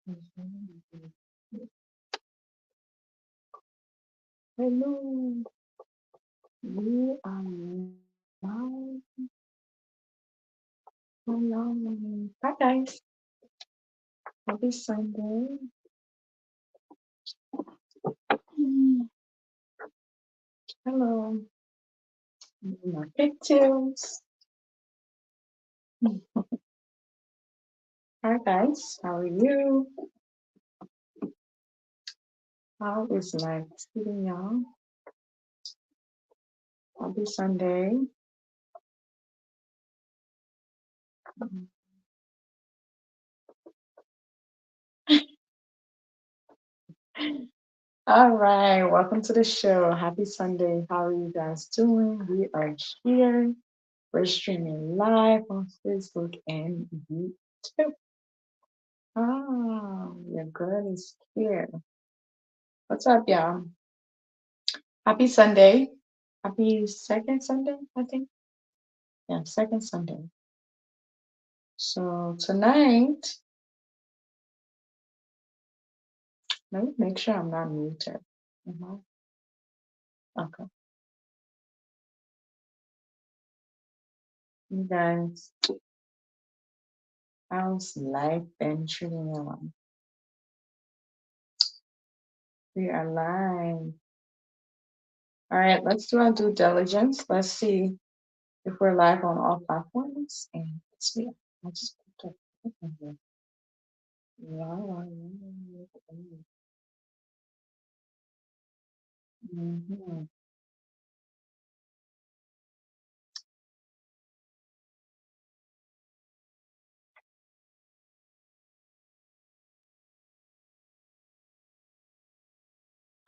Hello, we are live. Hello. Hi guys. Happy Sunday. Hello. My pictures. Hi guys. How are you? How is life treating y'all? Happy Sunday. All right. Welcome to the show. Happy Sunday. How are you guys doing? We are here. We're streaming live on Facebook and YouTube. Your girl is here. What's up, y'all? Happy Sunday. Happy second Sunday, I think. Yeah, second Sunday. So tonight, let me make sure I'm not muted. Okay. You guys, how's life been treating you on? We are live. All right, let's do our due diligence. Let's see if we're live on all platforms. And let's see. I just put up here. Mm-hmm.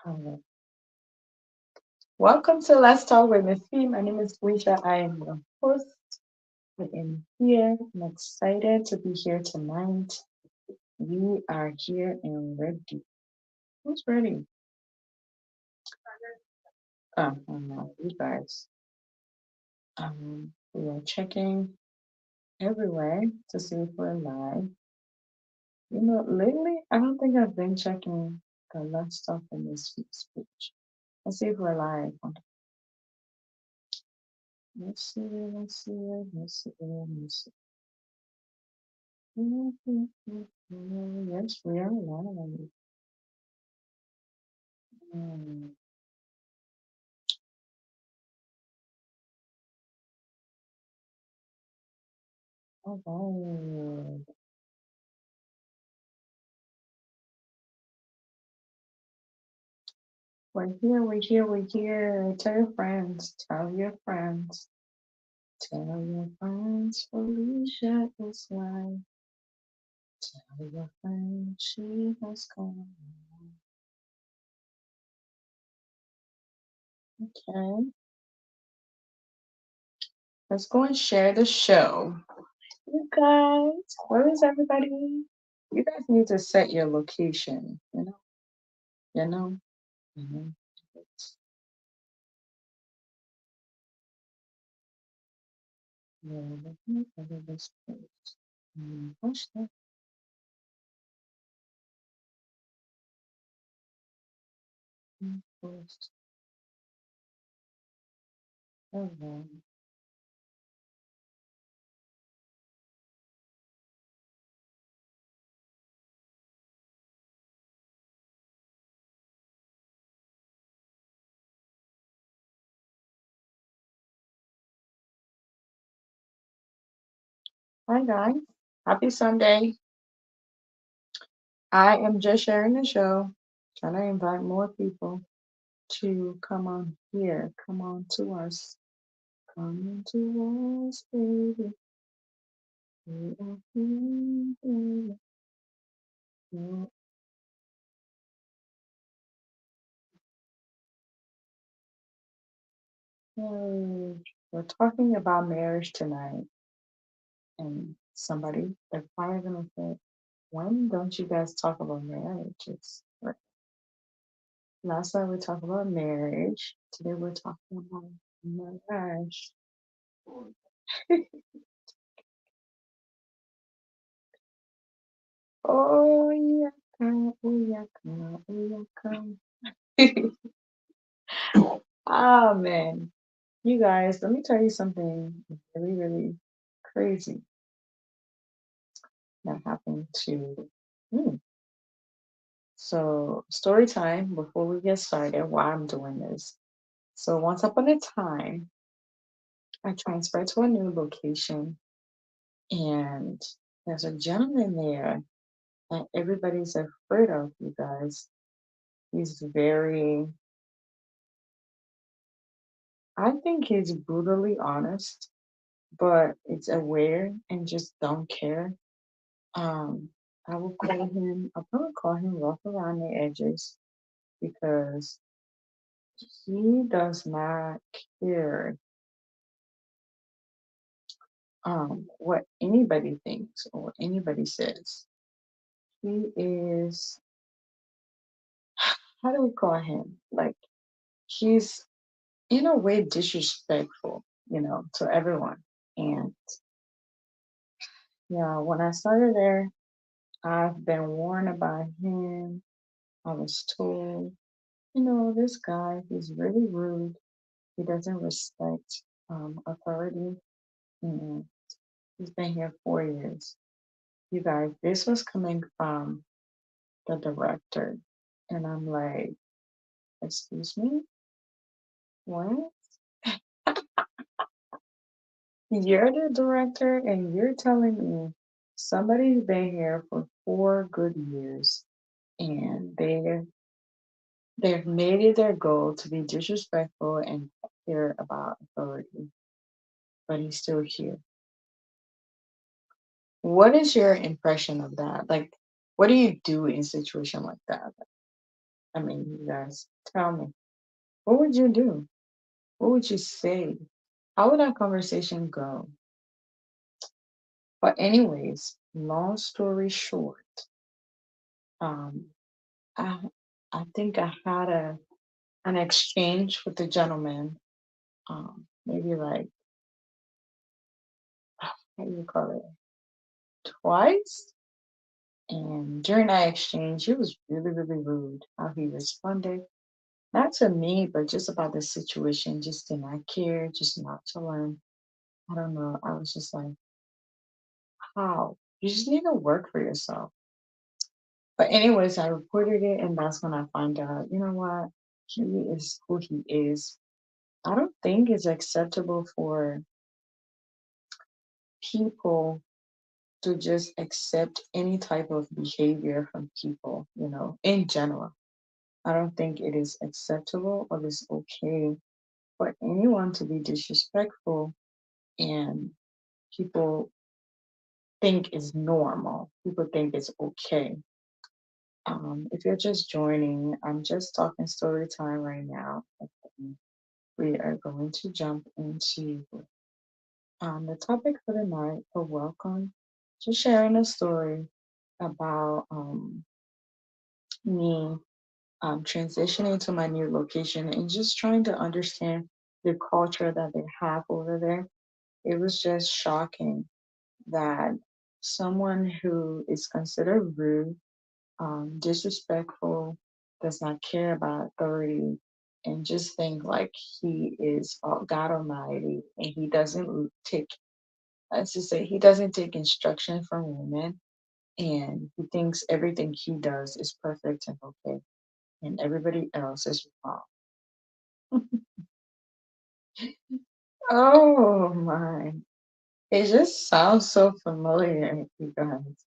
All right. Welcome to Let's Talk with Miss P. My name is Felicia. I am your host. I am here. I'm excited to be here tonight. We are here and ready. Who's ready? You guys. We are checking everywhere to see if we're live. You know, lately I don't think I've been checking the Let's Talk in this speech. Let's see if we're live. Let's see, let's see, let's see, let's see. Yes, we are live. All right. We're here, we're here, we're here. Tell your friends, tell your friends, tell your friends Felicia is live. Tell your friends she has come. Okay, let's go and share the show. You guys, where is everybody? You guys need to set your location, you know, you know. Yeah, let me cover this post. Push that. Post. Oh, hi guys, happy Sunday. I am just sharing the show, trying to invite more people to come on here, come on to us, come to us, baby. We are here, baby. We're talking about marriage tonight, and somebody, they're probably gonna say, when don't you guys talk about marriages? Right. Last time we talked about marriage. Today we're talking about marriage. Oh I come, here I come. Ah, man. You guys, let me tell you something really, really crazy that happened to me. So, story time before we get started, why I'm doing this. So, once upon a time, I transferred to a new location, and there's a gentleman there that everybody's afraid of, you guys. He's very, I think he's brutally honest, but it's aware and just don't care. Um, I will call him, I'll probably call him rough around the edges because he does not care what anybody thinks or anybody says. He is, how do we call him? Like, he's in a way disrespectful, to everyone. And yeah, when I started there, I've been warned about him. I was told, this guy, he's really rude. He doesn't respect authority. And he's been here 4 years. You guys, this was coming from the director. And I'm like, excuse me? What? You're the director and you're telling me somebody's been here for 4 good years and they've made it their goal to be disrespectful and care about authority, but he's still here. What is your impression of that? Like, what do you do in a situation like that? I mean, you guys, tell me. What would you do? What would you say? How would that conversation go? But anyways, long story short, um, I I think I had an exchange with the gentleman, maybe like how do you call it, twice. And during that exchange, it was really, really rude how he responded. Not to me, but just about the situation, just did not care, just not to learn. I don't know. I was just like, how? You just need to work for yourself. But anyways, I reported it, and that's when I find out, you know what? He is who he is. I don't think it's acceptable for people to just accept any type of behavior from people, in general. I don't think it is acceptable or it's okay for anyone to be disrespectful and people think is normal. People think it's okay. If you're just joining, I'm just talking story time right now. And we are going to jump into the topic for the night for welcome. Just sharing a story about me transitioning to my new location and just trying to understand the culture that they have over there. It was just shocking that someone who is considered rude, disrespectful, does not care about authority, and just think like he is God Almighty, and he doesn't take, let's just say, he doesn't take instruction from women, and he thinks everything he does is perfect and okay, and everybody else is wrong. Oh my. It just sounds so familiar, you guys.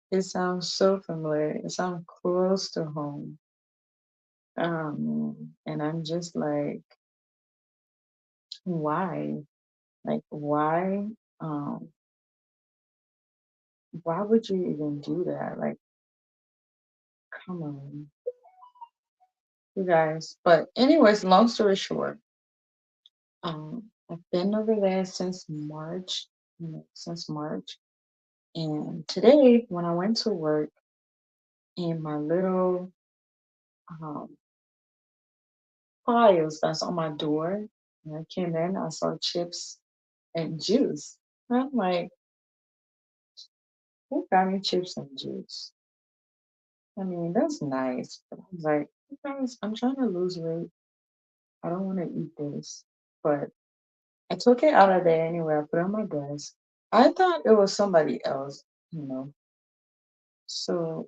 It sounds so familiar. It sounds close to home. And I'm just like, why? Like, Um, why would you even do that? Like, come on, you guys. But anyways, long story short, I've been over there since March, since March. And today, when I went to work in my little um, piles that's on my door. And I came in, I saw chips and juice. And I'm like, who got me chips and juice? I mean, that's nice. But I was like, "You guys, I'm trying to lose weight. I don't want to eat this." But I took it out of there anyway. I put it on my desk. I thought it was somebody else, you know. So,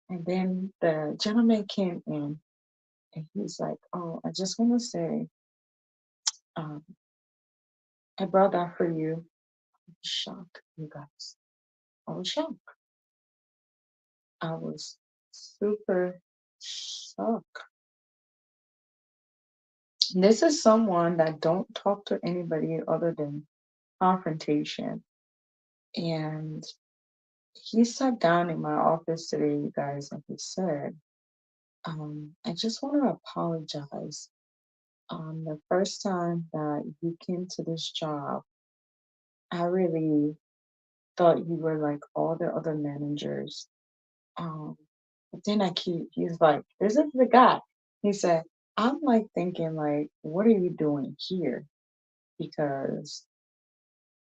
and then the gentleman came in and he's like, "Oh, I just want to say, um, I brought that for you." I was shocked, you guys. I was shocked. I was super shocked. This is someone that don't talk to anybody other than confrontation. And he sat down in my office today, you guys, and he said, I just want to apologize. The first time that you came to this job, I really thought you were like all the other managers. Um, but then he's like, this is the guy. He said, I'm like thinking like, what are you doing here? Because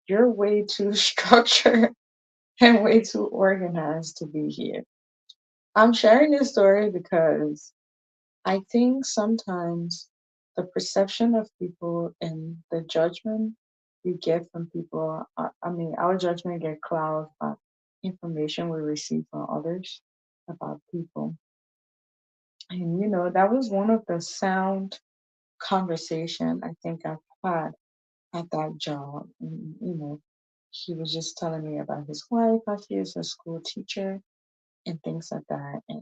you're way too structured and way too organized to be here. I'm sharing this story because I think sometimes the perception of people and the judgment we get from people, I mean, our judgment get clouded by information we receive from others about people. And that was one of the sound conversation I think I've had at that job. And, he was just telling me about his wife, how she is a school teacher and things like that. And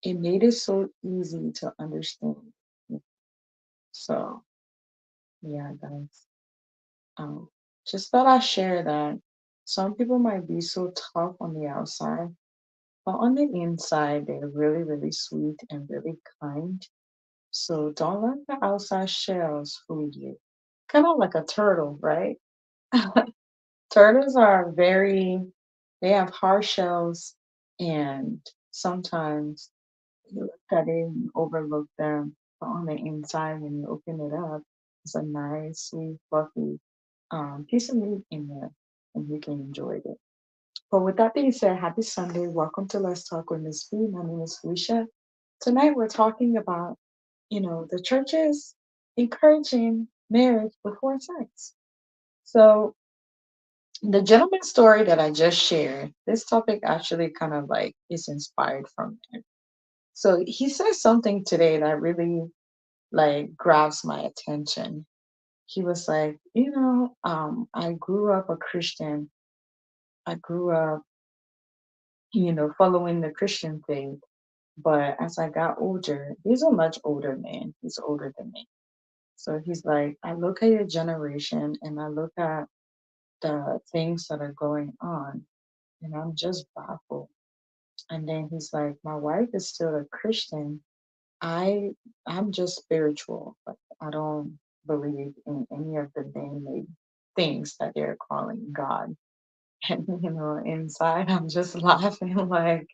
it made it so easy to understand. So yeah, guys. Um, just thought I'd share that some people might be so tough on the outside, but on the inside, they're really, really sweet and really kind. So don't let the outside shells fool you. Kind of like a turtle, right? Turtles are they have hard shells, and sometimes you look at it and overlook them. But on the inside, when you open it up, it's a nice, sweet, fluffy piece of meat in there, and you can enjoy it. But with that being said, happy Sunday. Welcome to Let's Talk with Miss B. My name is Felicia. Tonight we're talking about, the churches encouraging marriage before sex. So the gentleman's story that I just shared, this topic actually kind of like is inspired from it. So he says something today that really like grabs my attention. He was like, I grew up a Christian. I grew up, following the Christian faith. But as I got older, he's a much older man. He's older than me. So he's like, I look at your generation and I look at the things that are going on, and I'm just baffled. And then he's like, my wife is still a Christian. I I'm just spiritual. Like I don't believe in any of the man-made things that they're calling God. And inside I'm just laughing like,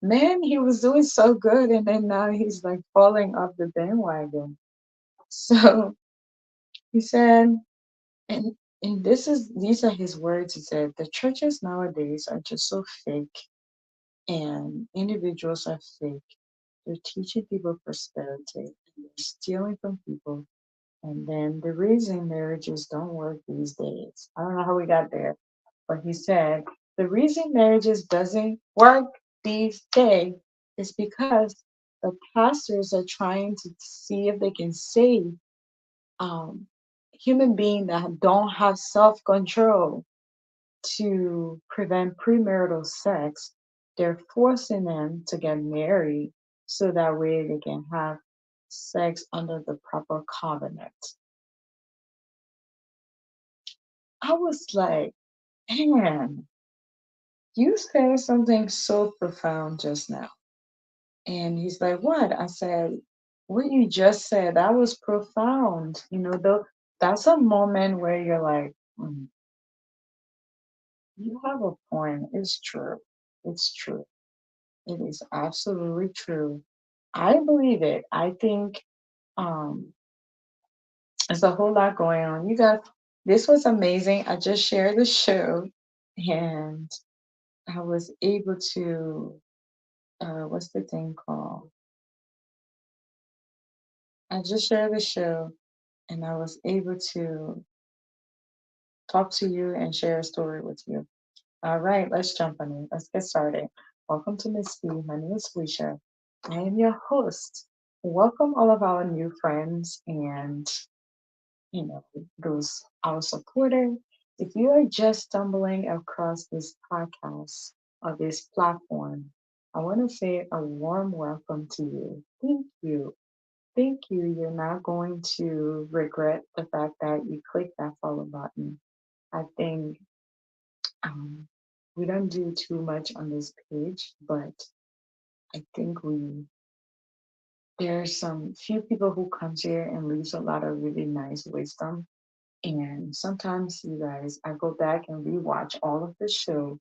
man, he was doing so good and then now he's like falling off the bandwagon. So he said, and these are his words. He said, the churches nowadays are just so fake and individuals are fake. They're teaching people prosperity and they're stealing from people. And then the reason marriages don't work these days, I don't know how we got there, but he said the reason marriages doesn't work these days is because the pastors are trying to see if they can save um, human beings that don't have self-control to prevent premarital sex. They're forcing them to get married so that way they can have sex under the proper covenant. I was like, man, you said something so profound just now. And he's like, what? I said, what you just said, that was profound. Though that's a moment where you're like, you have a point. It's true. It's true. It is absolutely true. I believe it. I think um there's a whole lot going on. You guys, this was amazing. I just shared the show and I was able to what's the thing called? I just shared the show and I was able to talk to you and share a story with you. All right, let's jump on it. Let's get started. Welcome to Miss B. My name is Felicia. I am your host. Welcome all of our new friends and those our supporters. If you are just stumbling across this podcast or this platform, I want to say a warm welcome to you. Thank you. Thank you. You're not going to regret the fact that you clicked that follow button. I think we don't do too much on this page, but I think there's some few people who comes here and leaves a lot of really nice wisdom. And sometimes, you guys, I go back and rewatch all of the show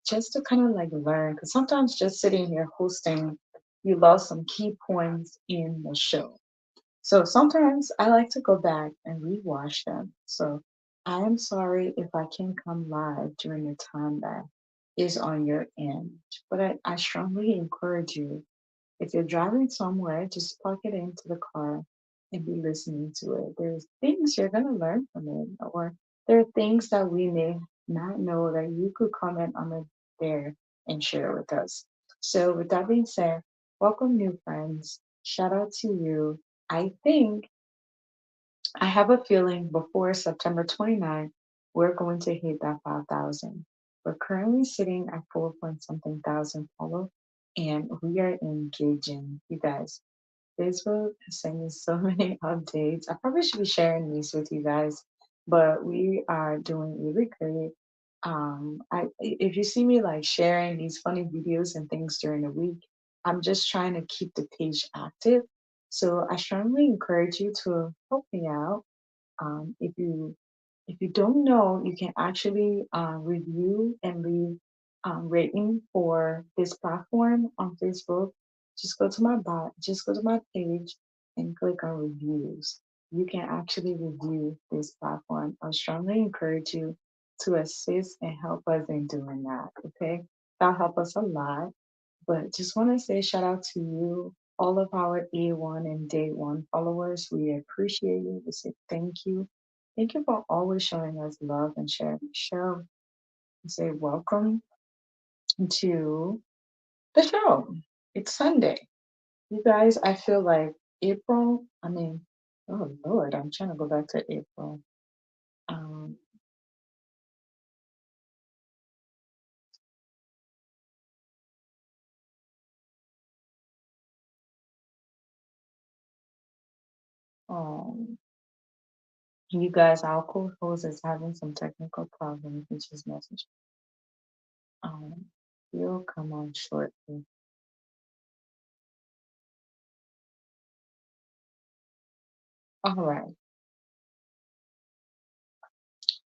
just to kind of like learn. Because sometimes just sitting here hosting, you lost some key points in the show. So sometimes I like to go back and rewatch them. So I am sorry if I can come live during the time that is on your end. But I strongly encourage you, if you're driving somewhere, just plug it into the car and be listening to it. There's things you're going to learn from it, or there are things that we may not know that you could comment on it there and share with us. So, with that being said, welcome, new friends. Shout out to you. I think I have a feeling before September 29th, we're going to hit that 5,000. We're currently sitting at 4 point something thousand follow, and we are engaging. You guys, Facebook is sending so many updates. I probably should be sharing these with you guys, but we are doing really great. If you see me like sharing these funny videos and things during the week, I'm just trying to keep the page active. So I strongly encourage you to help me out. If you don't know, you can actually review and leave rating for this platform on Facebook. Just go to my page and click on reviews. You can actually review this platform. I strongly encourage you to assist and help us in doing that. Okay, that'll help us a lot. But just want to say shout out to you, all of our A1 and Day One followers. We appreciate you. We say thank you. Thank you for always showing us love and sharing the show. We say welcome to the show. It's Sunday. You guys, I feel like April, oh Lord, I'm trying to go back to April. Um, um, you guys, our co-host is having some technical problems, which is message. Um, he'll come on shortly. All right.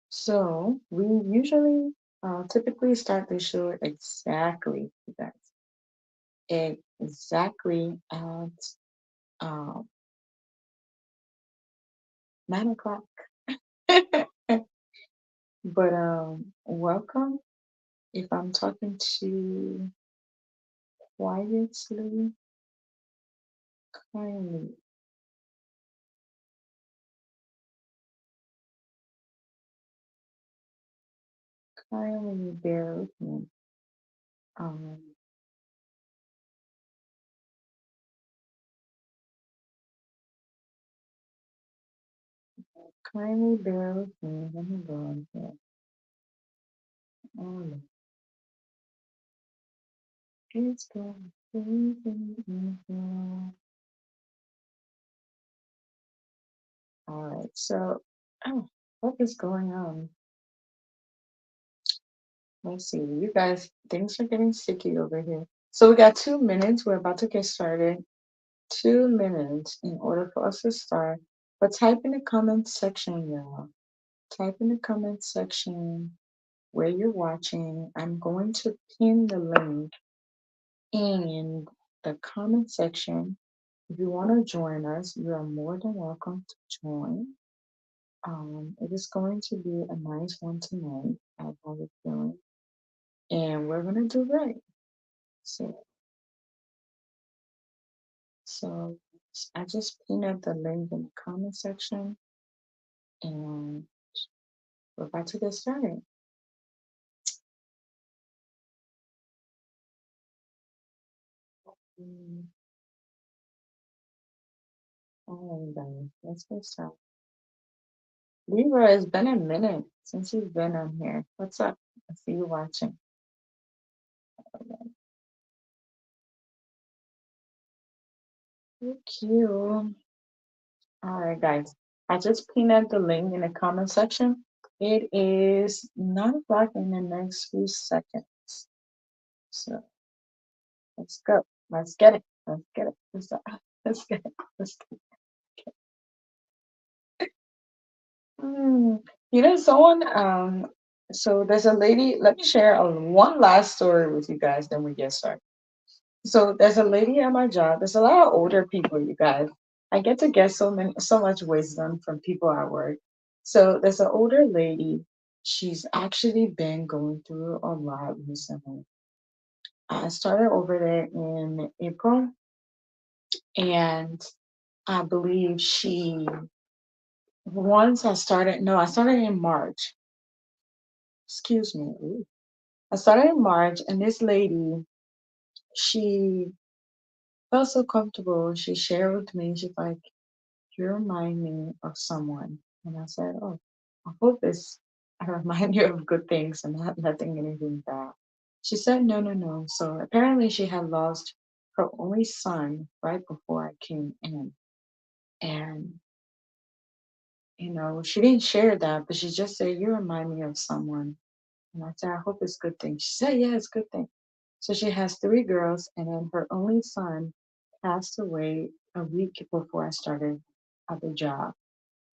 So we usually typically start the show exactly, you guys, exactly at um, 9 o'clock. But welcome. If I'm talking to quietly, kindly, kindly bear with me. Um, kindly bear with me. Let me go on here. Oh, it's going. All right. So, oh, what is going on? Let's see. You guys, things are getting sticky over here. So we got 2 minutes. We're about to get started. 2 minutes in order for us to start. But type in the comment section, y'all. Type in the comment section where you're watching. I'm going to pin the link in the comment section. If you want to join us, you are more than welcome to join. It is going to be a nice one tonight. I have a feeling. And we're going to do great. So So I just pinned up the link in the comment section and we're about to get started. Mm, all right, guys, let's get started. Libra, it's been a minute since you've been on here. What's up? I see you watching. Thank you. All right, guys. I just pinned up the link in the comment section. It is 9 o'clock in the next few seconds. So let's go. Let's get it. Let's get it. Let's get it. Let's get it. Someone so there's a lady, let me share one last story with you guys, then we get started. So there's a lady at my job. There's a lot of older people, you guys. I get so much wisdom from people at work. So there's an older lady. She's actually been going through a lot recently. I started over there in April, and I believe she once I started. No, I started in March. Excuse me. Ooh. I started in March, and this lady, she felt so comfortable. She shared with me. She's like, "You remind me of someone." And I said, "Oh, I hope this I remind you of good things and not nothing anything bad." She said, "No, no, no." So apparently she had lost her only son right before I came in. And, she didn't share that, but she just said, "You remind me of someone." And I said, "I hope it's good thing." She said, "Yeah, it's good thing." So she has three girls, and then her only son passed away a week before I started at the job.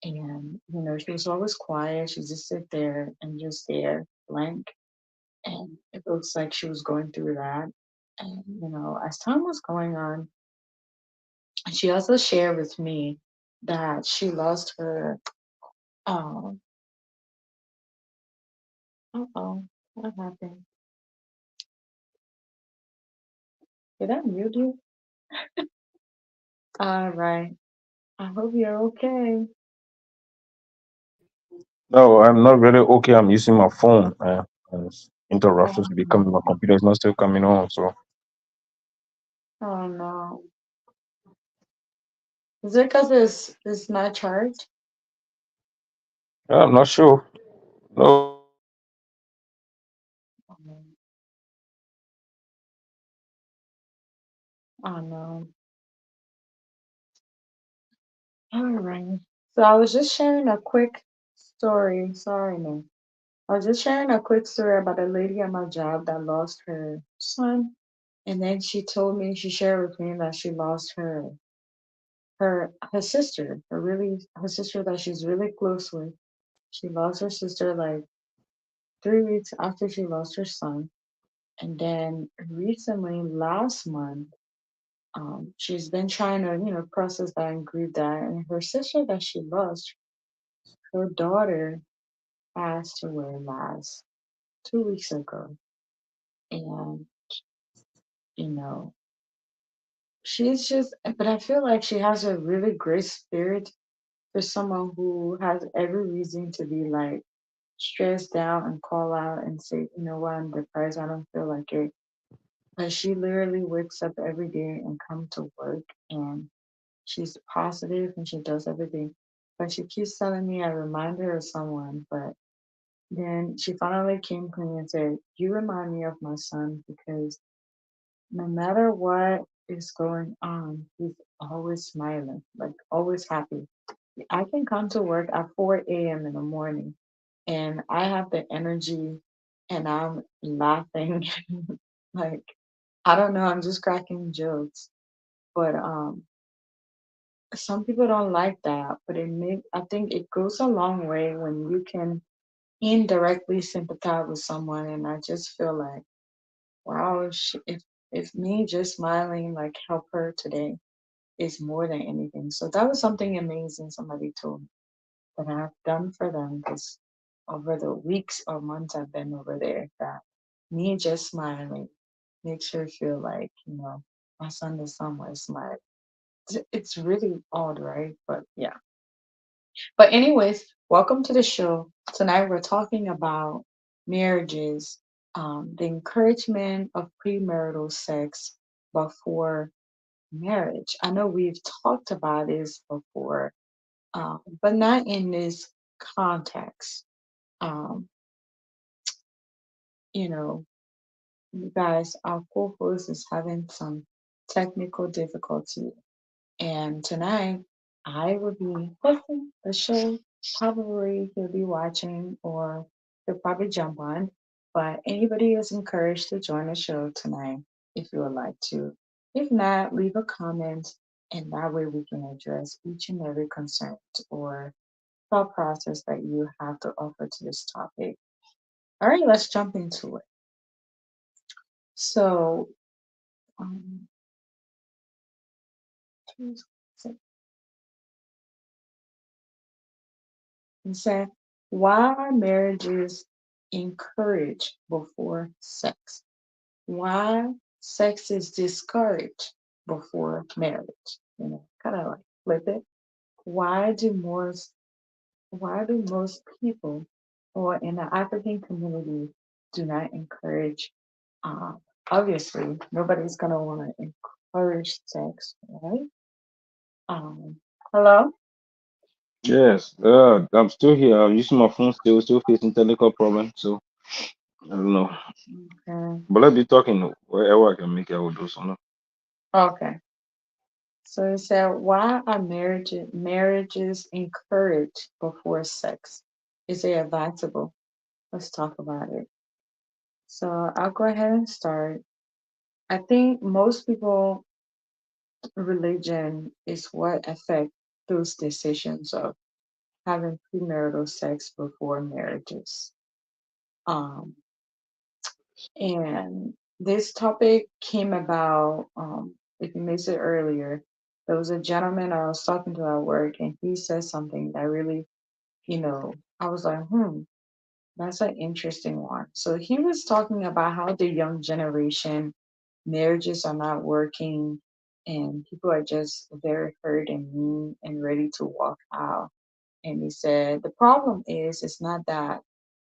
And, she was always quiet. She just sit there and just stare blank. And it looks like she was going through that. And, as time was going on, she also shared with me that she lost her, oh, oh, what happened? Did I mute you? All right. I hope you're okay. No, I'm not really okay. I'm using my phone. And interruptions will be Oh, coming. My computer is not still coming on. So oh no. Is it because it's not charged? yeah, I'm not sure. No, Oh, oh no. All right. So I was just sharing a quick story. Sorry, man. I was just sharing a quick story about a lady at my job that lost her son. And then she shared with me that she lost her sister, her sister that she's really close with. She lost her sister like 3 weeks after she lost her son. And then recently, last month, she's been trying to, process that and grieve that. And her sister that she lost, her daughter passed away last 2 weeks ago. And, you know, she's just, but I feel like she has a really great spirit for someone who has every reason to be like stressed out and call out and say, "You know what, I'm depressed, I don't feel like it." But she literally wakes up every day and come to work, and she's positive and she does everything. But she keeps telling me I remind her of someone. But then she finally came to me and said, "You remind me of my son because no matter what is going on, he's always smiling, like always happy. I can come to work at 4 a.m. in the morning and I have the energy and I'm laughing. Like, I don't know, I'm just cracking jokes. But some people don't like that, but I think it goes a long way when you can indirectly sympathize with someone. And I just feel like, wow, if me just smiling like help her today is more than anything. So that was something amazing somebody told me that I've done for them because over the weeks or months I've been over there, that me just smiling makes her feel like, my son is somewhere smiling. It's really odd, right? But yeah. But anyways, welcome to the show. Tonight we're talking about marriages, the encouragement of premarital sex before marriage. I know we've talked about this before, but not in this context. Um, you know, you guys, our co-host is having some technical difficulty. And tonight, I will be hosting the show. Probably he'll be watching or he'll probably jump on. But anybody is encouraged to join the show tonight if you would like to. If not, leave a comment and that way we can address each and every concern or thought process that you have to offer to this topic. All right, let's jump into it. So, um, and said, why are marriages encouraged before sex? Why sex is discouraged before marriage? Kind of like flip it. Why do most why do most people or in the African community do not encourage uh, obviously nobody's gonna want to encourage sex, right? Um, hello? Yes, I'm still here. I'm using my phone still facing technical problem. So I don't know. Okay. But let's be talking wherever I can make it, I will do so. No? Okay. So it said, why are marriages encouraged before sex? Is it advisable? Let's talk about it. So I'll go ahead and start. I think most people religion is what affect those decisions of having premarital sex before marriages. Um, and this topic came about, if you missed it earlier, there was a gentleman I was talking to at work, and he said something that really, I was like, that's an interesting one. So he was talking about how the young generation marriages are not working and people are just very hurt and mean and ready to walk out. And he said the problem is it's not that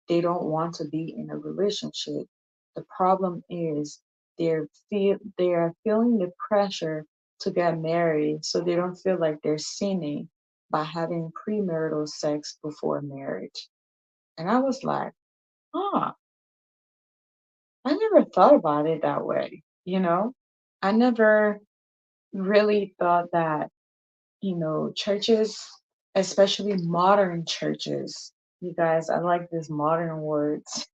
they don't want to be in a relationship. The problem is they are feeling the pressure to get married, so they don't feel like they're sinning by having premarital sex before marriage. And I was like, huh, I never thought about it that way. I never really thought that, churches, especially modern churches, you guys, I like these modern words.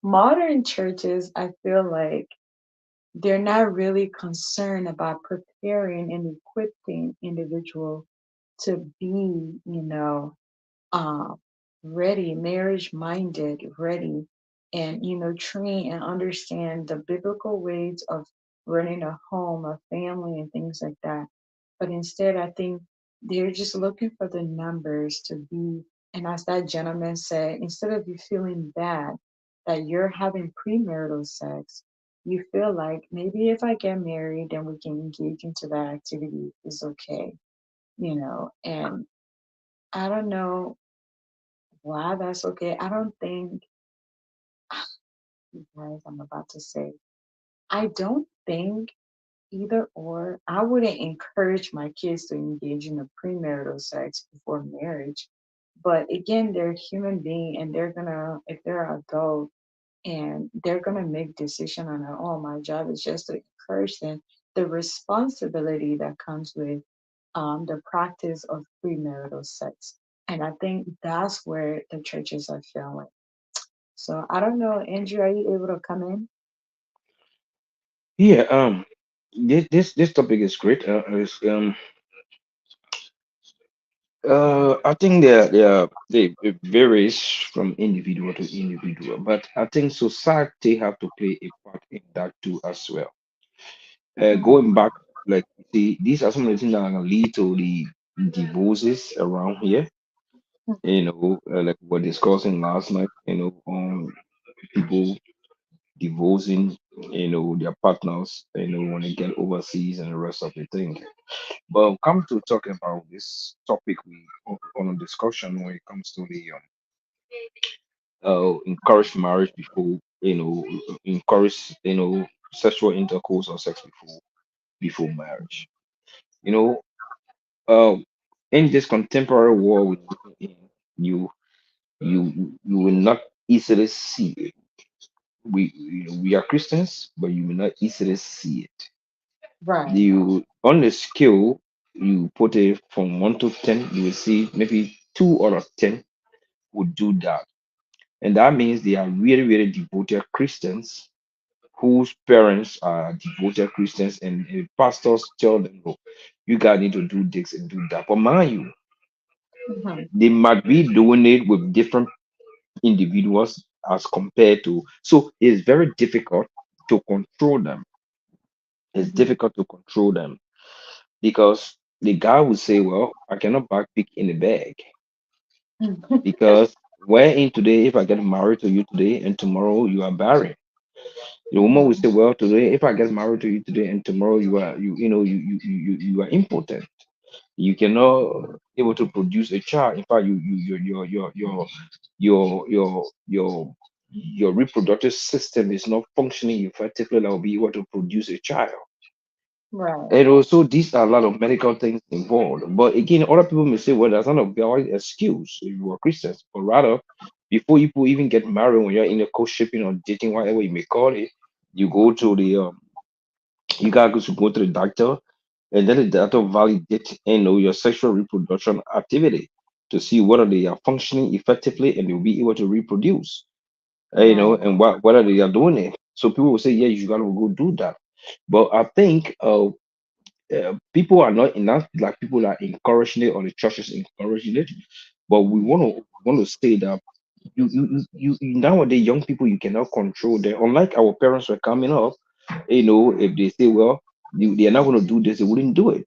Modern churches, I feel like they're not really concerned about preparing and equipping individual to be, uh, ready, marriage minded, ready, and train and understand the biblical ways of running a home, a family, and things like that. But instead, I think they're just looking for the numbers to be. And as that gentleman said, instead of you feeling bad that you're having premarital sex, you feel like maybe if I get married, then we can engage into that activity is okay, and I don't know why that's okay. I don't think, guys, I'm about to say, I don't think either or. I wouldn't encourage my kids to engage in a premarital sex before marriage. But again, they're human being and they're gonna, if they're adult and they're gonna make decision on their own. My job is just to encourage them the responsibility that comes with the practice of premarital sex. And I think that's where the churches are failing. So I don't know, Andrew, are you able to come in? Yeah. This topic is great. I think it varies from individual to individual, but I think society have to play a part in that too as well. Mm, Going back, like see, these are some of the things that are gonna lead to the divorces around here. Like we're discussing last night. People. divorcing, their partners, when they get overseas and the rest of the thing. But come to talk about this topic we on a discussion when it comes to the encourage marriage before, encourage, sexual intercourse or sex before marriage. You know, um, in this contemporary world we live in, you you will not easily see it. We are Christians, but you will not easily see it. Right. You on the scale, you put it from 1 to 10, you will see maybe 2 out of 10 would do that. And that means they are really, really devoted Christians whose parents are devoted Christians, and pastors tell them, "Oh, you guys need to do this and do that." But mind you, Hmm. they might be doing it with different individuals as compared to, so it's very difficult to control them. It's Hmm. difficult to control them because the guy will say, "Well, I cannot back pick in the bag because wherein today, if I get married to you today and tomorrow you are barren." The woman will say, "Well, today, if I get married to you today and tomorrow you are impotent. You cannot able to produce a child. In fact, your reproductive system is not functioning effectively that will be able to produce a child." Right. And also, these are a lot of medical things involved. But again, other people may say, "Well, that's not a valid excuse if you are Christians." But rather, before you people even get married, when you're in a co-shipping or dating, whatever you may call it, you go to the you gotta go to the doctor, and then the doctor validate your sexual reproduction activity to see whether they are functioning effectively and they'll be able to reproduce. Right. And whether they are doing it. So people will say, "Yeah, you gotta go do that." But I think people are not enough like people are encouraging it or the church is encouraging it. But we want to say that nowadays young people, you cannot control them. Unlike our parents were coming up, if they say, "Well, they are not going to do this," they wouldn't do it.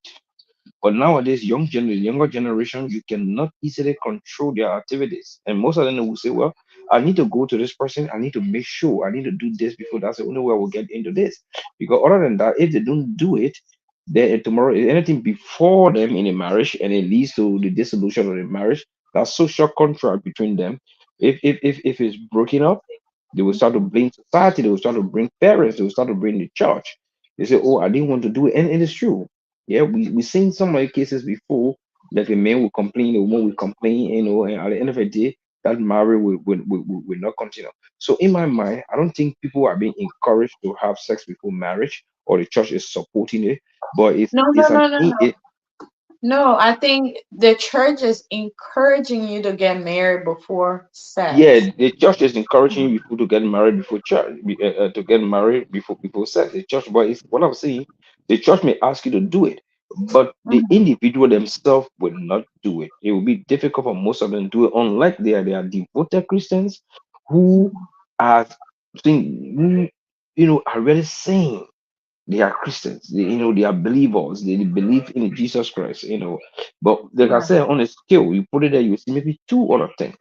But nowadays, younger generation, you cannot easily control their activities. And most of them will say, "Well, I need to go to this person. I need to make sure. I need to do this before that's the only way I will get into this." Because other than that, if they don't do it, then tomorrow, anything before them in a marriage and it leads to the dissolution of the marriage, that social contract between them, if it's broken up, they will start to blame society. They will start to bring parents. They will start to bring the church. They say, "Oh, I didn't want to do it," and it is true. Yeah, we seen some of the cases before that the man will complain, the woman will complain, and at the end of the day, that marriage will not continue. So in my mind, I don't think people are being encouraged to have sex before marriage or the church is supporting it, but No, no, it's an no, no, no. No, I think the church is encouraging you to get married before yeah, sex. the church is encouraging people to get married before church, to get married before sex. The church, but it's what I'm saying. The church may ask you to do it, but the Mhm. individual themselves will not do it. It will be difficult for most of them to do it, unless they are devoted Christians who are saying, are really saying they are Christians. They are believers. They believe in Jesus Christ. But like I Right. said, on a scale, you put it there, you see maybe 2 out of 10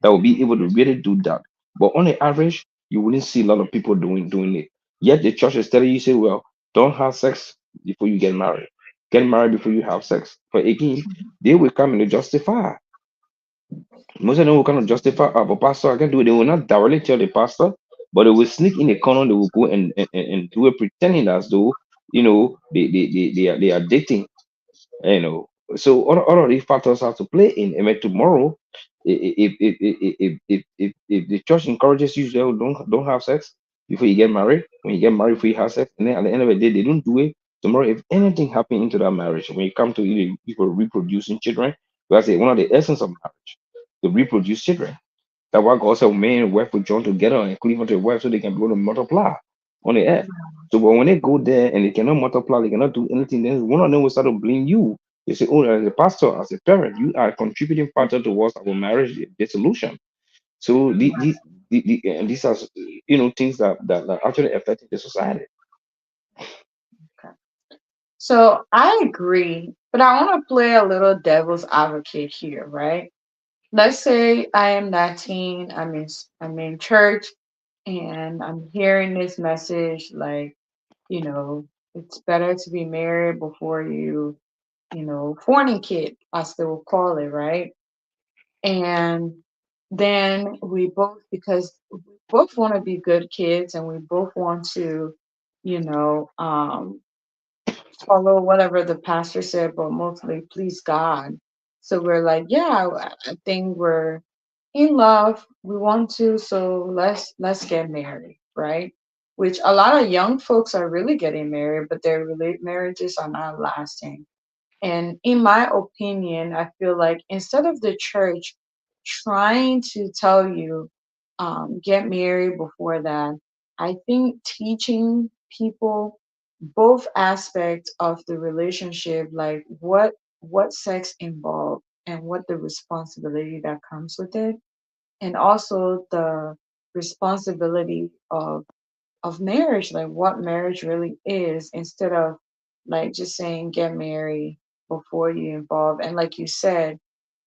that will be able to really do that. But on the average, you wouldn't see a lot of people doing it. Yet the church is telling you, say, "Well, don't have sex before you get married. Get married before you have sex." But again, they will come and justify. Most of them will kind of justify, "But pastor, I can do it." They will not directly tell the pastor, but they will sneak in a corner. They will go and do it, pretending as though they are dating. you know so all of these factors have to play in. I mean, tomorrow, if the church encourages you to don't have sex before you get married, when you get married before you have sex, and then at the end of the day they don't do it, tomorrow if anything happen into that marriage, when you come to people reproducing children, because one of the essence of marriage to reproduce children. That's why God said man and wife will join together and cleave unto the wife so they can be able to multiply on the earth. So but when they go there and they cannot multiply, they cannot do anything, then one of them will start to blame you. They say, "Oh, as a pastor, as a parent, you are a contributing factor towards our marriage dissolution." So and these are things that actually affecting the society. Okay. So I agree, but I want to play a little devil's advocate here, right? Let's say I am 19, I'm in church, and I'm hearing this message like, it's better to be married before fornicate, as they will call it, right? And then we both, because we both want to be good kids and we both want to, you know, um, follow whatever the pastor said, but mostly please God. So we're like, yeah, I think we're in love. We want to, so let's get married, right? Which a lot of young folks are really getting married, but their marriages are not lasting. And in my opinion, I feel like instead of the church trying to tell you, get married before that, I think teaching people both aspects of the relationship, like what sex involved and what the responsibility that comes with it, and also the responsibility of marriage, like what marriage really is, instead of like just saying get married before you involve. And like you said,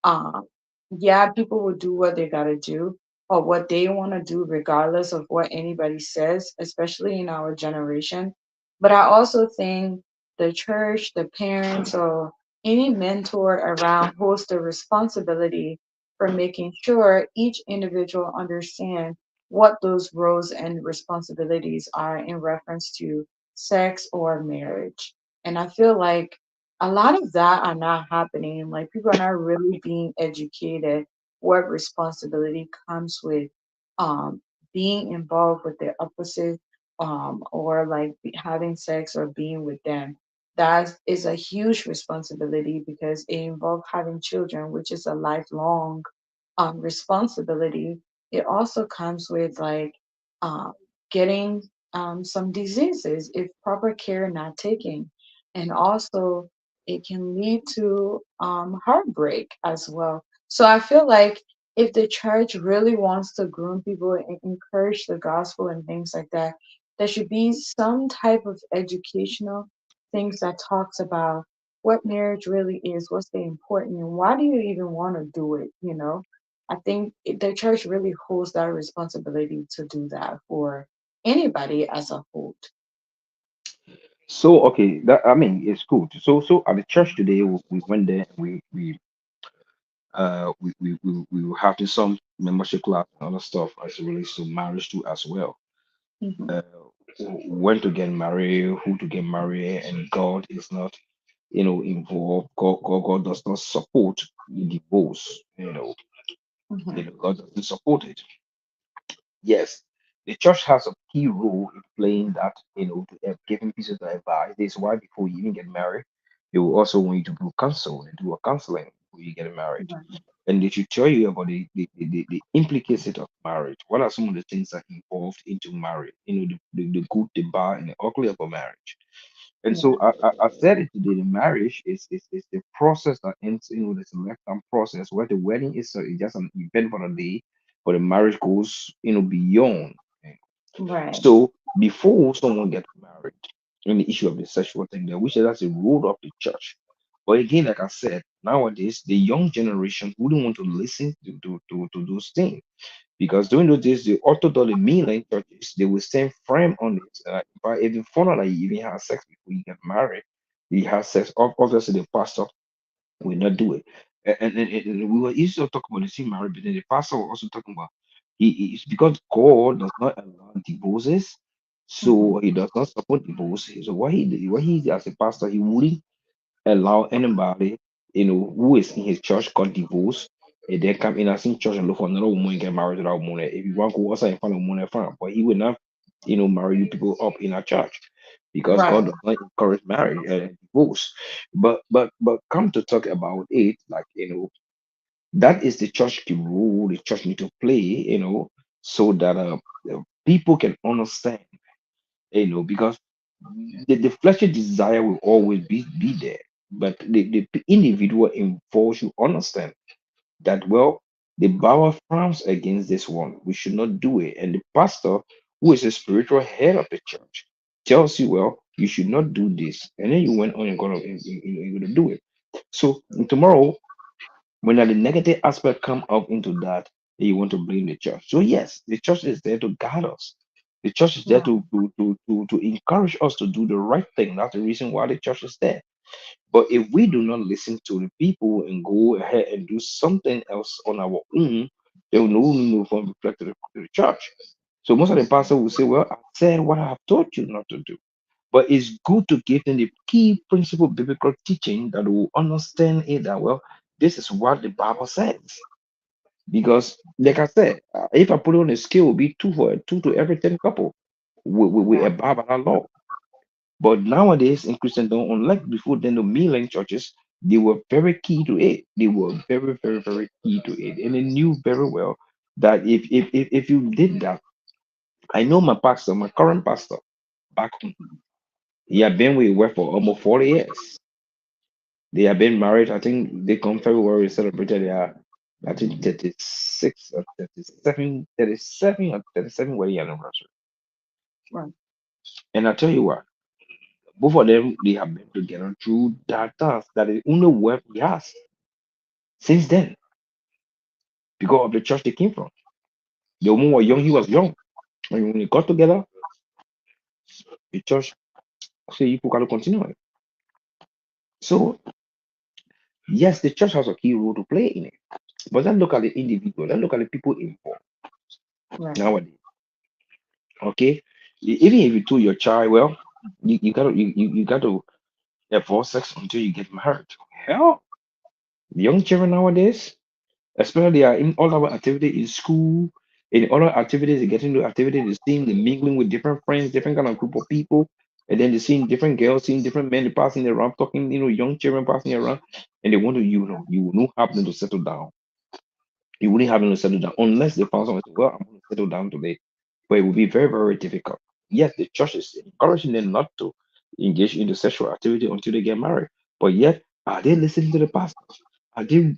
um, yeah, people will do what they gotta do or what they want to do, regardless of what anybody says, especially in our generation. But I also think the church, the parents, or any mentor around holds the responsibility for making sure each individual understands what those roles and responsibilities are in reference to sex or marriage. And I feel like a lot of that are not happening. Like people are not really being educated what responsibility comes with um being involved with the opposite, or like having sex or being with them. That is a huge responsibility because it involves having children, which is a lifelong responsibility. It also comes with like um, getting some diseases if proper care not taken, and also it can lead to heartbreak as well. So I feel like if the church really wants to groom people and encourage the gospel and things like that, there should be some type of educational things that talks about what marriage really is, what's the important, and why do you even want to do it. I think the church really holds that responsibility to do that for anybody as a whole. So okay, that I mean it's good. So at the church today, we went there. We were having some membership class and other stuff as it relates to marriage too as well. Hmm. Uh, when to get married, who to get married, and God is not, involved. God does not support divorce. Hmm. God doesn't support it. Yes, the church has a key role in playing that, giving pieces of advice. This is why before you even get married, they will also want you to do counsel and do a counseling before you get married. Right. And they should tell you about the implications of marriage. What are some of the things that involved into marriage? The good, the bad, and the ugly of a marriage. And so Yeah. I said it today. The marriage is the process that ends this lifetime process where the wedding is just an event for the day, but the marriage goes beyond. Right. So before someone gets married, and the issue of the sexual thing there, which is that's a role of the church. But again, like I said, nowadays the young generation wouldn't want to listen to those things because during those days, the Orthodox, the mainline churches, they will stand firm on it. If I even found out that you even have sex before you get married, you have sex, obviously the pastor will not do it. And we were used to talk about the same marriage, but then the pastor was also talking about it's because God does not allow divorces, Hmm. so he does not support divorce. So what he as a pastor, he wouldn't allow anybody, who is in his church got divorced and then come in as in church and look for another woman and get married to that woman. If you want to go outside and find a woman, fine. But he would not, marry you people up in a church because God Right. does not encourage marriage and divorce. But come to talk about it, like that is the church role the church need to play, so that people can understand, because the fleshly desire will always be there, but the individual involved should understand that, well, the Bible frowns against this one. We should not do it. And the pastor, who is a spiritual head of the church, tells you, well, you should not do this. And then you went on and you're gonna do it. So tomorrow, when the negative aspect come up into that, and you want to blame the church. So yes, the church is there to guide us. The church is there Right. to encourage us to do the right thing. That's the reason why the church is there. But if we do not listen to the people and go ahead and do something else on our own, there will no form reflect to the church. So most of the pastors will say, "Well, I said what I have taught you not to do." But it's good to give them the key principle biblical teaching that will understand it that well, this is what the Bible says. Because, like I said, if I put it on a scale, it would be two to every 10 couple. We Yeah. abide by that law. But nowadays in Christendom, unlike before then, the mainline churches, they were very key to it. They were very key to it. And they knew very well that if you did that, I know my pastor, my current pastor back home, he had been with wife for almost 40 years. They have been married. I think they come February celebrated their I think 36 or 37, 37 or 37 wedding anniversary. Right. And I tell you what, both of them they have been together through that task that is only work he has since then because of the church they came from. The woman was young, he was young. And when they got together, the church said you gotta continue it. So yes, the church has a key role to play in it. But then look at the individual, then look at the people involved Right. nowadays. Okay, even if you told your child, well, you got to avoid sex until you get married. Hell, young children nowadays, especially they are in all our activity in school, in other activities, they get into activities, they seeing they mingling with different friends, different kind of group of people, and then they seeing different girls, seeing different men passing around, talking, young children passing around, and they want to, you will not happen to settle down. You wouldn't have to settle down unless they found someone to say, well, I'm going to settle down today. But it would be very difficult. Yes, the church is encouraging them not to engage in the sexual activity until they get married. But yet, are they listening to the pastors? Are they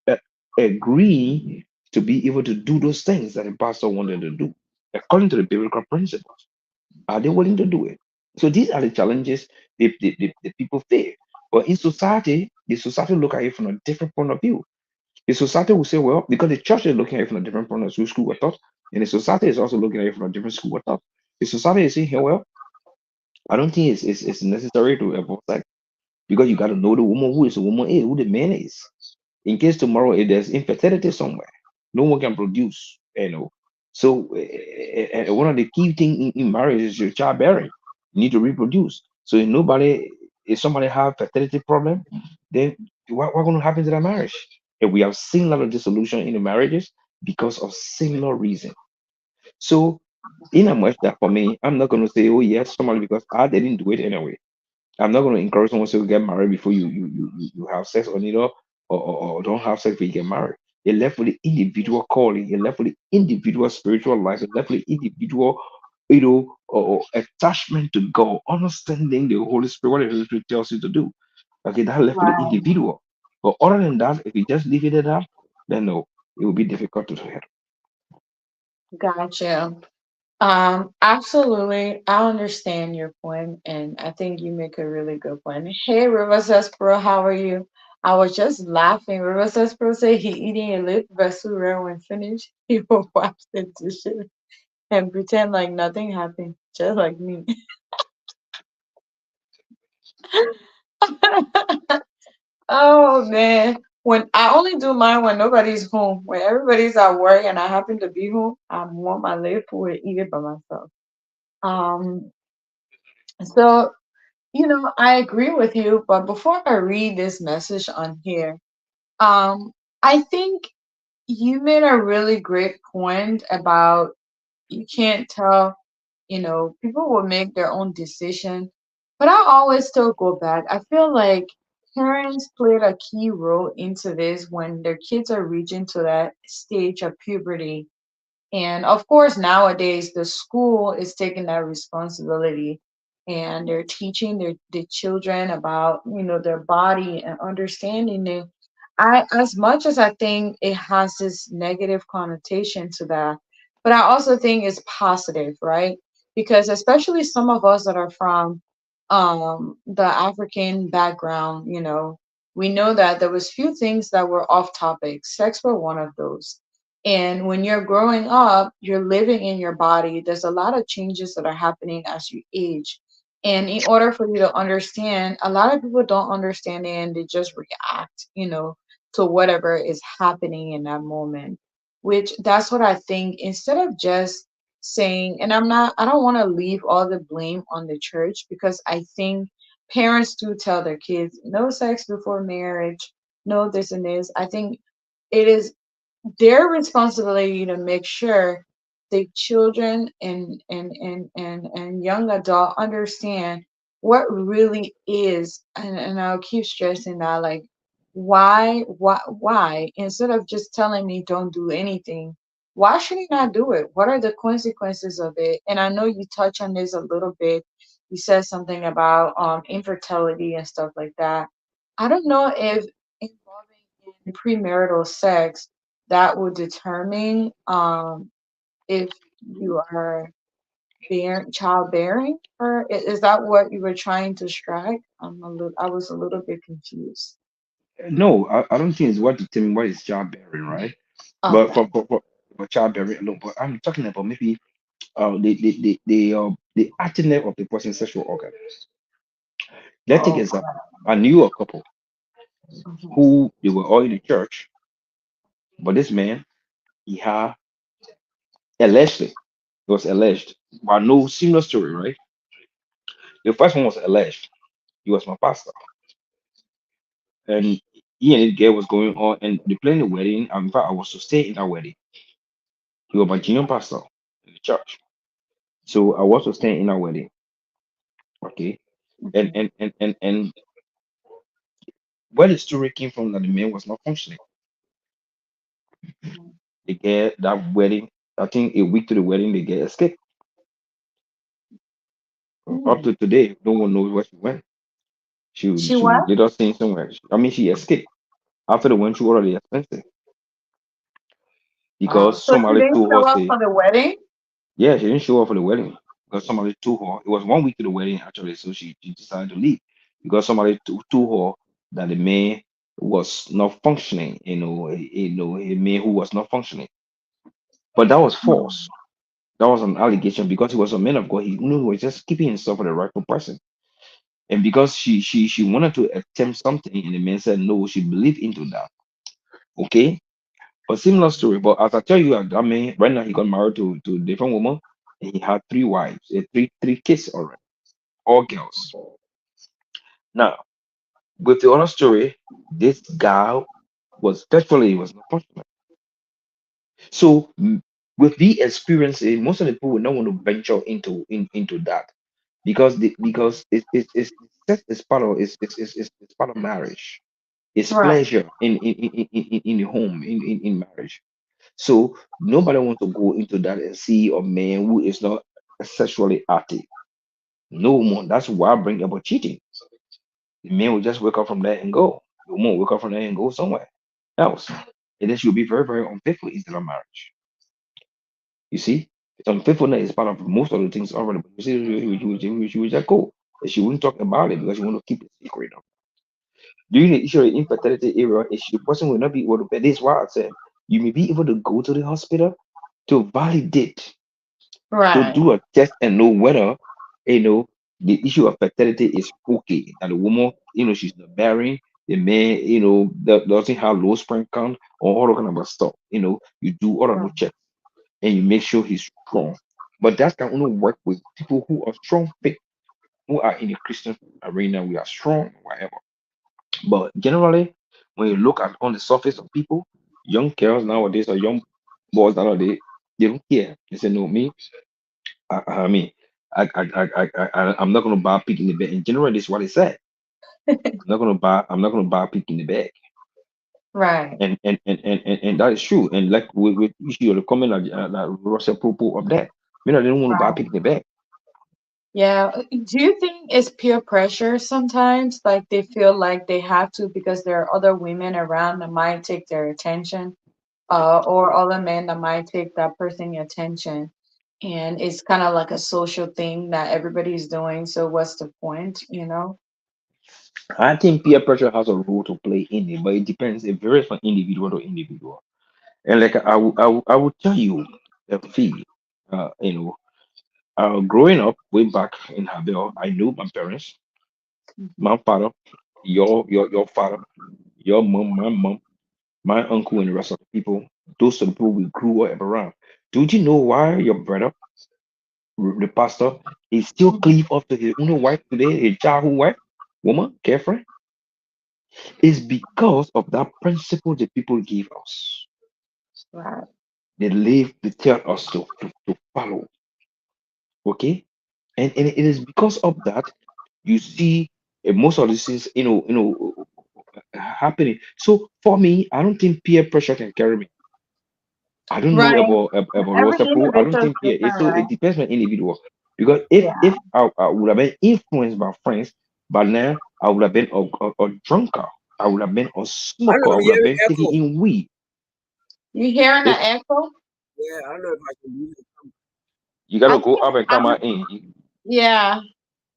uh, agreeing to be able to do those things that the pastor wanted to do according to the biblical principles? Are they willing to do it? So these are the challenges the people face. But in society, the society look at it from a different point of view. The society will say, well, because the church is looking at it from a different point of view, school of thought, and the society is also looking at it from a different school of thought. The society is saying, here, well, I don't think it's necessary to avoid sex because you got to know the woman who is the woman is, who the man is. In case tomorrow, if there's infertility somewhere, no one can produce. So, one of the key things in marriage is your childbearing. You need to reproduce. So, if somebody have fertility problem, then what going to happen to that marriage? And we have seen a lot of dissolution in the marriages because of similar reason. So, in a much that for me, I'm not going to say, oh yes, somebody because I didn't do it anyway. I'm not going to encourage someone to get married before you have sex or don't have sex before you get married. You're left with the individual calling. You're left with the individual spiritual life. You're left with the individual, or attachment to God, understanding the Holy Spirit, what the Holy Spirit tells you to do. Okay, that left with the Right. individual. But other than that, if you just leave it at that, then no, it will be difficult to handle. Gotcha. Absolutely. I understand your point, and I think you make a really good point. Hey, River Pro, how are you? I was just laughing. River Pro said he eating a lip basura when finished. He will wash the dishes and pretend like nothing happened, just like me. Oh man. When I only do mine when nobody's home. When everybody's at work and I happen to be home, I want my little food and eat it by myself. Um, so I agree with you, but before I read this message on here, I think you made a really great point about you can't tell, people will make their own decision. But I always still go back. I feel like parents played a key role into this when their kids are reaching to that stage of puberty, and of course, nowadays the school is taking that responsibility and they're teaching the children about, their body and understanding it. As much as I think it has this negative connotation to that, but I also think it's positive, right? Because especially some of us that are from the African background, we know that there was few things that were off topic. Sex were one of those. And when you're growing up, you're living in your body. There's a lot of changes that are happening as you age. And in order for you to understand, a lot of people don't understand it and they just react, to whatever is happening in that moment. Which that's what I think. Instead of just saying, and I don't want to leave all the blame on the church, because I think parents do tell their kids no sex before marriage, no this and this. I think it is their responsibility to make sure the children and young adult understand what really is, and I'll keep stressing that, like, why instead of just telling me don't do anything, why should he not do it? What are the consequences of it? And I know you touch on this a little bit. You said something about infertility and stuff like that. I don't know if involving in premarital sex that will determine if you are childbearing, or is that what you were trying to strike? I was a little bit confused. No, I don't think it's what determine what is childbearing, right? But Okay. for childbearing, no. But I'm talking about maybe the activeness of the person's sexual organ. Let's take Okay. example. I knew a couple Mhm. who they were all in the church, but this man he had allegedly it was alleged, but no similar story, right? The first one was alleged. He was my pastor, and he and his girl was going on, and they planned the wedding. And in fact, I was to stay in that wedding. He was my junior pastor in the church, so I was to stay in that wedding. Okay, and Mhm. and and and and where the story came from that the man was not functioning. Mhm. The girl that wedding, I think a week to the wedding, the girl escaped. Up Mhm. to today, no one knows where she went. She She what? was later seen somewhere. I mean, she escaped after the went through all of the expenses Wow. because So she somebody didn't told show her, up say, for the wedding? yeah, she didn't show up for the wedding because somebody told her. It was 1 week to the wedding actually, so she decided to leave because somebody told her that the man was not functioning. A man who was not functioning. But that was false. Hmm. That was an allegation because he was a man of God. He knew he was just keeping himself for the rightful person. And because she wanted to attempt something, and the man said no, she believed into that. Okay, a similar story. But as I tell you, I mean, right now he got married to a different woman, and he had three wives, three kids already, all girls. Now, with the other story, this guy was virtually he was not functional. So with the experience, most of the people will not want to venture into that because it's part of it's part of marriage. It's Right. pleasure in the home in marriage. So nobody wants to go into that and see a man who is not sexually active. No more. That's why I bring about cheating. The man will just wake up from there and go. The woman will wake up from there and go somewhere else. And then she'll be very, very unfaithful into the marriage. You see? Unfaithfulness is part of most of the things already. But you see, she would just go. And she wouldn't talk about it because she want to keep it secret. During the issue of infertility era, the person will not be able to pay. This is why I said you may be able to go to the hospital to validate, to Right. do a test and know whether you know the issue of fertility is okay. That the woman, she's not bearing, the man, that doesn't have low sperm count or all that kind of stuff. You do all of those Right. checks and you make sure he's strong. But that can only work with people who are strong faith, who are in the Christian arena. We are strong, whatever. But generally, when you look at on the surface of people, young girls nowadays or young boys nowadays, they don't care. They say, no, me, I mean, I'm not gonna buy a pig in the bag. In general, this is what they said. I'm not gonna buy a pig in the bag. Right. And that is true. And like with issue of the comment that Russell Popo of that. I didn't want to buy a Right. pig in the bag. Yeah. Do you think it's peer pressure sometimes? Like they feel like they have to because there are other women around that might take their attention, or other men that might take that person attention. And it's kind of like a social thing that everybody's doing. So what's the point? I think peer pressure has a role to play in it, but it depends. It varies from individual to individual. And like I will tell you, fee, you know, growing up way back in Habel, I knew my parents, Mhm. my father, your father, your mom, my mom, my uncle, and the rest of the people. Those are the people we grew up around. Don't you know why your brother, the pastor, is still Mhm. cleave up to his own wife today, his childhood wife, woman, girlfriend? Is because of that principle that people give us. Right. They live, they tell us to follow. Okay? And it is because of that you see most of these things, happening. So for me, I don't think peer pressure can carry me. I don't know Right. about Every Rosa Pro. I don't individual is think peer. different, So right? it depends on individual. Because Yeah. if I would have been influenced by friends, but now I would have been a drunker. I would have been a I know smoker. I I'm would have hearing been taking echo. in weed. You hearing the If echo? Yeah, I don't know if I can use it. you I gotta go think out and come I'm. out in. Yeah.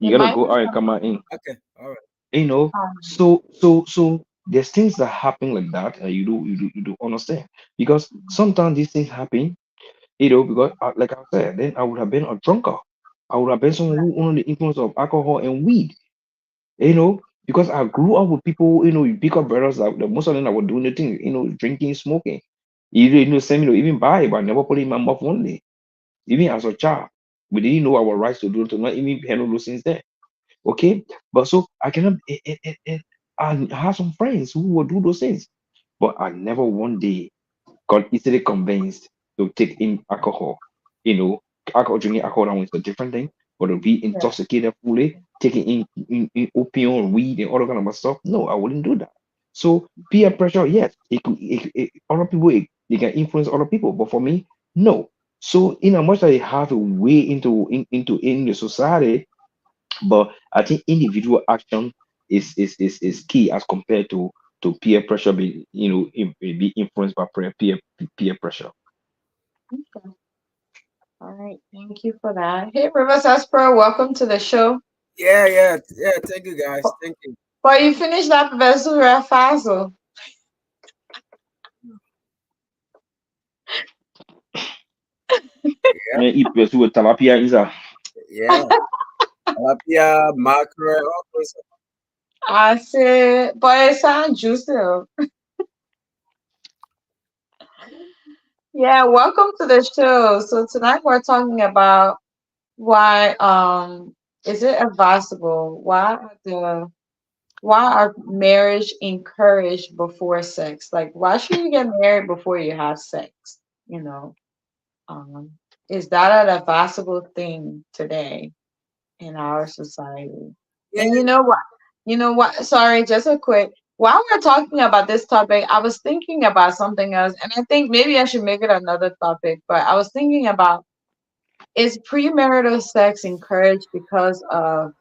You It gotta might go be out and come out something. in. Okay, all right. You know, Um, so there's things that happen like that, and you do understand because sometimes these things happen. Because like I said, then I would have been a drunkard. I would have been someone who under the influence of alcohol and weed. Because I grew up with people, bigger brothers that most of them that were doing the thing, drinking, smoking. Send me to even buy it, but I never put it in my mouth one day. Even as a child, we didn't know our rights to do it, to not even handle those things there. Okay, but so I cannot. I have some friends who will do those things, but I never one day got easily convinced to take in alcohol. You know, alcohol drinking alcohol now is a different thing, but to be yeah. intoxicated fully, taking in opium, weed, and all that kind of stuff, no, I wouldn't do that. So peer pressure, yes, other people they can influence other people, but for me, no. So in a much that they have a way into in the society, but I think individual action is key as compared to peer pressure being be influenced by peer pressure. Okay. All right. Thank you for that. Hey, Rivers Espero, welcome to the show. Yeah, yeah, yeah. Thank you, guys. Thank you. But you finished that Vesura Faso. Yeah, Man, eat pursuit with tilapia is a yeah. Tilapia, mackerel, all those. I said, but it sounds juicy. Yeah, welcome to the show. So tonight we're talking about why is it advisable? Why are marriage encouraged before sex? Like why should you get married before you have sex? You know, um, is that an advisable thing today in our society? Yeah, And you know what? You know what? Sorry, just a quick. While we're talking about this topic, I was thinking about something else, and I think maybe I should make it another topic. But I was thinking about, is premarital sex encouraged because of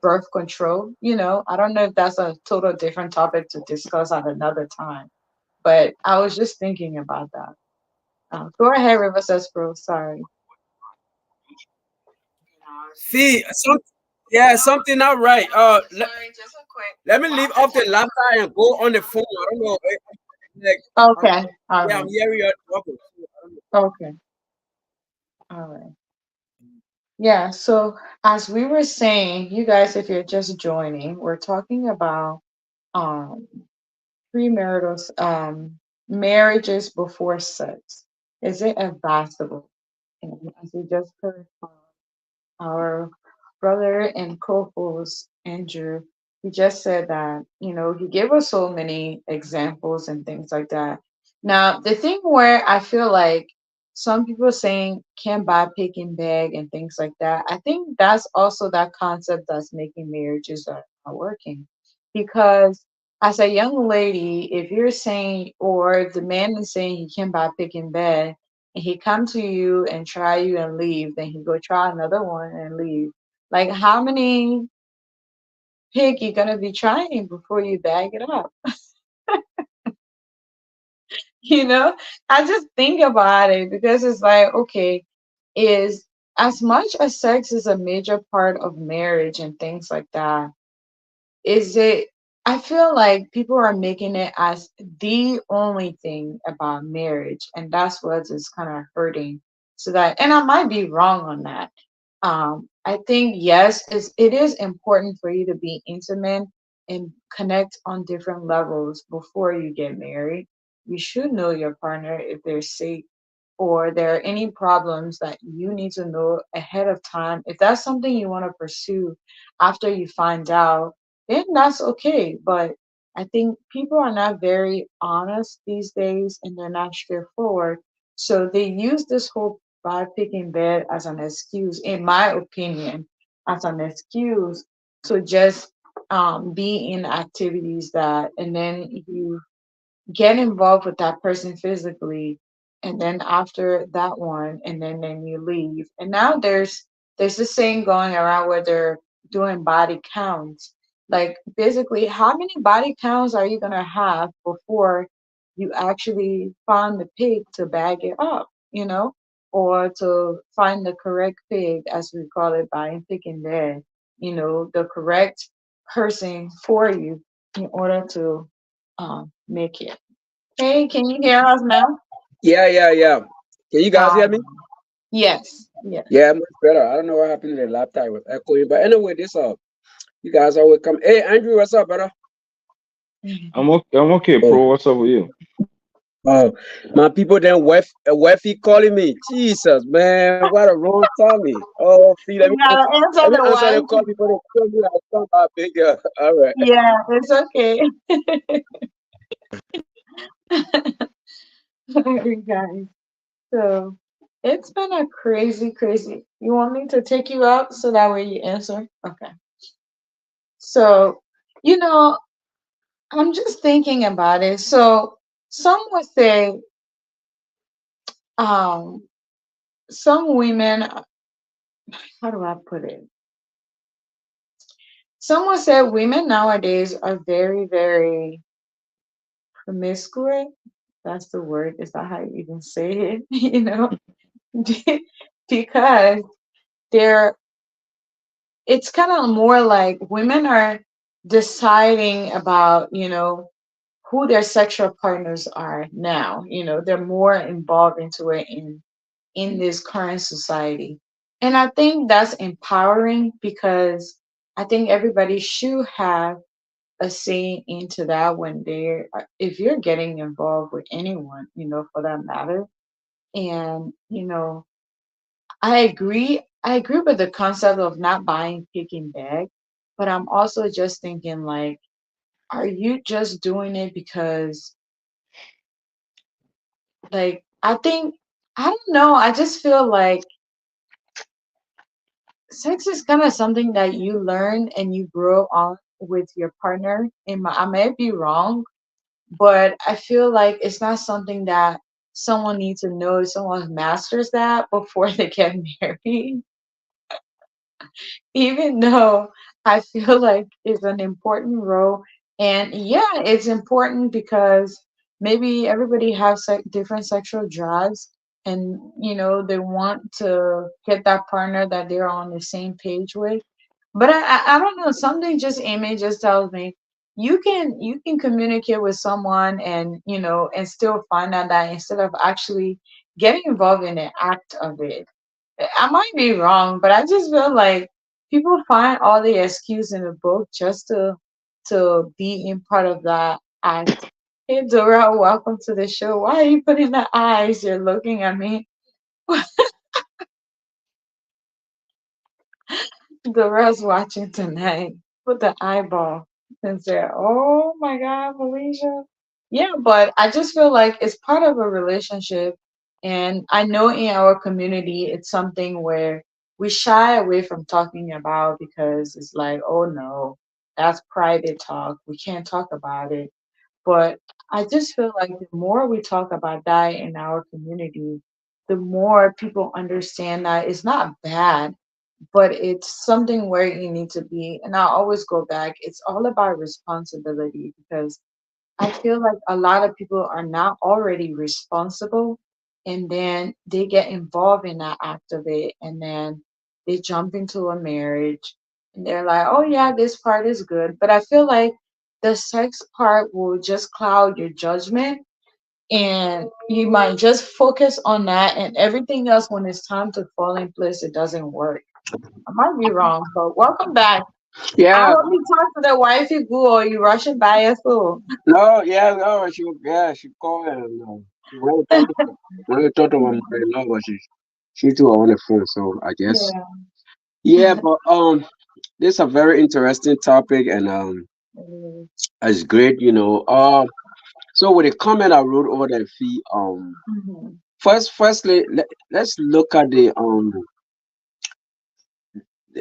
birth control? I don't know if that's a total different topic to discuss at another time, but I was just thinking about that. Go ahead, River Cespedes. Sorry. see, something not right. Let me leave off the laptop and go on the phone. I don't know. Like, um, Okay. All yeah, I'm right. hearing you talking. So, I don't know. Okay. All right. Yeah, so as we were saying, you guys, if you're just joining, we're talking about um premarital marriages before sex. Is it advisable? And as we just heard from our brother and co-host Andrew, he just said that, he gave us so many examples and things like that. Now, the thing where I feel like some people saying can't buy pick and bag and things like that, I think that's also that concept that's making marriages are working. Because as a young lady, if you're saying, or the man is saying he can buy pick and bag, and he come to you and try you and leave, then he go try another one and leave. Like how many pig you gonna be trying before you bag it up? You know, I just think about it because it's like, okay, is as much as sex is a major part of marriage and things like that, is it? I feel like people are making it as the only thing about marriage, and that's what is kind of hurting. So that, and I might be wrong on that. I think yes, it is important for you to be intimate and connect on different levels before you get married. You should know your partner if they're sick or there are any problems that you need to know ahead of time. If that's something you want to pursue after you find out, then that's okay. But I think people are not very honest these days and they're not straightforward. So they use this whole by picking bed as an excuse, in my opinion, as an excuse to just be in activities that, and then you get involved with that person physically, and then after that one, and then you leave. And now there's this saying going around where they're doing body counts. Like basically, how many body counts are you gonna have before you actually find the pig to bag it up, or to find the correct pig, as we call it, by picking there, the correct person for you in order to make it. Hey, can you hear us now? Yeah, yeah, yeah. Can you guys hear me? Um, yes, yes. Yeah, much better. I don't know what happened to the laptop. It was echoing. But anyway, this you guys always come. Hey, Andrew, what's up, brother? I'm okay, Oh, bro. What's up with you? oh, my people then wifey calling me. Jesus, man, what a wrong timing. Oh, see, You gotta let answer me the answer the one. call before they tell me I come out big girl. All right. Yeah, it's okay. Alright, guys. So it's been a crazy, crazy. You want me to take you out so that way you answer? Okay. So, you know, I'm just thinking about it. So some would say, um, some women, how do I put it? Someone said women nowadays are very, very promiscuous. That's the word. Is that how you even say it? Because they're, it's kind of more like women are deciding about, who their sexual partners are now. They're more involved into it in this current society. And I think that's empowering because I think everybody should have a say into that when they're if you're getting involved with anyone, for that matter. And I agree with the concept of not buying picking bag, but I'm also just thinking like, are you just doing it because, like, I don't know, I just feel like sex is kind of something that you learn and you grow on with your partner. I may be wrong, but I feel like it's not something that someone needs to know. Someone masters that before they get married, even though I feel like it's an important role. And yeah, it's important because maybe everybody has different sexual drives, and they want to get that partner that they're on the same page with. But I don't know, something just Amy just tells me you can communicate with someone and and still find out that instead of actually getting involved in the act of it. I might be wrong, but I just feel like people find all the excuse in the book just to be in part of that act. Hey Dora, welcome to the show. Why are you putting the eyes? You're looking at me. Dora's watching tonight. Put the eyeball and say, "Oh my God, Felicia." Yeah, but I just feel like it's part of a relationship, and I know in our community it's something where we shy away from talking about because it's like, oh no, that's private talk. We can't talk about it. But I just feel like the more we talk about that in our community, the more people understand that it's not bad, but it's something where you need to be. And I always go back, it's all about responsibility because I feel like a lot of people are not already responsible, and then they get involved in that act of it, and then they jump into a marriage and they're like, oh yeah, this part is good. But I feel like the sex part will just cloud your judgment, and you might just focus on that, and everything else, when it's time to fall in place, it doesn't work. I might be wrong, but welcome back. I Yeah. hope you talk to the wifey good, or you rushing by your food. No. Yeah. No. She called and she wanted to talk to my mother-in-law, but she too on the phone. So I guess Yeah. yeah. But this is a very interesting topic, and It is. it's great. So with the comment I wrote over that fee, Mhm. firstly, let's look at the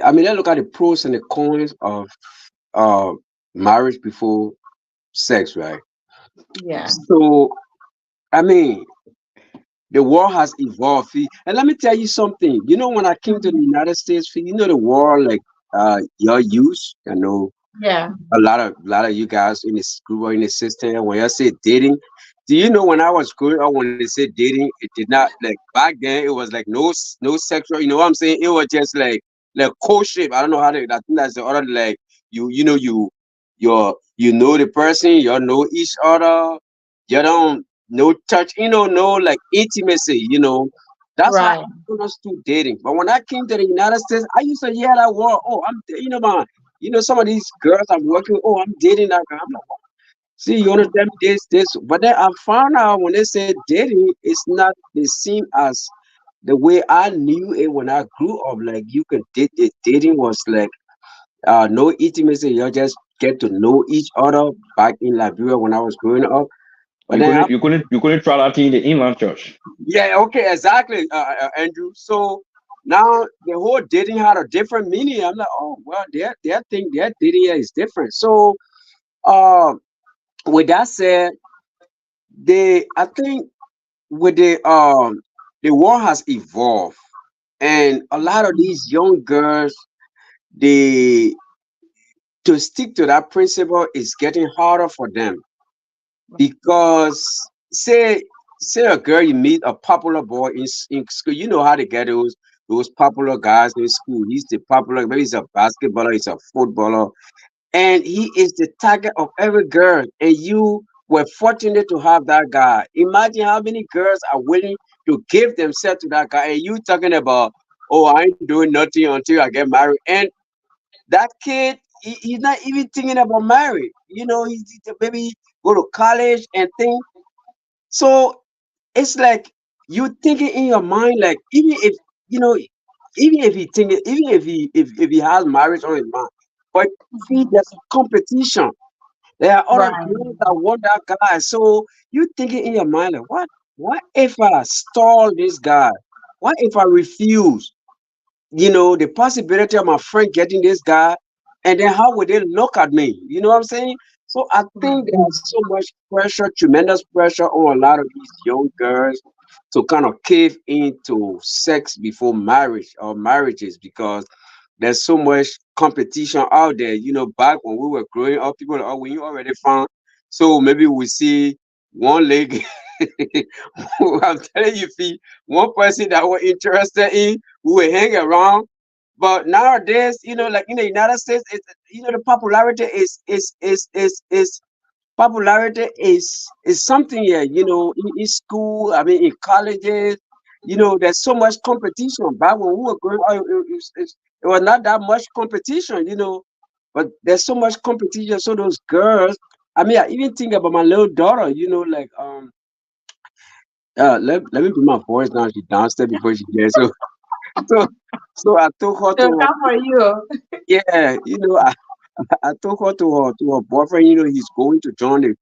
I mean, let's look at the pros and the cons of uh marriage before sex, right? Yeah. So I mean, the world has evolved, fee. And let me tell you something. When I came to the Mhm. United States, fee, the world like your use, Yeah. a lot of you guys in this group or in the system, when you say dating, do you know when I was growing up, when they said dating, it did not, like, back then it was like no sexual, you know what I'm saying? It was just like courtship. I don't know how to, I think that's the other, like, you know the person, you know each other, you don't no touch, no like intimacy, that's how Right. I understood dating. But when I came to the United States, I used to hear that word. Oh, man, some of these girls I'm working with, oh, I'm dating that girl. I'm like, see, you want to tell me this. But then I found out when they said dating, it's not the same as the way I knew it when I grew up. Like, you could date it. Dating was like no intimacy. You just get to know each other back in Liberia when I was growing up. But You then, couldn't you couldn't you couldn't try that thing in the inland church. yeah, okay, exactly, Andrew. So now the whole dating had a different meaning. I'm like, oh, well, their thing, their dating here is different. So, uh, with that said, I think with the world has evolved, and a lot of these young girls, they to stick to that principle is getting harder for them, because say a girl, you meet a popular boy in school, you know how to get those popular guys in school. He's the popular, maybe he's a basketballer, he's a footballer, and he is the target of every girl, and you were fortunate to have that guy. Imagine how many girls are willing to give themselves to that guy, and you talking about, oh, I ain't doing nothing until I get married. And that kid, he's not even thinking about marriage. He's maybe go to college and think. So it's like you thinking in your mind, like, you know even if he has marriage on his mind, but see, Mhm. there's a competition. There are other Right. girls that want that guy. So you thinking in your mind, like, what if I stall this guy? What if I refuse? The possibility of my friend getting this guy, and then how would they look at me? You know what I'm saying? So I think Right. there's so much pressure, tremendous pressure on a lot of these young girls to kind of cave into sex before marriage or marriages, because there's so much competition out there. Back when we were growing up, people are, oh, when you already found, so maybe we see one lady. I'm telling you, Fee, one person that we're interested in, we will hang around. But nowadays, like in the United States, the popularity is popularity is something here. In school, I mean, in colleges, there's so much competition. Back when we were growing up, it was not that much competition. But there's so much competition. So those girls, I mean, I even think about my little daughter. Like, let me put my voice down. She downstairs before she gets so so I took her They'll to, come for you. yeah, I took her to her boyfriend. He's going to join the,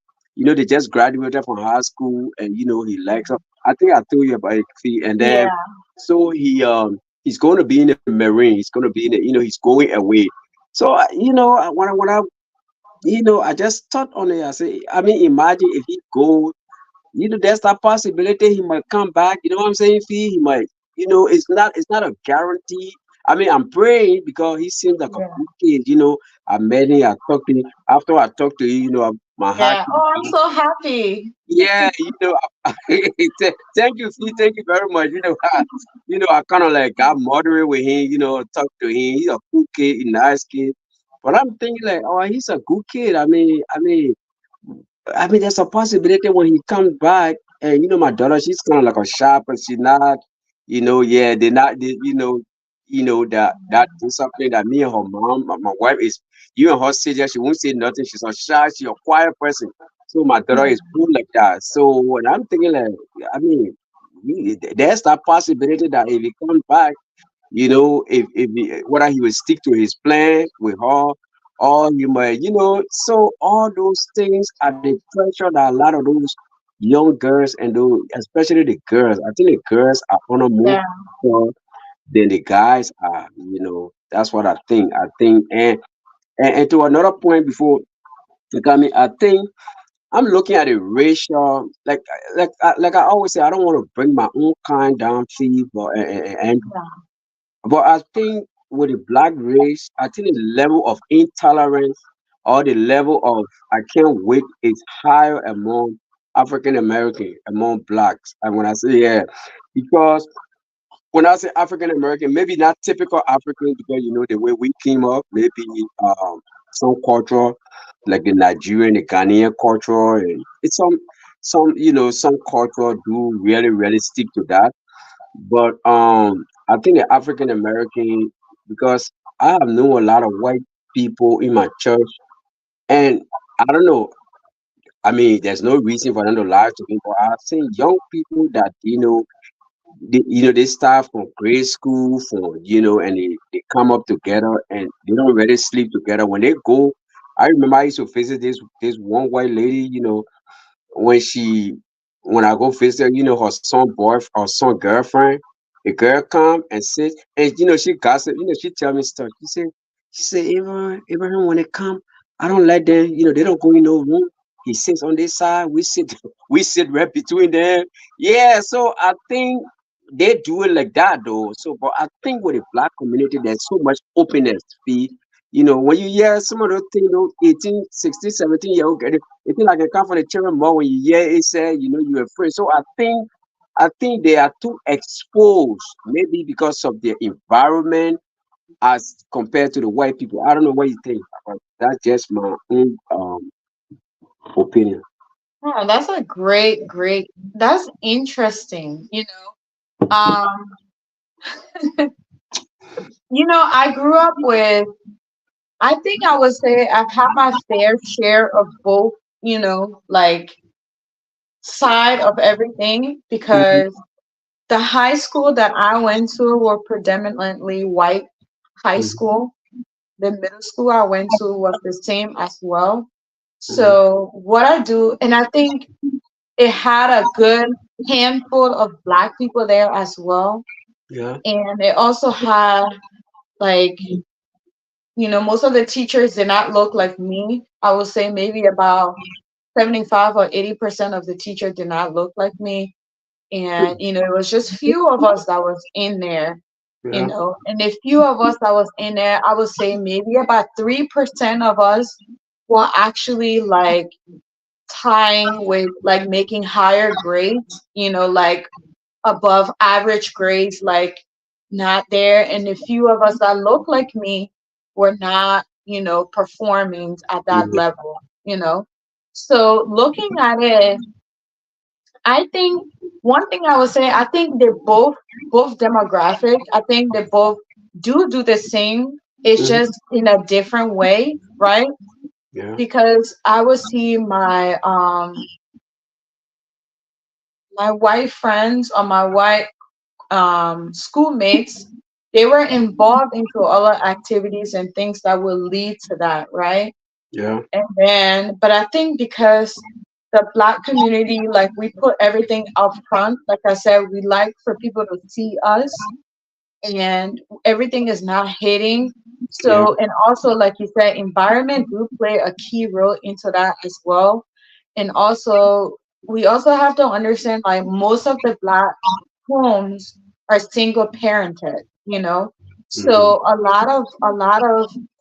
they just graduated from high school, and he likes her. I think I told you about it, Fee. And then, Yeah. so he's going to be in the Marine. He's going to be in the, he's going away. So when I just thought on it. I say, I mean, imagine if he goes, there's that possibility he might come back. You know what I'm saying, Fee? He might, it's not a guarantee. I mean, I'm praying, because he seems like a Yeah. good kid. I met him, I talked to him. After I talked to him, my heart Yeah. came Oh, I'm out. so happy. Yeah, thank you, Fee. Thank you very much. I kind of like got moderate with him, talked to him. He's a cool kid, a nice kid. But I'm thinking like, oh, he's a good kid. I mean, there's a possibility when he comes back, and my daughter, she's kind of like a shop, but she's not, yeah, they're not, that discipline that me and her mom, my wife is, you and her say that she won't say nothing. She's a shy, she's a quiet person. So my daughter is Mhm. cool like that. So when I'm thinking like, I mean, there's that possibility that if he comes back, if whether he will stick to his plan with her, or he might, so all those things are the pressure that a lot of those young girls and those, especially the girls, I think the girls are under more Yeah, pressure than the guys are. That's what I think. And to another point before you got me, I think I'm looking at the racial, like I always say, I don't want to bring my own kind down, Steve, yeah, but I think with the black race, I think the level of intolerance or the level of I can't wait is higher among African American, among blacks. And when I say yeah, because when I say African American, maybe not typical African because the way we came up, maybe some culture like the Nigerian, the Ghanaian culture, and it's some culture do really really stick to that. But I think the African American, because I have known a lot of white people in my church, and I don't know. I mean, there's no reason for them to lie to me, but I've seen young people that they start from grade school, and they come up together and they don't really sleep together. When they go, I remember I used to visit this one white lady, when she when I go visit her, her son boy or son girlfriend, the girl come and sit and she gossip, she tell me stuff. She said, Abraham, when they come, I don't let them, they don't go in no room. He sits on this side, we sit we sit right between them. Yeah, so I think they do it like that though. So but I think with the black community there's so much openness, fee. When you hear some of those things, those 18, 16, 17-year-old girl, it feel like I come from the children more when you hear it say, you're afraid. So I think they are too exposed, maybe because of their environment as compared to the white people. I don't know what you think, but that's just my own opinion. yeah. That's a great. That's interesting. I grew up with. I think I would say I've had my fair share of both. Like side of everything Mhm. because the high school that I went to were predominantly white high Mhm. school. The middle school I went to was the same as well. Mhm. So what I do, and I think it had a good handful of black people there as well. Yeah. And it also had like, most of the teachers did not look like me. I would say maybe about 75 or 80% of the teachers did not look like me. And, it was just few of us that was in there, Yeah. and the few of us that was in there, I would say maybe about 3% of us were actually like tying with like making higher grades, like above average grades, like not there. And the few of us that look like me were not, performing at that Mhm. level, you know. So looking at it, I think one thing I would say, I think they're both demographic. I think they both do the same. It's Mhm. just in a different way, right? Yeah. Because I would see my white friends or my white schoolmates, they were involved into other activities and things that will lead to that, right? Yeah. And then, but I think because the black community, like we put everything up front, like I said, we like for people to see us and everything is not hitting. Yeah. So, and also, like you said, environment do play a key role into that as well. And also, we also have to understand like most of the black homes are single parented, Mhm. so a lot of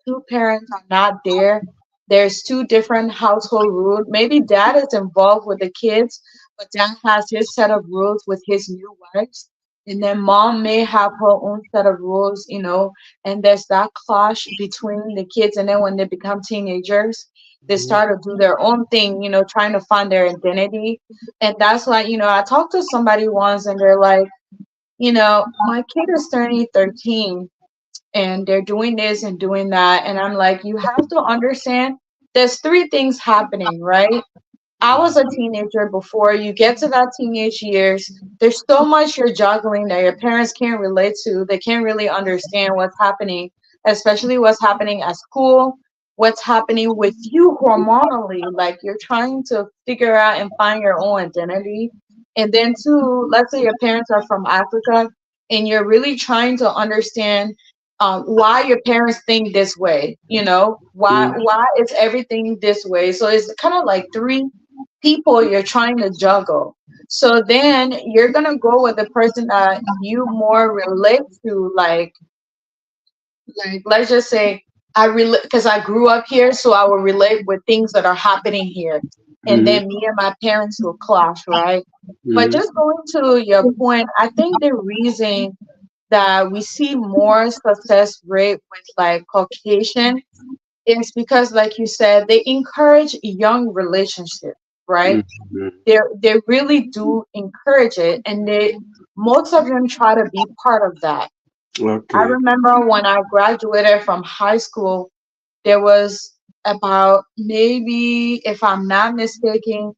two parents are not there. There's two different household rules. Maybe dad is involved with the kids, but dad has his set of rules with his new wives. and then mom may have her own set of rules, and there's that clash between the kids. And then when they become teenagers, they Mhm. start to do their own thing, trying to find their identity. And that's why, I talked to somebody once and they're like, my kid is turning 13 and they're doing this and doing that. And I'm like, you have to understand there's three things happening, right? I was a teenager before you get to that teenage years. There's so much you're juggling that your parents can't relate to. They can't really understand what's happening, especially what's happening at school, what's happening with you hormonally. Like you're trying to figure out and find your own identity. And then, two, let's say your parents are from Africa and you're really trying to understand why your parents think this way, why is everything this way. So it's kind of like three people you're trying to juggle. So then you're gonna go with the person that you more relate to, like let's just say I relate because I grew up here, so I will relate with things that are happening here, and Mhm. then me and my parents will clash, right? But Mhm. just going to your point, I think the reason that we see more success rate with like Caucasian is because, like you said, they encourage young relationships, right? Mhm. They really do encourage it, and most of them try to be part of that. I Okay. remember when I graduated from high school, there was about, maybe if I'm not mistaken,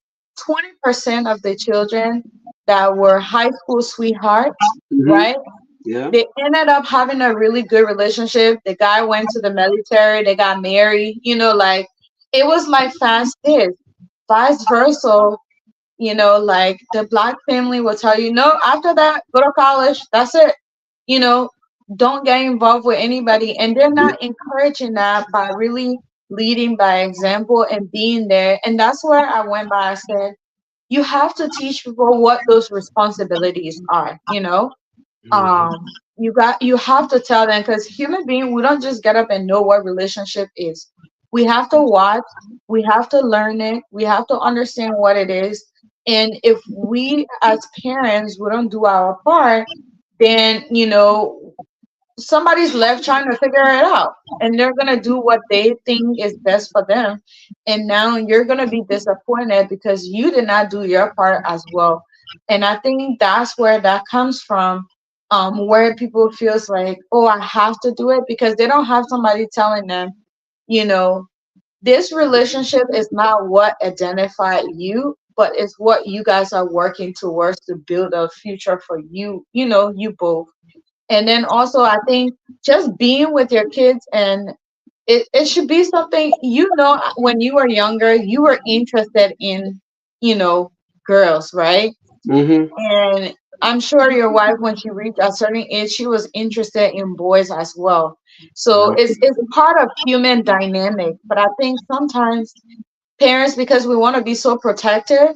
20% of the children that were high school sweethearts, Mhm. right? Yeah. They ended up having a really good relationship. The guy went to the military, they got married, like it was like fast kids. Vice versa, like the black family will tell you, no, after that, go to college. That's it. You know, don't get involved with anybody. And they're Yeah. not encouraging that by really leading by example and being there. And that's where I went by. I said, you have to teach people what those responsibilities are, Mhm. you have to tell them, because human being, we don't just get up and know what relationship is. We have to watch, we have to learn it, we have to understand what it is. And if we as parents, we don't do our part, then somebody's left trying to figure it out, and they're going to do what they think is best for them, and now you're going to be disappointed because you did not do your part as well. And I think that's where that comes from, where people feels like, oh, I have to do it, because they don't have somebody telling them, you know this relationship is not what identify you, but it's what you guys are working towards to build a future for you, you both. And then also, I think just being with your kids, and it should be something, when you were younger, you were interested in, you know, girls, right? Mhm. And I'm sure your wife, when she reached a certain age, she was interested in boys as well. So Yeah. it's part of human dynamic. But I think sometimes parents, because we want to be so protective,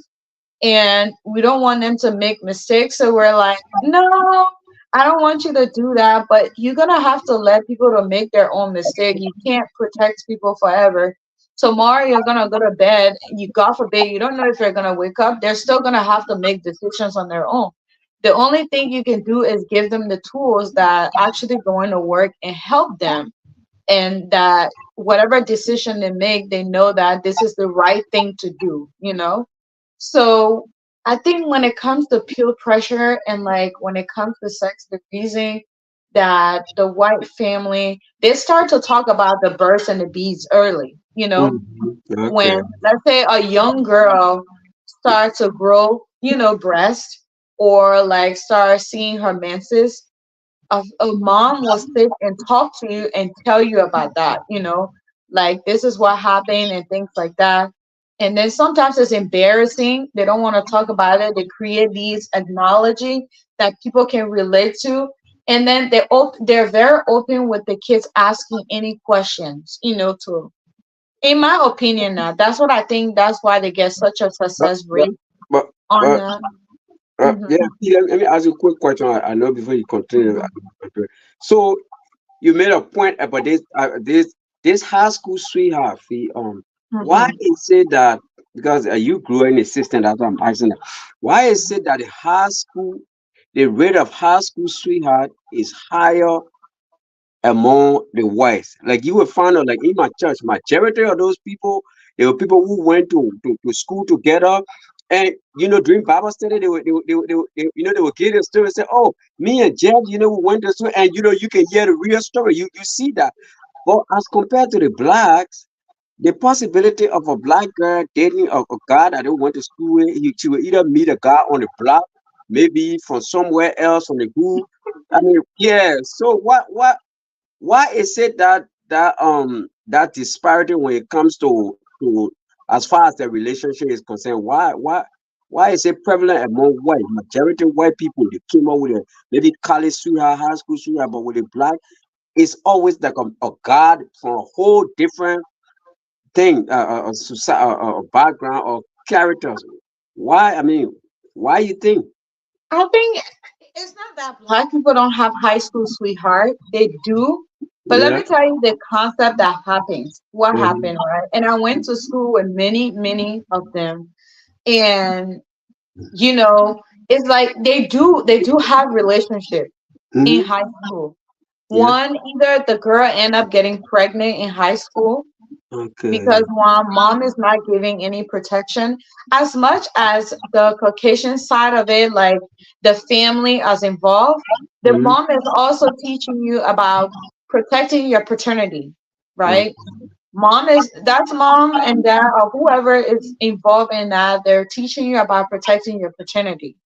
and we don't want them to make mistakes. So we're like, no, I don't want you to do that. But you're gonna have to let people to make their own mistake. You can't protect people forever. Tomorrow you're gonna go to bed. You, God forbid, you don't know if you're gonna wake up. They're still gonna have to make decisions on their own. The only thing you can do is give them the tools that actually going to work and help them, and that whatever decision they make, they know that this is the right thing to do. So I think when it comes to peer pressure, and like when it comes to sex, the reason that the white family, they start to talk about the birds and the bees early, Mhm. when, Okay. let's say, a young girl starts to grow, breast, or like start seeing her menses, a mom will sit and talk to you and tell you about that, like this is what happened and things like that. And then sometimes it's embarrassing. They don't want to talk about it. They create these acknowledging that people can relate to. And then they're very open with the kids asking any questions, to, in my opinion, now that's what I think. That's why they get such a But success but rate but, on but that. Hmm. yeah. Let me ask you a quick question. I know before you continue. Hmm. So you made a point about this high school sweetheart fee. Why Hmm. is it that, because you grew in a system, that's what I'm asking. Why is it that the high school the rate of high school sweetheart is higher among the whites. Like you will find out, like in my church, majority of those people, they were people who went to school together. And during Bible study, they would get a story and say, "Oh, me and Jeff, we went to school," and you can hear the real story. You see that. But as compared to the blacks, the possibility of a black girl dating a guy that they went to school with, she will either meet a guy on the block, maybe from somewhere else on the hood. I mean, yeah. So why is it that disparity when it comes to as far as the relationship is concerned? Why is it prevalent among white majority white people? They came up with a maybe college sweetheart, high school sweetheart, but with a black, it's always like a god from a whole different thing, background or characters. Why? I mean, why you think? I think it's not that black people don't have high school sweetheart. They do. But let Yeah. me tell you the concept that happens. What Mm-hmm. happened, right? And I went to school with many, many of them. And you know, it's like they do have relationship in Mm-hmm. high school. Yeah. One, either the girl end up getting pregnant in high school Okay. because one, mom is not giving any protection as much as the Caucasian side of it, like the family is involved. The Mm-hmm. mom is also teaching you about protecting your paternity, right? Mom is that's mom and dad or whoever is involved in that. They're teaching you about protecting your paternity.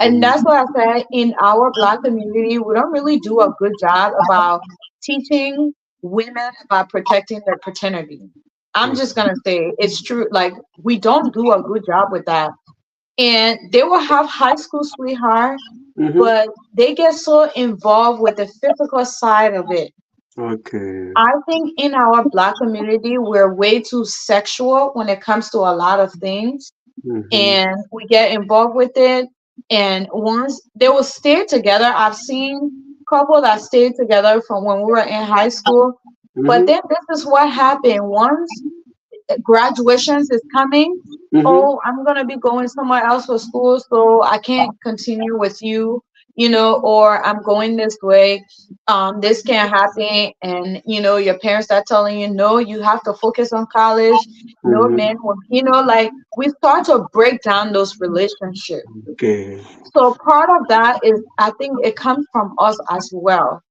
And that's Mm-hmm. why I said in our black community, we don't really do a good job about teaching women about protecting their paternity. I'm just gonna say it's true. Like we don't do a good job with that. And they will have high school sweetheart, Mm-hmm. but they get so involved with the physical side of it. Okay. I think in our black community, we're way too sexual when it comes to a lot of things Mm-hmm. and we get involved with it. And once they will stay together, I've seen couple that stayed together from when we were in high school. But Mm-hmm. then this is what happened once graduations is coming. Mm-hmm. Oh, I'm gonna be going somewhere else for school, so I can't continue with you, or I'm going this way. This can't happen, and your parents are telling you, no, you have to focus on college. No Mm-hmm. man will, like we start to break down those relationships. Okay. So part of that is, I think, it comes from us as well.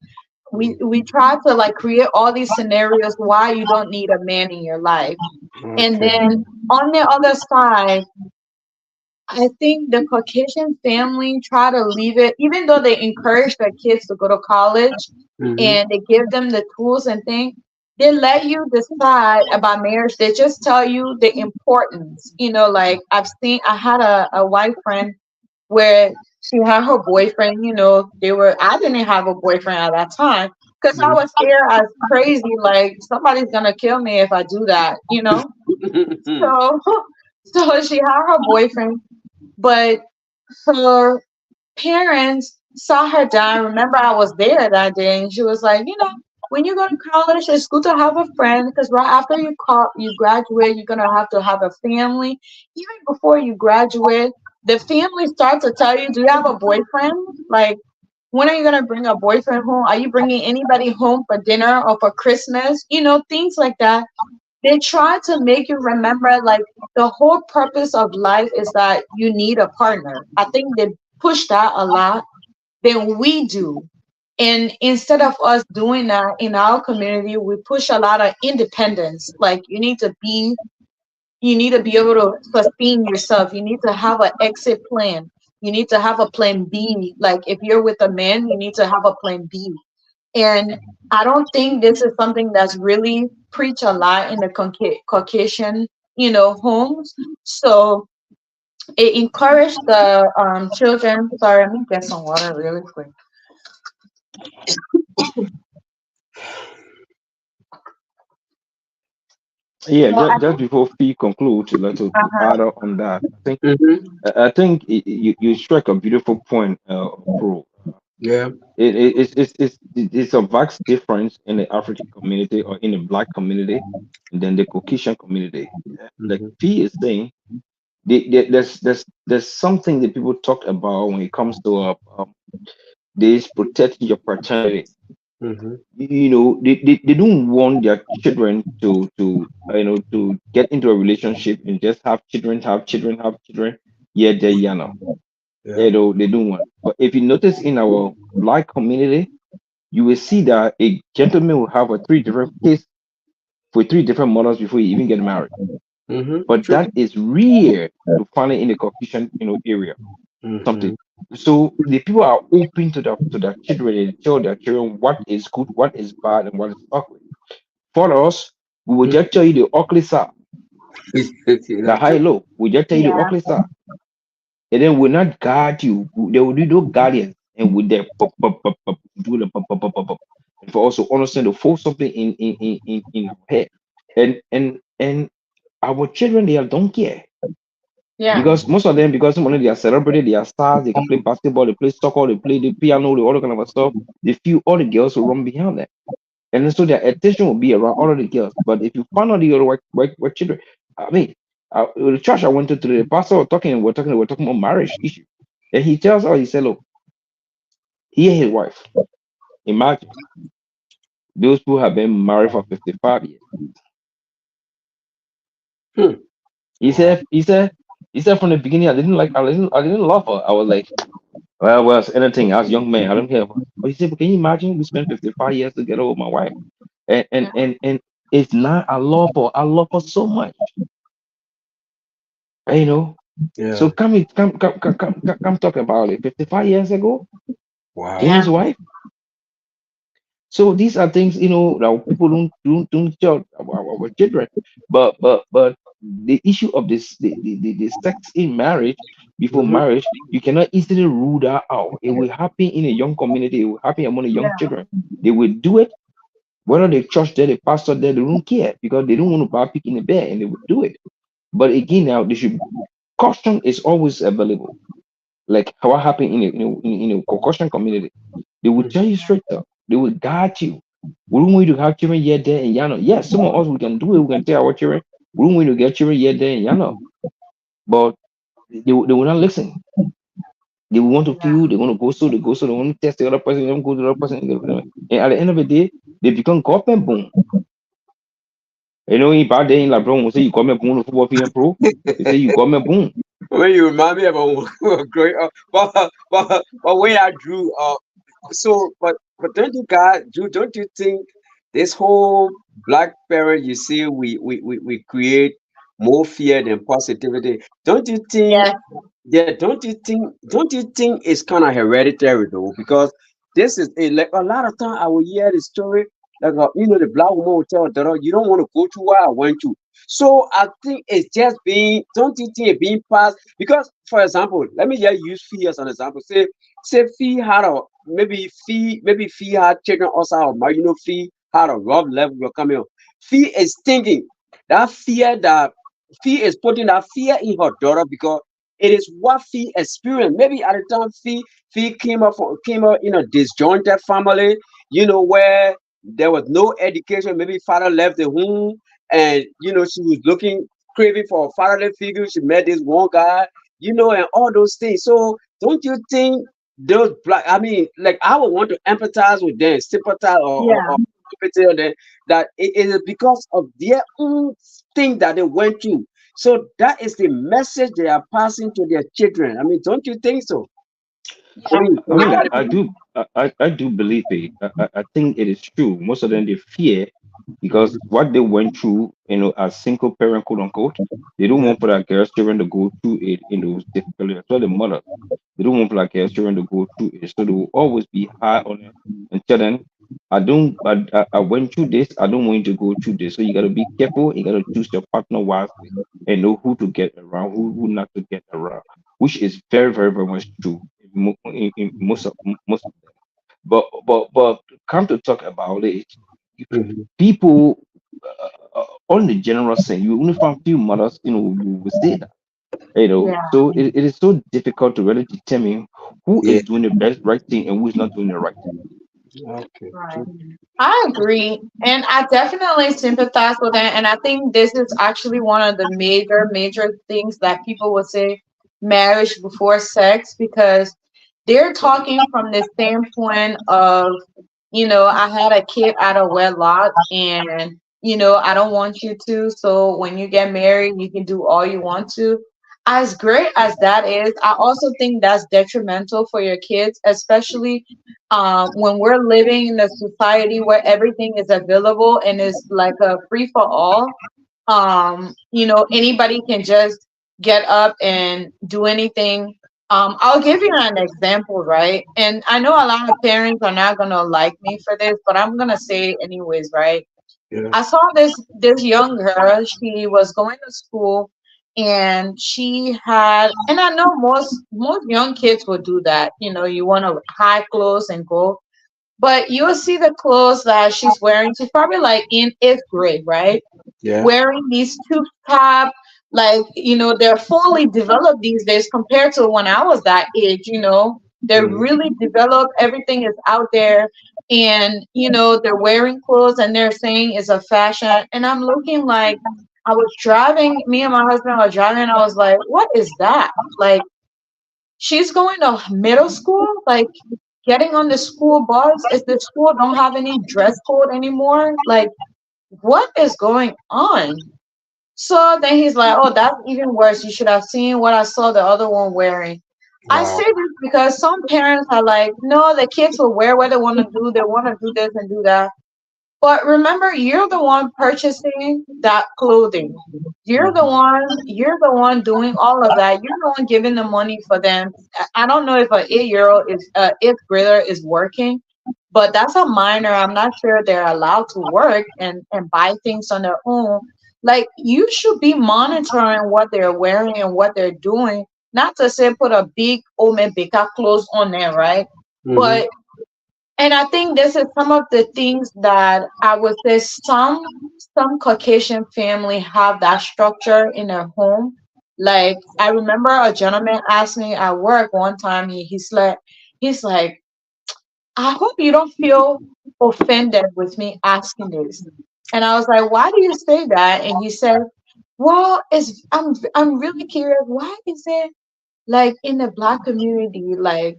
We try to like create all these scenarios why you don't need a man in your life, and Okay. then on the other side, I think the Caucasian family try to leave it, even though they encourage their kids to go to college Mm-hmm. and they give them the tools and things, they let you decide about marriage. They just tell you the importance. Like I had a white friend where she had her boyfriend, I didn't have a boyfriend at that time because I was scared as crazy, like somebody's gonna kill me if I do that. Mm-hmm. So, so she had her boyfriend, but her parents saw her down. Remember, I was there that day, and she was like, when you go to college, it's good to have a friend because right after you graduate, you're gonna have to have a family. Even before you graduate, the family starts to tell you, "Do you have a boyfriend? Like, when are you gonna bring a boyfriend home? Are you bringing anybody home for dinner or for Christmas? Things like that." They try to make you remember like the whole purpose of life is that you need a partner. I think they push that a lot than we do. And instead of us doing that in our community, we push a lot of independence. Like you need to be able to sustain yourself. You need to have an exit plan. You need to have a plan B. Like if you're with a man, you need to have a plan B. And I don't think this is something that's really preached a lot in the Caucasian, homes. So it encouraged the children. Sorry, let me get some water really quick. Yeah, So I just think, before Fee concludes, to uh-huh, add up on that, Mm-hmm. you strike a beautiful point, Pro. Yeah. It's a vast difference in the African community or in the Black community, and then the Caucasian community. Like Mm-hmm. Fee is saying, there's something that people talk about when it comes to this protecting your paternity. Mm-hmm. They don't want their children to get into a relationship and just have children. Yeah, Yeah. they don't want. But if you notice in our black community, you will see that a gentleman will have a three different kids for three different mothers before you even get married. Mm-hmm. But True. that is rare to find it in the Caucasian area. Mm-hmm. Something. So the people are open to their children and tell their children what is good, what is bad, and what is ugly. For us, we will just tell you the ugly side, the That's high true. low. We just tell you the Yeah. ugly side. And then we'll not guard you. They will do no guardians and with their do the and for us to understand to force something in our head. And our children don't care. Yeah. Because most of them, because some of them they are celebrated, they are stars, they can play basketball, they play soccer, they play the piano, all that kind of stuff. They feel all the girls will run behind them. And then so their attention will be around all of the girls. But if you find out the other white children, I mean, the church I went to, the pastor was talking, we're talking about marriage issue. And he tells us, he said, look, he and his wife, imagine those who have been married for 55 years. Hmm. He Wow. said, he said, he said from the beginning, I didn't love her. I was like, well, it's anything. I was a young man. I don't care. But he said, but can you imagine we spent 55 years together with my wife? And it's not I love her so much. You know. Yeah. So come talk about it. 55 years ago, he and Wow. Yeah. his wife. So these are things, that people don't tell our children. But the issue of the sex in marriage before Mm-hmm. marriage, you cannot easily rule that out. It will happen in a young community, it will happen among the young Yeah. children. They will do it, whether the church there, the pastor there, they don't care because they don't want to buy pig in the bed and they will do it. But again, now they should caution is always available. Like what happened in a concussion community. They will tell you straight up. They will guide you. We don't want you to have children yet there and Yano. Yes, some of us we can do it. We can tell our children. We don't want you to get children yet there and Yano. But they will not listen. They will want to Yeah. feel. They want to go so. They go so. They want to test the other person. They don't go to the other person. And at the end of the day, they become government boom. Back then, like, bro, we say you government boom, the football field pro. They say you government boom. When you remind me about growing up, but when I drew, but don't you guys, don't you think this whole black parent you see, we create more fear than positivity? Don't you think? Yes. Yeah, don't you think it's kind of hereditary though? Because this is like a lot of time I will hear the story, like the black woman will tell her daughter, you don't want to go through what I went to. So I think it's just being, don't you think it being passed? Because for example, let me just use Fee as an example. Say Fee had a maybe Fee had children outside of marriage, Fee had a rough level you're coming on. Fee is thinking that fear that Fee is putting that fear in her daughter because it is what Fee experienced. Maybe at the time Fee came up in a disjointed family, where there was no education. Maybe father left the home, and she was looking craving for a fatherly figure. She met this one guy, and all those things. So don't you think those black? I mean, like I would want to empathize with them, sympathize or Yeah. empathy on them that it is because of their own thing that they went through. So that is the message they are passing to their children. I mean, don't you think so? I Yeah. mean, I we mean, got I to I be. do, I do believe it. I think it is true. Most of them they fear because Mhm. what they went through, as single parent, quote unquote, they don't Yeah. want for their girls children to go through it in those difficulties. As well, the mother, they don't want for their girls children to go through it, so they will always be high on it and tell them, I don't, I went through this. I don't want you to go through this. So you got to be careful. You got to choose your partner wisely and know who to get around, who not to get around, which is very, very, very much true in most of them. But come to talk about it, Mhm. people on the general sense, you only find few mothers, who will say that. yeah. So it is so difficult to really determine who Yeah. is doing the best right thing and who is not doing the right thing. Okay. Right. I agree. And I definitely sympathize with that. And I think this is actually one of the major things that people would say marriage before sex, because they're talking from the standpoint of, I had a kid out of wedlock and, I don't want you to. So when you get married, you can do all you want to. As great as that is, I also think that's detrimental for your kids, especially when we're living in a society where everything is available and is like a free for all. Anybody can just get up and do anything. I'll give you an example, right? And I know a lot of parents are not gonna like me for this, but I'm gonna say it anyways, right? Yeah. I saw this young girl. She was going to school, and she had, and I know most young kids will do that. You want to high clothes and go, but you'll see the clothes that she's wearing. She's probably like in eighth grade, right? Yeah. Wearing these tube top, like, they're fully developed these days compared to when I was that age. They're Mhm. really developed, everything is out there, and they're wearing clothes and they're saying it's a fashion. And I'm looking like, I was driving, me and my husband were driving, and I was like, what is that? Like, she's going to middle school, like getting on the school bus. Is the school don't have any dress code anymore? Like, what is going on? So then he's like, oh, that's even worse. You should have seen what I saw the other one wearing. I Wow. say this because some parents are like, no, the kids will wear what they want to do. They want to do this and do that. But remember, you're the one purchasing that clothing. Mhm. You're the one doing all of that. You're the one giving the money for them. I don't know if an 8-year old is eighth grader is working, but that's a minor. I'm not sure they're allowed to work and buy things on their own. Like, you should be monitoring what they're wearing and what they're doing. Not to say put a big Ome Beka clothes on there, right? Mhm. But and I think this is some of the things that I would say some Caucasian family have that structure in their home. Like, I remember a gentleman asked me at work one time. He's like, I hope you don't feel offended with me asking this. And I was like, why do you say that? And he said, well, I'm really curious. Why is it like in the black community, like,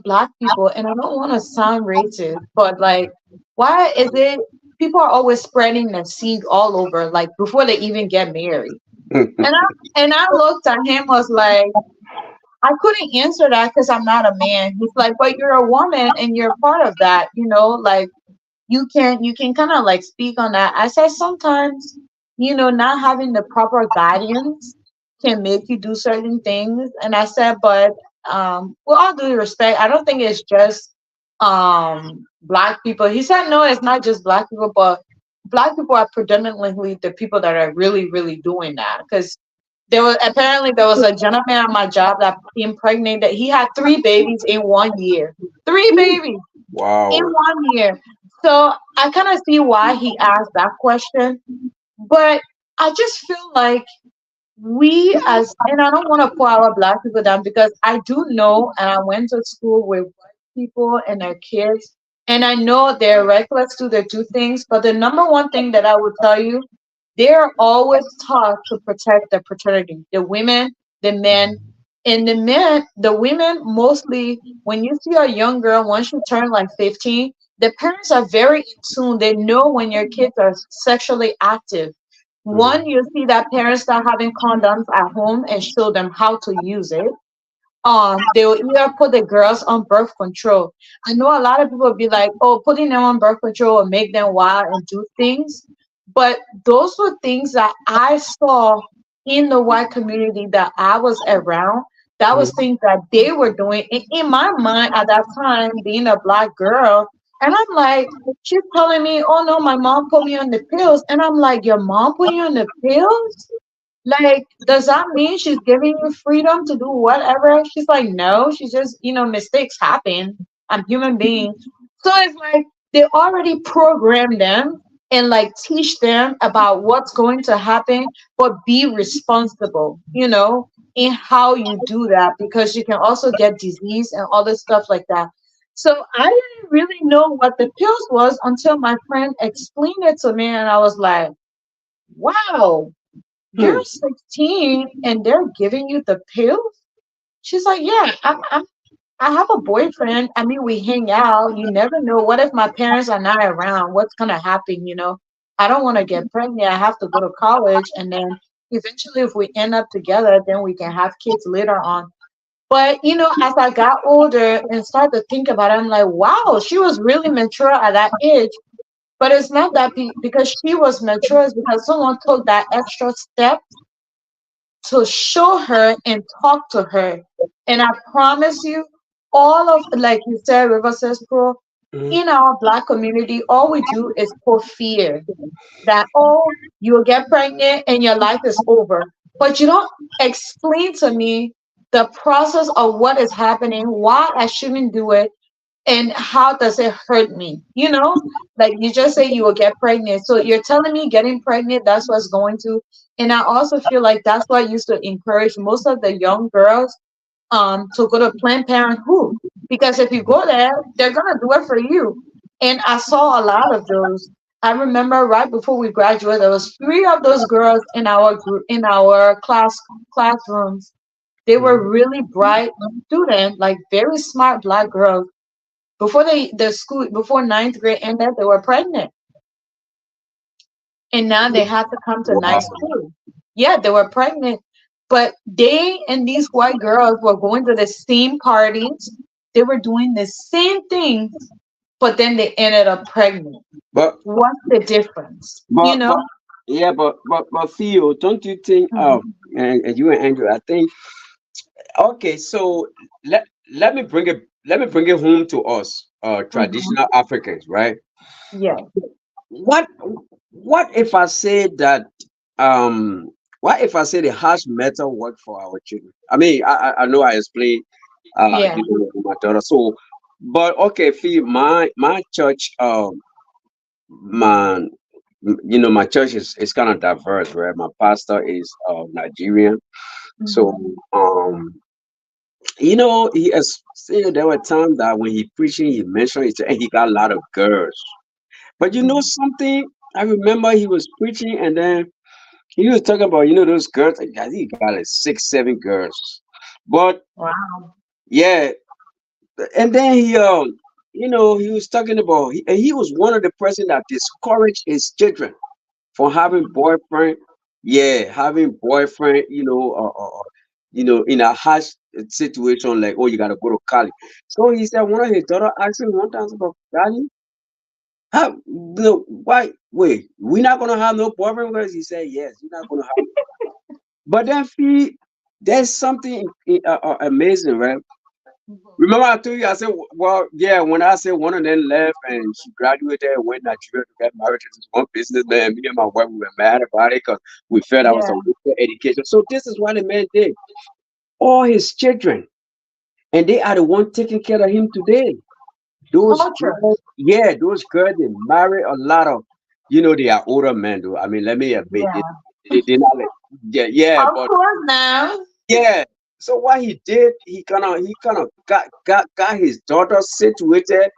black people, and I don't want to sound racist, but like, why is it people are always spreading the seed all over, like before they even get married? And I looked at him, was like, I couldn't answer that because I'm not a man. He's like, but you're a woman and you're part of that, like you can kind of like speak on that. I said sometimes, not having the proper guidance can make you do certain things. And I said, but with all due respect, I don't think it's just black people. He said, no, it's not just black people, but black people are predominantly the people that are really, really doing that. Because there was a gentleman at my job that impregnated. He had 3 babies in 1 year. Three babies in Wow. 1 year. So I kind of see why he asked that question. But I just feel like and I don't want to put our black people down, because I do know, and I went to school with white people and their kids, and I know they're reckless to their do things. But the number one thing that I would tell you, they're always taught to protect the fraternity, the women, the men, and the women mostly. When you see a young girl, once you turn like 15, the parents are very in tune. They know when your kids are sexually active. One, Mhm. you see that parents start having condoms at home and show them how to use it. They will either put the girls on birth control. I know a lot of people be like, oh, putting them on birth control will make them wild and do things. But those were things that I saw in the white community that I was around. That was Mhm. things that they were doing. In my mind at that time, being a black girl, and I'm like, she's telling me, oh no, my mom put me on the pills. And I'm like, your mom put you on the pills? Like, does that mean she's giving you freedom to do whatever? She's like, no, she's just, mistakes happen. I'm human being. So it's like they already program them and like teach them about what's going to happen, but be responsible, in how you do that, because you can also get disease and all this stuff like that. So I didn't really know what the pills was until my friend explained it to me, and I was like, wow, Hmm. you're 16 and they're giving you the pills? She's like, yeah, I have a boyfriend. I mean, we hang out. You never know. What if my parents are not around? What's gonna happen? I don't want to get pregnant. I have to go to college, and then eventually, if we end up together, then we can have kids later on. But as I got older and started to think about it, I'm like, wow, she was really mature at that age. But it's not that because she was mature, it's because someone took that extra step to show her and talk to her. And I promise you, all of, like you said, River says Pro, Hmm. in our Black community, all we do is put fear that, oh, you'll get pregnant and your life is over. But you don't explain to me the process of what is happening, why I shouldn't do it, and how does it hurt me? Like you just say you will get pregnant. So you're telling me getting pregnant, that's what's going to. And I also feel like that's why I used to encourage most of the young girls to go to Planned Parenthood. Because if you go there, they're gonna do it for you. And I saw a lot of those. I remember right before we graduated, there was three of those girls in our group, in our classrooms. They were really bright students, like very smart Black girls. Before before ninth grade ended, they were pregnant, and now they have to come to night Wow. school. Yeah, they were pregnant, but they and these white girls were going to the same parties. They were doing the same things, but then they ended up pregnant. But What's the difference? but yeah, but Theo, don't you think? Mhm. And you and Andrew, I think. Okay, so let me bring it home to us, Mhm. traditional Africans, right? Yeah. What what if I say that um what if I say the harsh metal work for our children? I mean, I know I explained Yeah. with my daughter. So, but okay, see, my church, my my church is kind of diverse, right? My pastor is Nigerian, so Mhm. um he has said there were times that when he preaching, he mentioned it, and he got a lot of girls. But you know Mhm. something? I remember he was preaching, and then he was talking about those girls. I think he got like 6, 7 girls. But Wow. yeah, and then he was talking about and he was one of the person that discouraged his children from having boyfriend. Yeah, having boyfriend. In a harsh situation like, oh, you gotta go to college. So he said one of his daughter asked him one time about, Daddy, how no why wait, we're not gonna have no boyfriend because he said yes, you're not gonna have. But then there's something amazing, right? Mhm. Remember I told you, I said, well, yeah, when I said one of them left and she graduated and went to Nigeria to get married to this one businessman, me and my wife, we were mad about it because we felt that was Yeah. a waste of education. So this is what the man did. All his children, and they are the one taking care of him today. Those Culture. girls, yeah, those girls, they marry a lot of, they are older men, though. I mean, let me admit it. Yeah. They not like, yeah, yeah, Of but course now. yeah. So what he did, he kind of got his daughter situated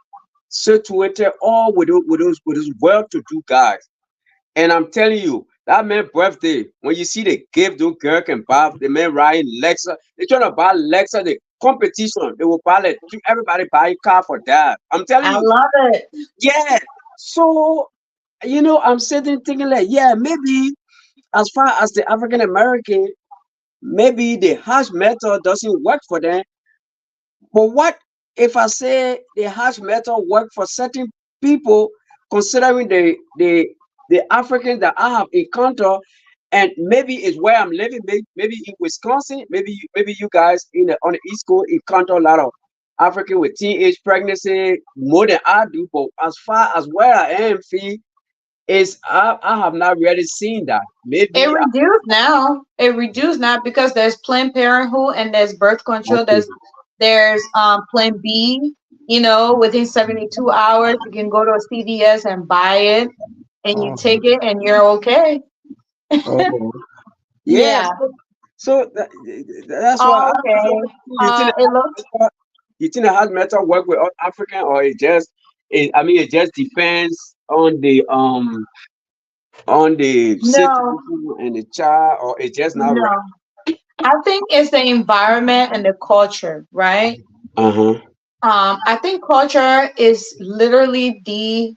all with those well-to-do guys. And I'm telling you, that man birthday, when you see the gift those girl can buy, the man riding Lexa, they trying to buy Lexa, the competition, they will buy like everybody buy a car for that. I'm telling I you, love it. yeah. So I'm sitting thinking like, yeah, maybe as far as the African American, maybe the harsh method doesn't work for them. But what if I say the harsh method work for certain people, considering the Africans that I have encountered, and maybe it's where I'm living, maybe in Wisconsin, maybe you guys on the East Coast encounter a lot of African with teenage pregnancy more than I do. But as far as where I am, fee is I have not really seen that. It Maybe reduced now. It reduced now because there's Planned Parenthood and there's birth control. There's Plan B. Within 72 hours, you can go to a CVS and buy it, and you take it, and you're okay. oh, yeah. Yeah. So that's why Okay. you think It looks. you think the hard metal work with African or it just I mean, it just depends on the No, situation and the child, or it's just not right. no. I think it's the environment and the culture, right? Uh-huh. I think culture is literally the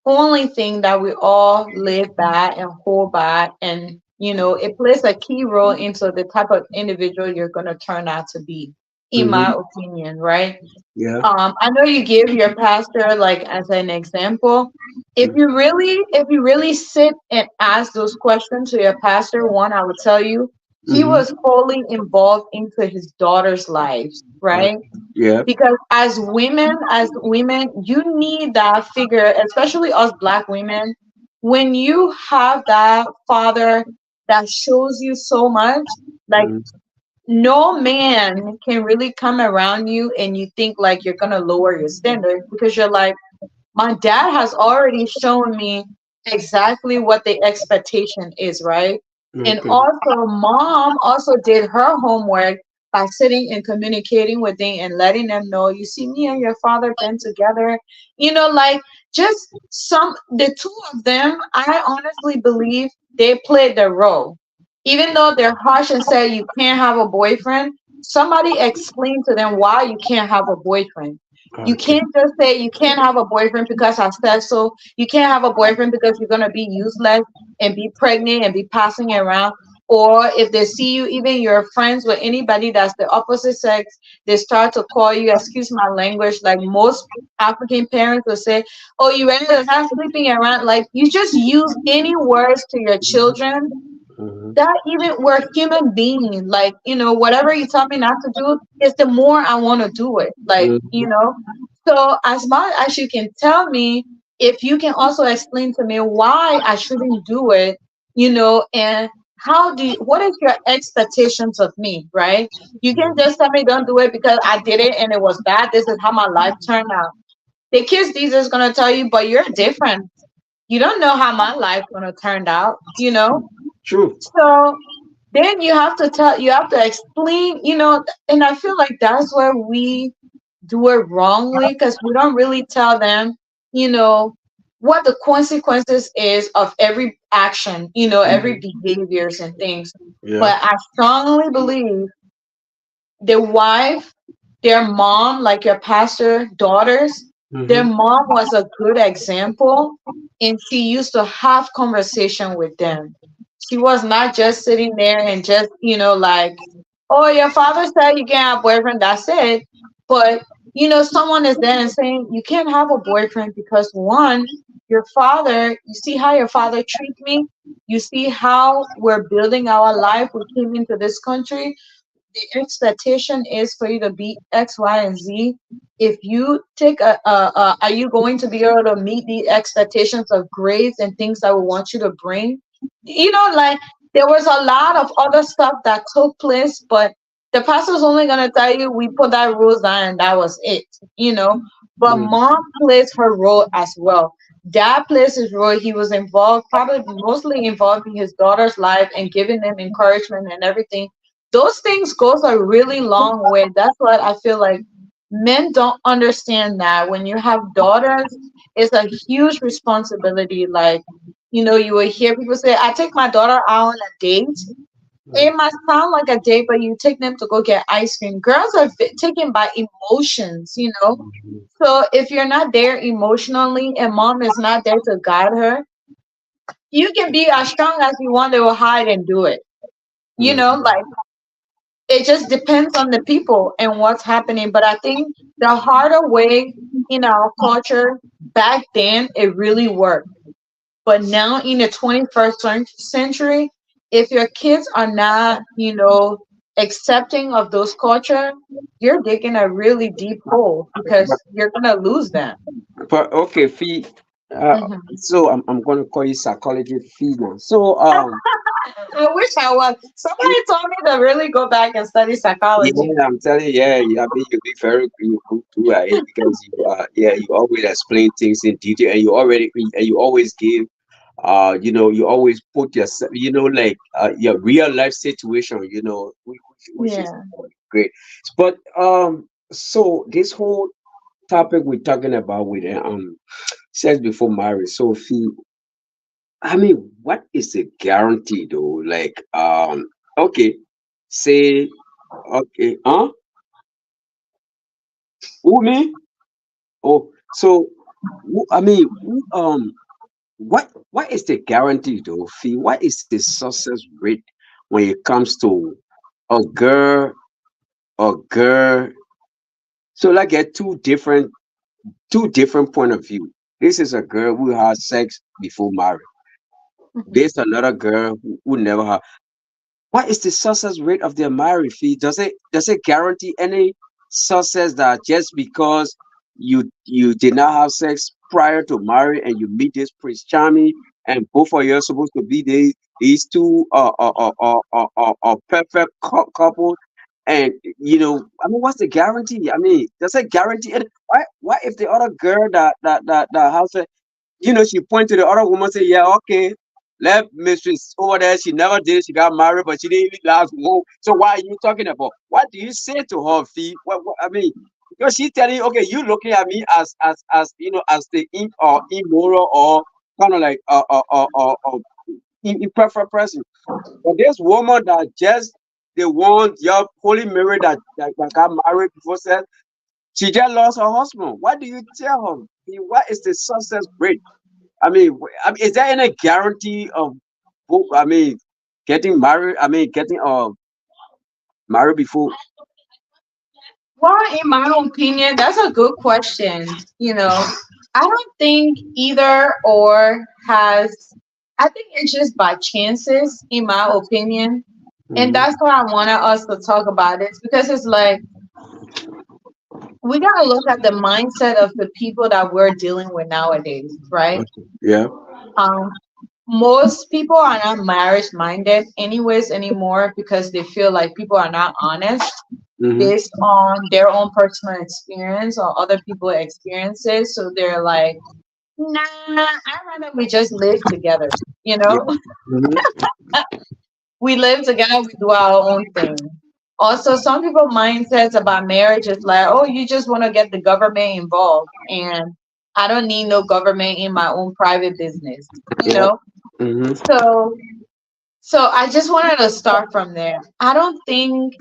only thing that we all live by and hold by, and it plays a key role into the type of individual you're gonna turn out to be, in my Mm-hmm. opinion, right? Yeah. I know you give your pastor like as an example. If you really sit and ask those questions to your pastor, one, I would tell you he Mm-hmm. was fully involved into his daughter's lives, right? Yeah. Because as women, you need that figure, especially us black women. When you have that father that shows you so much, like Mm-hmm. no man can really come around you and you think like you're gonna lower your standard because you're like, my dad has already shown me exactly what the expectation is, right? And Okay. also, mom also did her homework by sitting and communicating with them and letting them know, you see, me and your father been together, like just the two of them, I honestly believe they played their role. Even though they're harsh and say you can't have a boyfriend, somebody explain to them why you can't have a boyfriend. You Okay. can't just say you can't have a boyfriend because I said so. You can't have a boyfriend because you're gonna be useless and be pregnant and be passing it around. Or if they see you, even you're friends with anybody that's the opposite sex, they start to call you, excuse my language, like most African parents will say, oh, you ready to start sleeping around? Like you just use any words to your children Mm-hmm. that even we're human beings, like whatever you tell me not to do is the more I want to do it, like so as much as you can tell me, if you can also explain to me why I shouldn't do it, and what is your expectations of me, right? You can just tell me don't do it because I did it and it was bad, this is how my life turned out. The kids these is going to tell you, but you're different, you don't know how my life going to turn out. True. So then you have to explain, and I feel like that's where we do it wrongly because we don't really tell them, you know, what the consequences is of every action, every Mm-hmm. behaviors and things. Yeah. But I strongly believe the wife, their mom, like your pastor daughters, their Mm-hmm. mom was a good example, and she used to have conversation with them. She was not just sitting there and just, like, oh, your father said you can't have a boyfriend, that's it. But, someone is there and saying you can't have a boyfriend because one, your father, you see how your father treats me, you see how we're building our life, we came into this country, the expectation is for you to be X, Y, and Z. If you take are you going to be able to meet the expectations of grades and things that we want you to bring? Like there was a lot of other stuff that took place, but the pastor's only gonna tell you we put that rules down and that was it. But Mm-hmm. mom plays her role as well. Dad plays his role. He was involved, probably mostly involved in his daughter's life and giving them encouragement and everything. Those things goes a really long way. That's what I feel like men don't understand, that when you have daughters, it's a huge responsibility. Like, you will hear people say, I take my daughter out on a date. It might sound like a date, but you take them to go get ice cream. Girls are taken by emotions. So if you're not there emotionally and mom is not there to guide her, you can be as strong as you want to hide and do it. Like it just depends on the people and what's happening. But I think the harder way in our culture back then, it really worked. But now in the 21st century, if your kids are not, accepting of those culture, you're digging a really deep hole because you're gonna lose them. But okay, fee. Mhm. So I'm gonna call you psychology fee now. So I wish I was. Somebody told me to really go back and study psychology. yeah, I'm telling you, yeah, I mean you'll be very good at it because you always explain things in detail and you always give you always put yourself, like your real life situation, which is Yeah. great. But so this whole topic we're talking about with sex before marriage. So, Fee, I mean, what is the guarantee though? Like, okay, say, okay, who me? Oh, so, I mean, what is the guarantee though, Fee? What is the success rate when it comes to a girl, a girl? So, like, get two different point of view. This is a girl who had sex before marriage. Mhm. There's another girl who never had. What is the success rate of their marriage fee? Does it guarantee any success that just because you did not have sex prior to marriage and you meet this Prince Charming and both of you are supposed to be these two perfect couple, and I mean, what's the guarantee? I mean, does it guarantee it? What if the other girl that has she point to the other woman, say, yeah, okay, let mistress over there. She never did. She got married, but she didn't even last long. So why are you talking about? What do you say to her, Fee? What I mean, because she's telling you, okay, you looking at me as as the or immoral or kind of like imperfect person. But this woman that just the one your holy Mary that got married before said she just lost her husband. What do you tell her? Fee? What is the success rate? Is there any guarantee of, I mean, getting married? I mean, getting married before? Well, in my opinion, that's a good question. I don't think either or has, I think it's just by chances, in my opinion. And Mhm. that's why I wanted us to talk about it because it's like we got to look at the mindset of the people that we're dealing with nowadays, right? Okay. Yeah. Um, Most people are not marriage minded, anyways, anymore because they feel like people are not honest Mm-hmm. based on their own personal experience or other people's experiences. So they're like, nah, I'd rather we just live together. You Yeah. know, Mm-hmm. we live together, we do our own thing. Also, some people mindsets about marriage is like, oh, you just want to get the government involved, and I don't need no government in my own private business. You Yeah. know, Mm-hmm. so so I just wanted to start from there. I don't think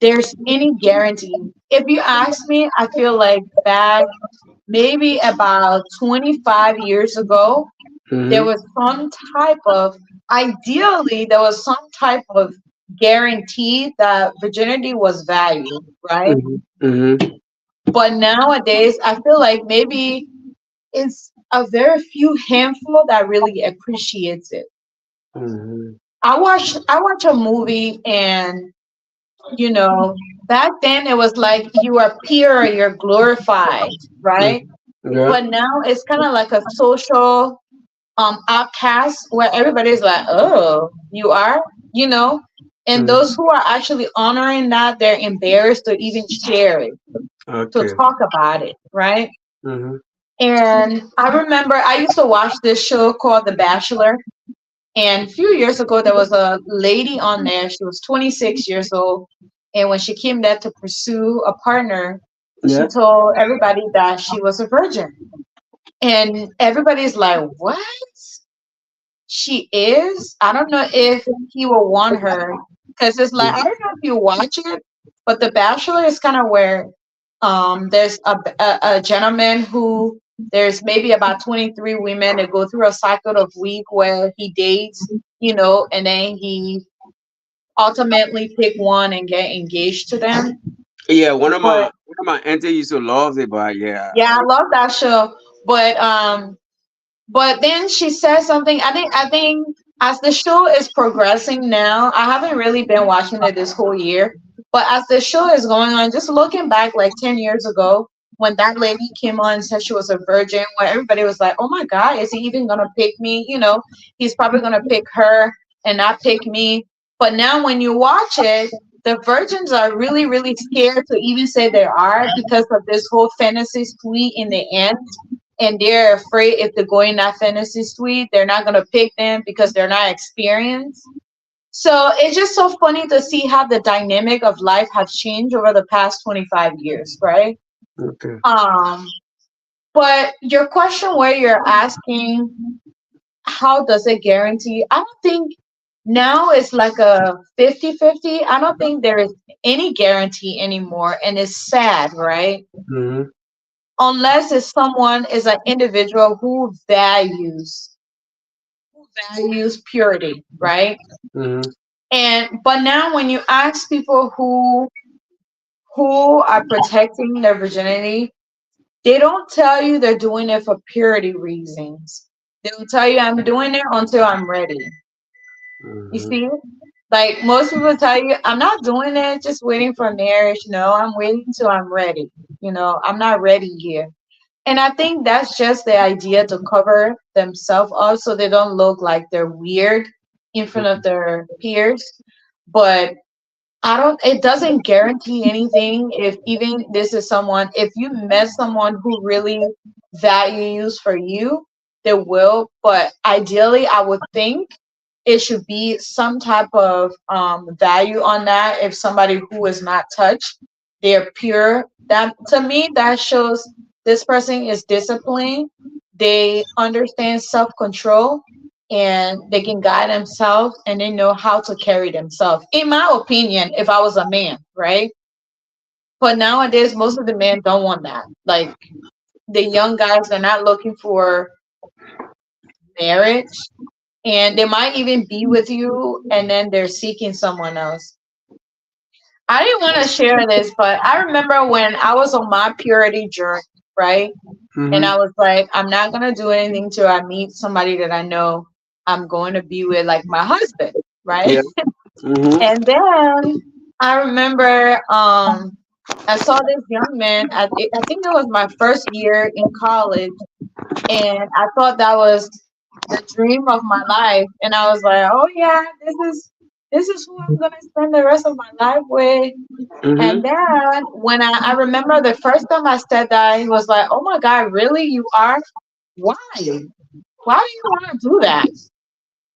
there's any guarantee. If you ask me, I feel like back maybe about 25 years ago, there Mm-hmm. was some type of, ideally, there was some type of guarantee that virginity was valued, right? Mm-hmm. Mm-hmm. But nowadays, I feel like maybe it's a very few handful that really appreciates it. Mm-hmm. I watch a movie and back then it was like you are pure, you're glorified, right? Yeah. But now it's kind of like a social outcast where everybody's like, oh, you are, you know, and those Mm-hmm. who are actually honoring that, they're embarrassed to even share it, to Okay. talk about it, right? Mm-hmm. And I remember I used to watch this show called The Bachelor. And a few years ago, there was a lady on there. She was 26 years old. And when she came there to pursue a partner, she Yeah. told everybody that she was a virgin. And everybody's like, what? She is? I don't know if he will want her. Because it's like, I don't know if you watch it, but The Bachelor is kind of where there's a gentleman who there's maybe about 23 women that go through a cycle of week where he dates, and then he ultimately pick one and get engaged to them. Yeah. One of my But auntie used to love it, but yeah. yeah, I love that show. But then she said something. I think as the show is progressing now, I haven't really been watching it this whole year. But as the show is going on, just looking back like 10 years ago, when that lady came on and said she was a virgin, where everybody was like, oh my God, is he even gonna pick me? He's probably gonna pick her and not pick me. But now when you watch it, the virgins are really, really scared to even say they are because of this whole fantasy suite in the end, and they're afraid if they go in that fantasy suite, they're not gonna pick them because they're not experienced. So it's just so funny to see how the dynamic of life has changed over the past 25 years, right? Okay. Um, but your question where you're asking how does it guarantee? I don't think now it's like a 50-50. I don't think there is any guarantee anymore. And it's sad, right? Mm-hmm. Unless it's someone is an individual who values purity, right? Mm-hmm. And but now when you ask people who are protecting their virginity, they don't tell you they're doing it for purity reasons. They'll tell you I'm doing it until I'm ready. You Mm-hmm. see? Like most people tell you, I'm not doing it just waiting for marriage. No, I'm waiting till I'm ready. I'm not ready here. And I think that's just the idea to cover themselves up so they don't look like they're weird in front of their peers. But it doesn't guarantee anything if even this is someone, if you met someone who really values for you, they will. But ideally, I would think it should be some type of value on that. If somebody who is not touched, they're pure. That to me, that shows this person is disciplined. They understand self control and they can guide themselves and they know how to carry themselves. In my opinion, if I was a man, right? But nowadays, most of the men don't want that. Like the young guys, they're not looking for marriage and they might even be with you and then they're seeking someone else. I didn't want to share this, but I remember when I was on my purity journey, right? And Mm-hmm. I was like, I'm not going to do anything till I meet somebody that I know I'm going to be with, like my husband, right? Yeah. Mm-hmm. And then I remember I saw this young man. I think it was my first year in college, and I thought that was the dream of my life. And I was like, oh yeah, this is who I'm gonna spend the rest of my life with. And Mm-hmm. then when I remember the first time I said that, he was like, oh my God, really? You are? Why? Why do you want to do that?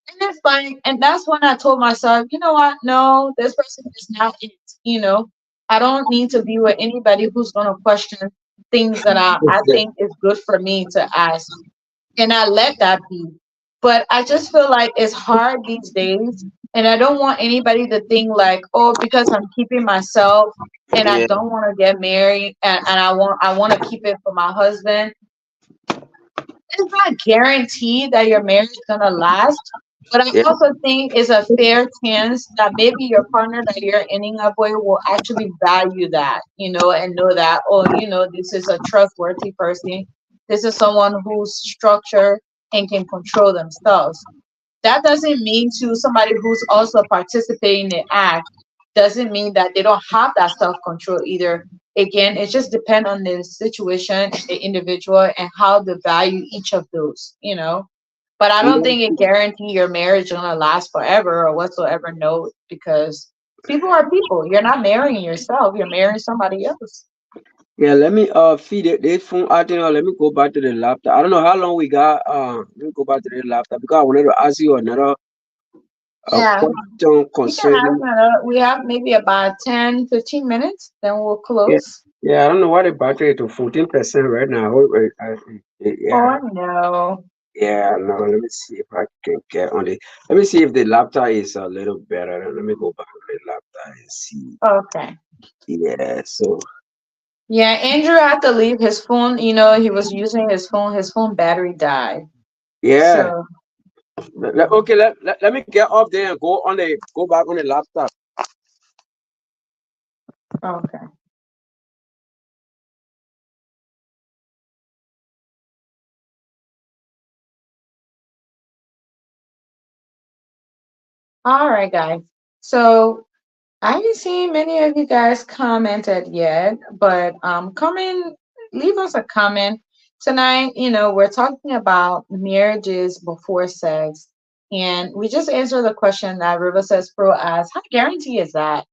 And it's like, and that's when I told myself, you know what? No, this person is not it. You know, I don't need to be with anybody who's going to question things that I think is good for me to ask. And I let that be. But I just feel like it's hard these days. And I don't want anybody to think like, oh, because I'm keeping myself and I Yeah. don't want to get married and I want to keep it for my husband. It's not guaranteed that your marriage is gonna last, but I Yeah. also think it's a fair chance that maybe your partner that you're ending up with will actually value that, and know that, oh, this is a trustworthy person. This is someone who's structured and can control themselves. That doesn't mean to somebody who's also participating in the act, doesn't mean that they don't have that self control either. Again, it just depends on the situation and the individual and how they value each of those. But I don't think it guarantee your marriage is gonna last forever or whatsoever. No, because people are people. You're not marrying yourself. You're marrying somebody else. Yeah, let me feed it this phone out there. Let me go back to the laptop. I don't know how long we got. Let me go back to the laptop because I wanted to ask you another Yeah, question you can ask concerning. another. We have maybe about 10-15 minutes, then we'll Yeah, close. yeah. I don't know why the battery is to 14% right now. Yeah, Oh no. yeah. No, let me see if I can get on the. Let me see if the laptop is a little better. Let me go back on the laptop and see. Okay. Yeah. So Yeah, Andrew had to leave his phone. He was using his phone. His phone battery died. yeah. So, Okay. Let me get off there and go back on the laptop. okay. All right, guys. So I haven't seen many of you guys commented yet, but comment, leave us a comment tonight. We're talking about marriages before sex, and we just answered the question that River Says Pro asked. How guarantee is that?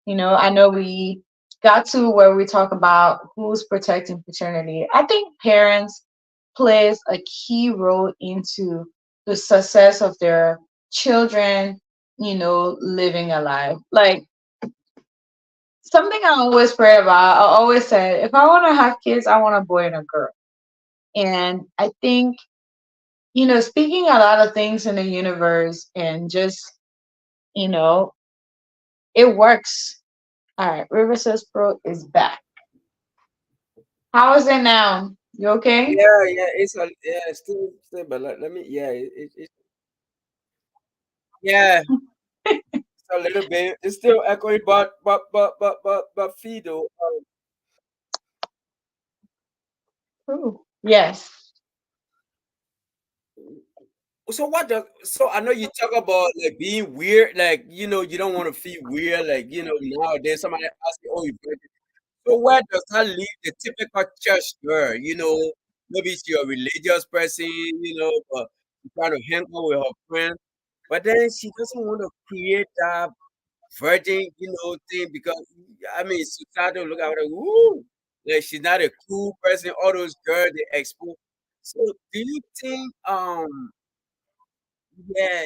I know we got to where we talk about who's protecting paternity. I think parents plays a key role into the success of their children living a life. Like something I always pray about. I always said, if I want to have kids, I want a boy and a girl. And I think, speaking a lot of things in the universe and just, you know, it works. All right, River Says Pro is back. How is it now? You okay? Yeah, it's still, but let me, yeah, yeah, it's a little bit, it's still echoing, but Fido. Ooh. Yes. So what does, so I know you talk about like being weird, like you don't want to feel weird, like nowadays somebody asks you, oh, you virgin. So where does that leave the typical church girl? Maybe she's a religious person, but she's trying to hang out with her friends, but then she doesn't want to create that virgin, thing because I mean society will look at her, woo, like she's not a cool person. All those girls they expose. So do you think yeah,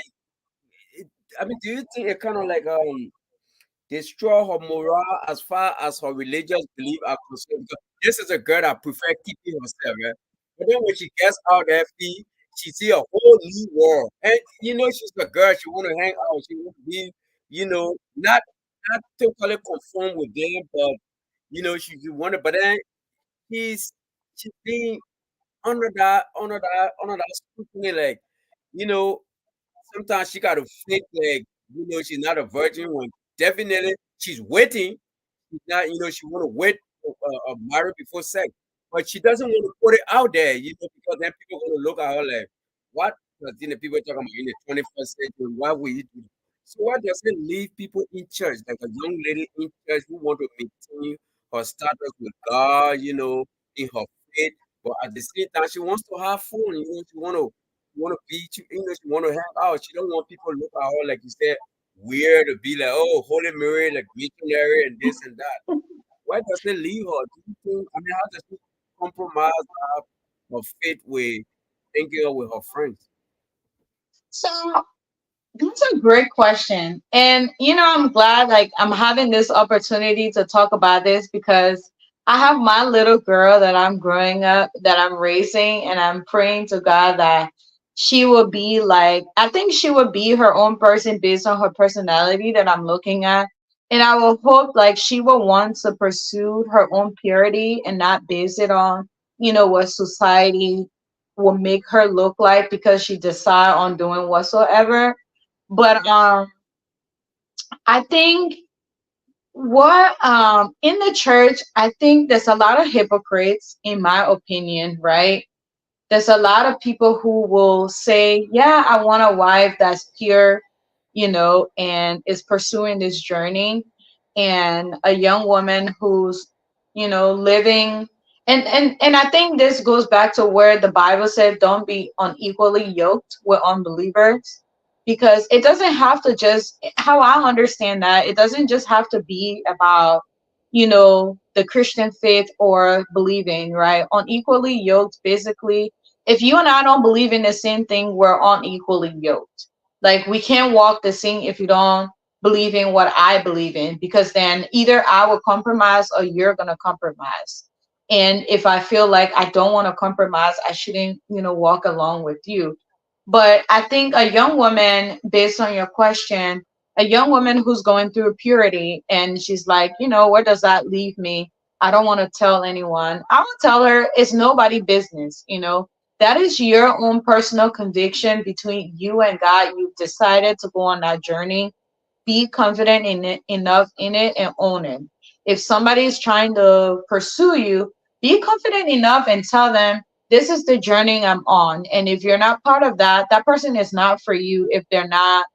it, I mean, do you think it kind of like destroy her morale as far as her religious belief are concerned? Because this is a girl that prefer keeping herself, right? But then when she gets out there, she see a whole new world, and she's a girl. She want to hang out. She want to be, not totally conform with them, but she want to. But then she's she's being under that scrutiny, like you know sometimes she gotta fake like she's not a virgin when definitely she's waiting. She's not, she wanna wait married before sex, but she doesn't want to put it out there, because then people gonna look at her like, what? Because people talking about in the 21st century, why would you do? So why does it leave people in church, like a young lady in church who want to maintain her status with God, in her faith, but at the same time she wants to have fun, she wanna be, she wanna hang out. She don't want people to look at her like you said, weird to be like, oh, Holy Mary, like missionary and this and that. Why does it leave her? Do you think? I mean, how does she compromise her faith with hanging out with her friends? So that's a great question. And I'm glad like I'm having this opportunity to talk about this because I have my little girl that I'm growing up, that I'm raising, and I'm praying to God that she will be like, I think she will be her own person based on her personality that I'm looking at. And I will hope like she will want to pursue her own purity and not base it on, what society will make her look like because she decide on doing whatsoever. But I think what in the church, I think there's a lot of hypocrites, in my opinion, right? There's a lot of people who will say, yeah, I want a wife that's pure, and is pursuing this journey, and a young woman who's, living. And I think this goes back to where the Bible said, don't be unequally yoked with unbelievers. Because it doesn't have to just, how I understand that, it doesn't just have to be about, the Christian faith or believing, right? Unequally yoked, basically, if you and I don't believe in the same thing, we're unequally yoked. Like we can't walk the same if you don't believe in what I believe in, because then either I will compromise or you're gonna compromise. And if I feel like I don't want to compromise, I shouldn't, walk along with you. But I think a young woman, based on your question, a young woman who's going through purity and she's like, where does that leave me? I don't want to tell anyone. I will tell her it's nobody business, that is your own personal conviction between you and God. You've decided to go on that journey. Be confident in it enough in it and own it. If somebody is trying to pursue you, be confident enough and tell them this is the journey I'm on. And if you're not part of that, that person is not for you if they're not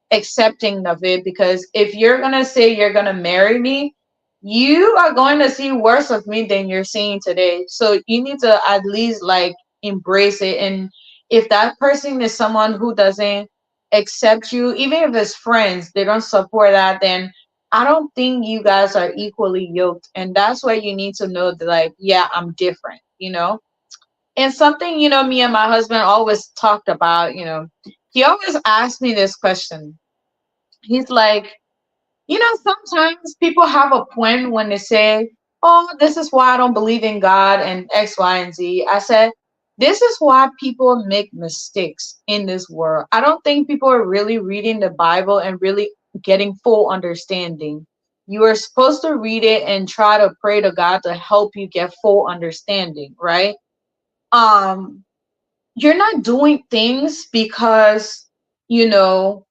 accepting of it. Because if you're gonna say you're gonna marry me, you are going to see worse of me than you're seeing today. So you need to at least like embrace it. And if that person is someone who doesn't accept you, even if it's friends, they don't support that, then I don't think you guys are equally yoked. And that's where you need to know that, like, yeah, I'm different. And something, me and my husband always talked about, he always asked me this question. He's like, Sometimes people have a point when they say, "Oh, this is why I don't believe in God and X, Y, and Z." I said, "This is why people make mistakes in this world." I don't think people are really reading the Bible and really getting full understanding. You are supposed to read it and try to pray to God to help you get full understanding, right? Um, you're not doing things because, you know,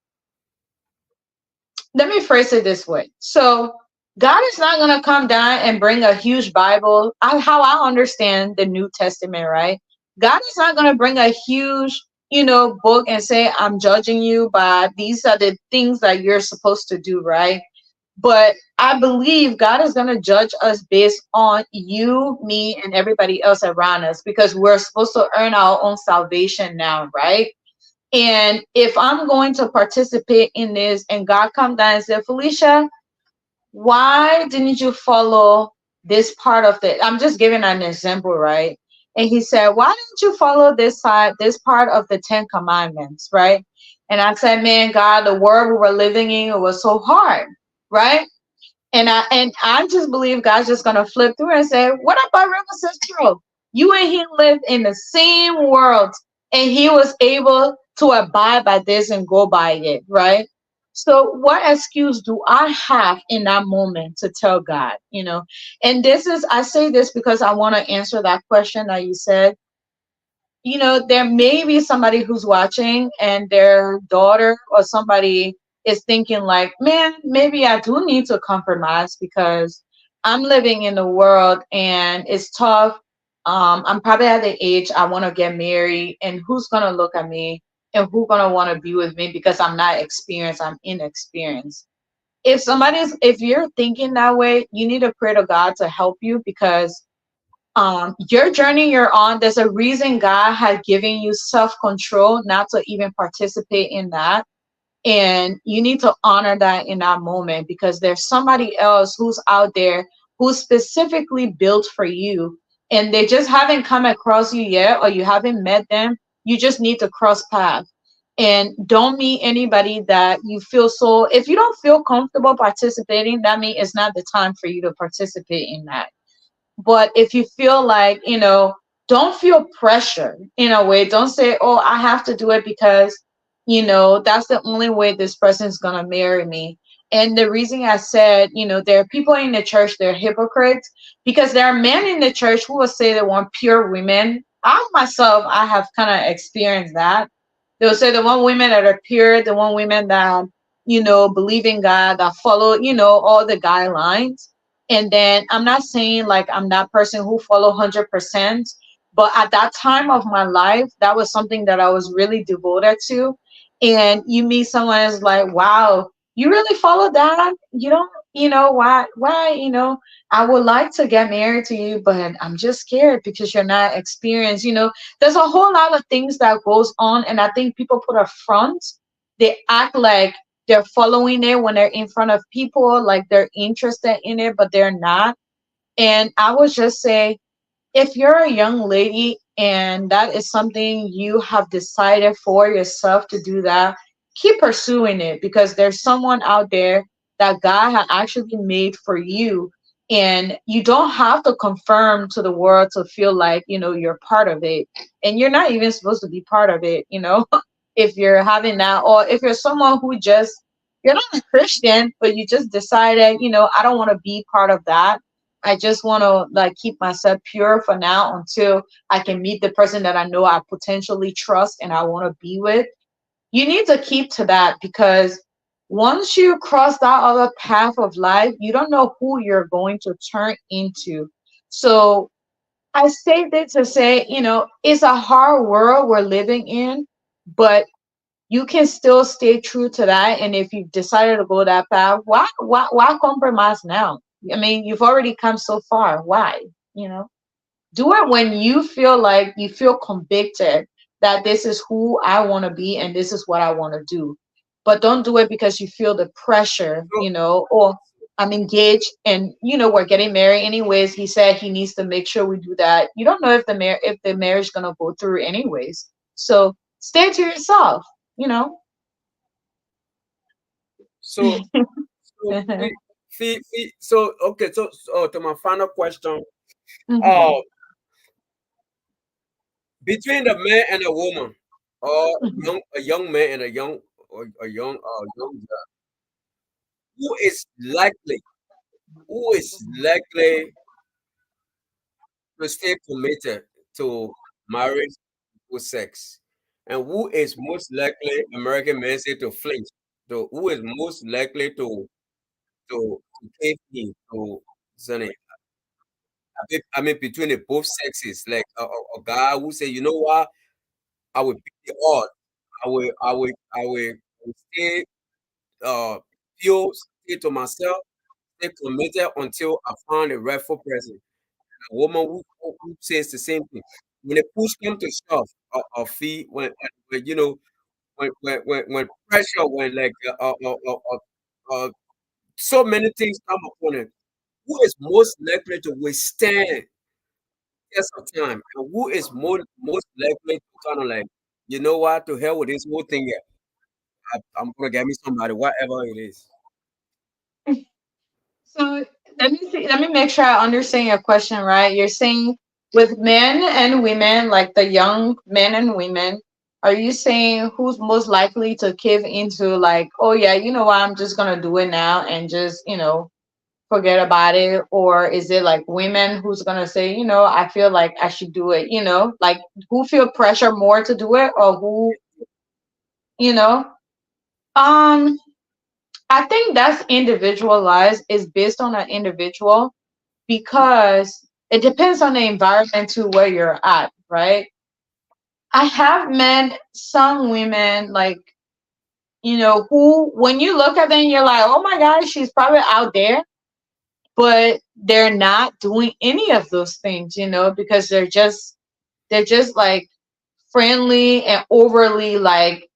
let me phrase it this way. So God is not going to come down and bring a huge Bible. How I understand the New Testament, right? God is not going to bring a huge, book and say, "I'm judging you by these are the things that you're supposed to do," right? But I believe God is going to judge us based on you, me, and everybody else around us, because we're supposed to earn our own salvation now, right? And if I'm going to participate in this and God come down and say, "Felicia, why didn't you follow this part of it?" I'm just giving an example, right? And he said, "Why didn't you follow this part of the Ten Commandments?" Right? And I said, "Man, God, the world we were living in, it was so hard," right? And I just believe God's just gonna flip through and say, "What about River Central? You and he lived in the same world, and he was able to abide by this and go by it, right?" So what excuse do I have in that moment to tell God, And I say this because I want to answer that question that you said. There may be somebody who's watching and their daughter or somebody is thinking like, "Man, maybe I do need to compromise because I'm living in the world and it's tough. I'm probably at the age I want to get married, and who's going to look at me and who's going to want to be with me because I'm not experienced, I'm inexperienced." If you're thinking that way, you need to pray to God to help you, because your journey you're on, there's a reason God had given you self-control not to even participate in that. And you need to honor that in that moment, because there's somebody else who's out there who's specifically built for you, and they just haven't come across you yet, or you haven't met them. You just need to cross paths, and don't meet anybody that you feel. So if you don't feel comfortable participating, that means it's not the time for you to participate in that. But if you feel like, don't feel pressure in a way. Don't say, "Oh, I have to do it because, that's the only way this person's going to marry me." And the reason I said, there are people in the church, they're hypocrites, because there are men in the church who will say they want pure women. I myself, I have kind of experienced that. They'll say they want women that are pure, they want women that, believe in God, that follow, all the guidelines. And then I'm not saying like I'm that person who follow 100%, but at that time of my life, that was something that I was really devoted to. And you meet someone that's like, "Wow, you really follow that? You don't, why, I would like to get married to you, but I'm just scared because you're not experienced." There's a whole lot of things that goes on, and I think people put a front. They act like they're following it when they're in front of people, like they're interested in it, but they're not. And I would just say, if you're a young lady and that is something you have decided for yourself to do, that, keep pursuing it, because there's someone out there that God had actually made for you. And you don't have to confirm to the world to feel like, you're part of it. And you're not even supposed to be part of it, if you're having that, or if you're someone who just, you're not a Christian, but you just decided, "I don't want to be part of that. I just want to like keep myself pure for now until I can meet the person that I know I potentially trust and I want to be with." You need to keep to that, because once you cross that other path of life, you don't know who you're going to turn into. So I say this to say, it's a hard world we're living in, but you can still stay true to that. And if you've decided to go that path, why compromise now? I mean, you've already come so far. Why? You know, do it when you feel like you feel convicted that this is who I want to be and this is what I want to do. But don't do it because you feel the pressure, or I'm engaged and we're getting married anyways. He said he needs to make sure we do that. You don't know if the marriage is gonna go through anyways. So stay to yourself, you know. So So, so okay, so to my final question, uh, Mhm, between the man and a woman, or mhm, a young man and a young girl, who is likely, who is likely to stay committed to marriage or sex, and who is most likely, American men say, to flinch. So who is most likely to cave in to Sonny? I mean, between the both sexes, like a guy who say, you know what, I will beat the odds. I will stay feel stay to myself, stay committed until I find a rightful person. A woman who says the same thing. When the push come to shove, or fee when when pressure, when like so many things come upon it, who is most likely to withstand test of time, and who is most likely to kind of like, you know what, to hell with this whole thing here. I'm gonna get me somebody, whatever it is. So let me see, let me make sure I understand your question right. You're saying with men and women, like the young men and women, are you saying who's most likely to give into like, oh yeah, you know what, I'm just gonna do it now and just, forget about it? Or is it like women who's gonna say, I feel like I should do it, like who feel pressure more to do it or who, you know? Um I think that's individualized, is based on an individual because it depends on the environment to where you're at, right? I have met some women like, who when you look at them, you're like, oh my gosh, she's probably out there, but they're not doing any of those things, because they're just like friendly and overly like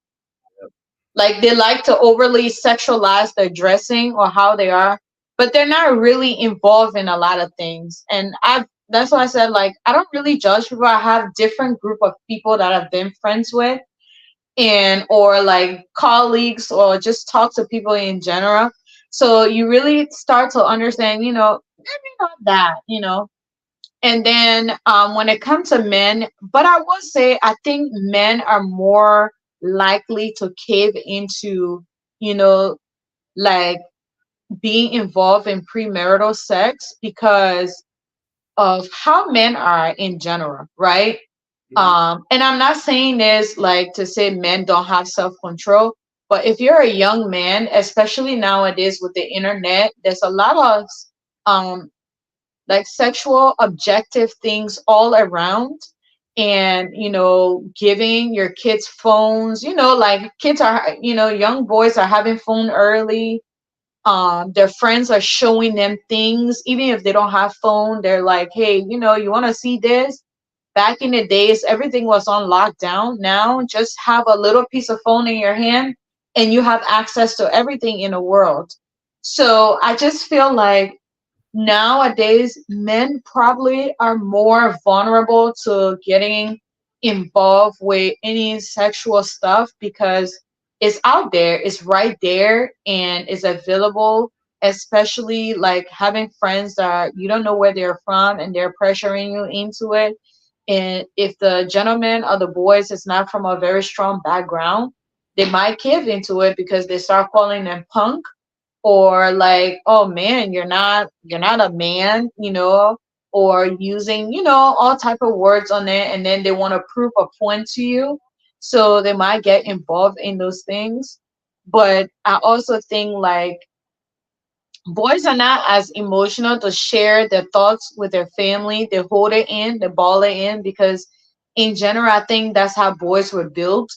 they like to overly sexualize their dressing or how they are, but they're not really involved in a lot of things. And that's why I said, like, I don't really judge people. I have different group of people that I've been friends with, and or like colleagues, or just talk to people in general. So you really start to understand, maybe not that, and then when it comes to men, but I will say I think men are more likely to cave into, you know, like being involved in premarital sex because of how men are in general, right? Mhm. And I'm not saying this like to say men don't have self control, but if you're a young man, especially nowadays with the internet, there's a lot of um like sexual objective things all around, and giving your kids phones, like kids are, young boys are having phone early. Their friends are showing them things even if they don't have phone. They're like, hey, you want to see this? Back in the days everything was on lockdown. Now just have a little piece of phone in your hand and you have access to everything in the world. So I just feel like nowadays men probably are more vulnerable to getting involved with any sexual stuff because it's out there, it's right there, and it's available, especially like having friends that you don't know where they're from and they're pressuring you into it. And if the gentleman or the boys is not from a very strong background, they might give into it because they start calling them punk, or like, oh man, you're not a man, or using, all type of words on it, and then they want to prove a point to you, so they might get involved in those things. But I also think like boys are not as emotional to share their thoughts with their family. They hold it in, they ball it in, because in general, I think that's how boys were built.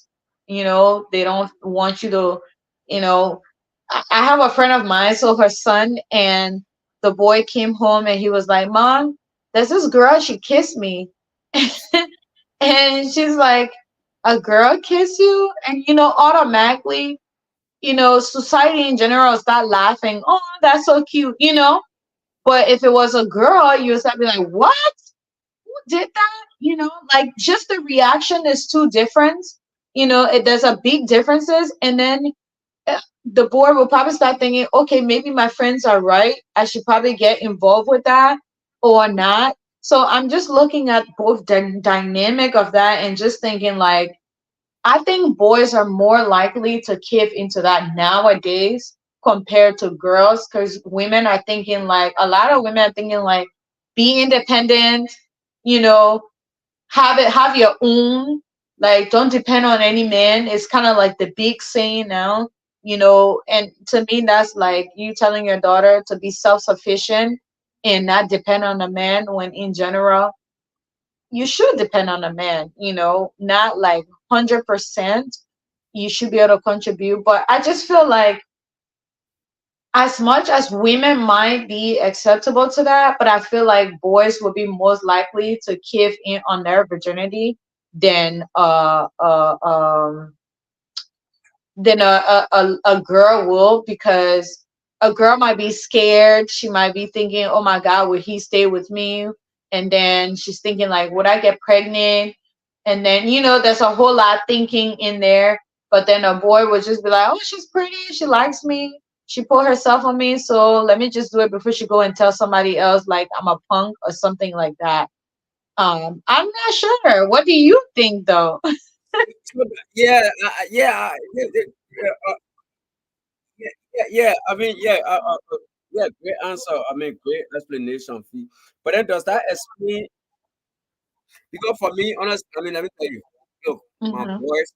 They don't want you to, you know. I have a friend of mine, so her son and the boy came home and he was like, Mom, there's this girl, she kissed me. And she's like, a girl kiss you? And automatically, society in general start laughing. Oh, that's so cute. But if it was a girl, you would start be like, what? Who did that? Like just the reaction is too different. There's a big differences. And then the boy will probably start thinking, okay, maybe my friends are right. I should probably get involved with that or not. So I'm just looking at both the dynamic of that and just thinking like, I think boys are more likely to cave into that nowadays compared to girls because women are thinking like, a lot of women are thinking like, be independent, you know, have your own, like don't depend on any man. It's kind of like the big saying now, and to me that's like you telling your daughter to be self-sufficient and not depend on a man when in general you should depend on a man, not like 100%. You should be able to contribute, but I just feel like as much as women might be acceptable to that, but I feel like boys would be most likely to give in on their virginity than a girl will, because a girl might be scared. She might be thinking, oh my God, would he stay with me? And then she's thinking like, would I get pregnant? And then, there's a whole lot thinking in there. But then a boy would just be like, oh, she's pretty. She likes me. She put herself on me. So let me just do it before she go and tell somebody else like I'm a punk or something like that. I'm not sure. What do you think though? Yeah, yeah, yeah. I mean, yeah, yeah. Great answer. I mean, great explanation, Fee. But then does that explain? Because for me, honestly, I mean, let me tell you, look, my Hmm. boys,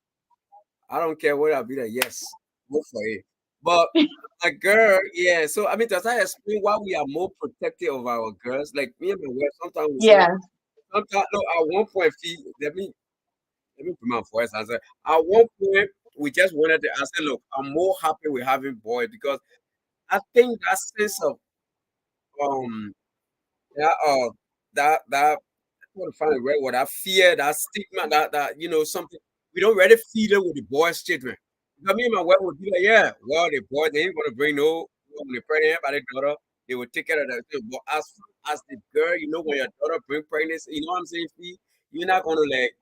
I don't care what I'll be like. Yes, go for it. But a girl, yeah. So I mean, does that explain why we are more protective of our girls? Like me and my wife, sometimes we say, Yeah. sometimes no. At one point, Fee, let me put my voice. I said, at one point, we just wanted to. I said, look, I'm more happy with having boys because I think that sense of um that that I want to find a right word. That fear, that stigma, that something we don't really feel it with the boys' children. Because me and my wife would be like, yeah, well, the boy they ain't gonna bring no when they pregnant by their daughter, they would take care of that. But as the girl, when your daughter bring pregnancy, you know what I'm saying? Fee? You're not gonna like,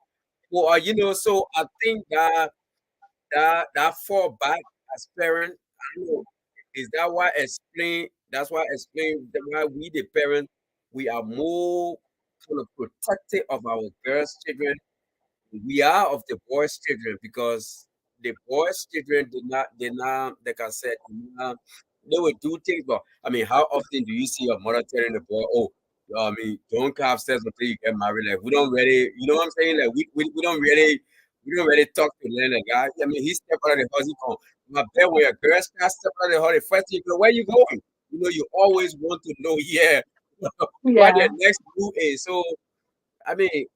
well, so I think that fall back as parents. I don't know. Is that why explain? That's why explain why we the parents we are more kind of protective of our girls' children. We are of the boys' children because the boys' children did not like I said, they would do things. But I mean, how often do you see your mother telling the boy, "Oh, I mean, don't have sex until you get married"? Like we don't really, you know what I'm saying? Like we don't really talk to the guy. I mean, he step out of the house, he come. I bet when your girl step out of the house, the first thing you go, where you going? You always want to know, yeah, what Yeah. your next move is. So I mean,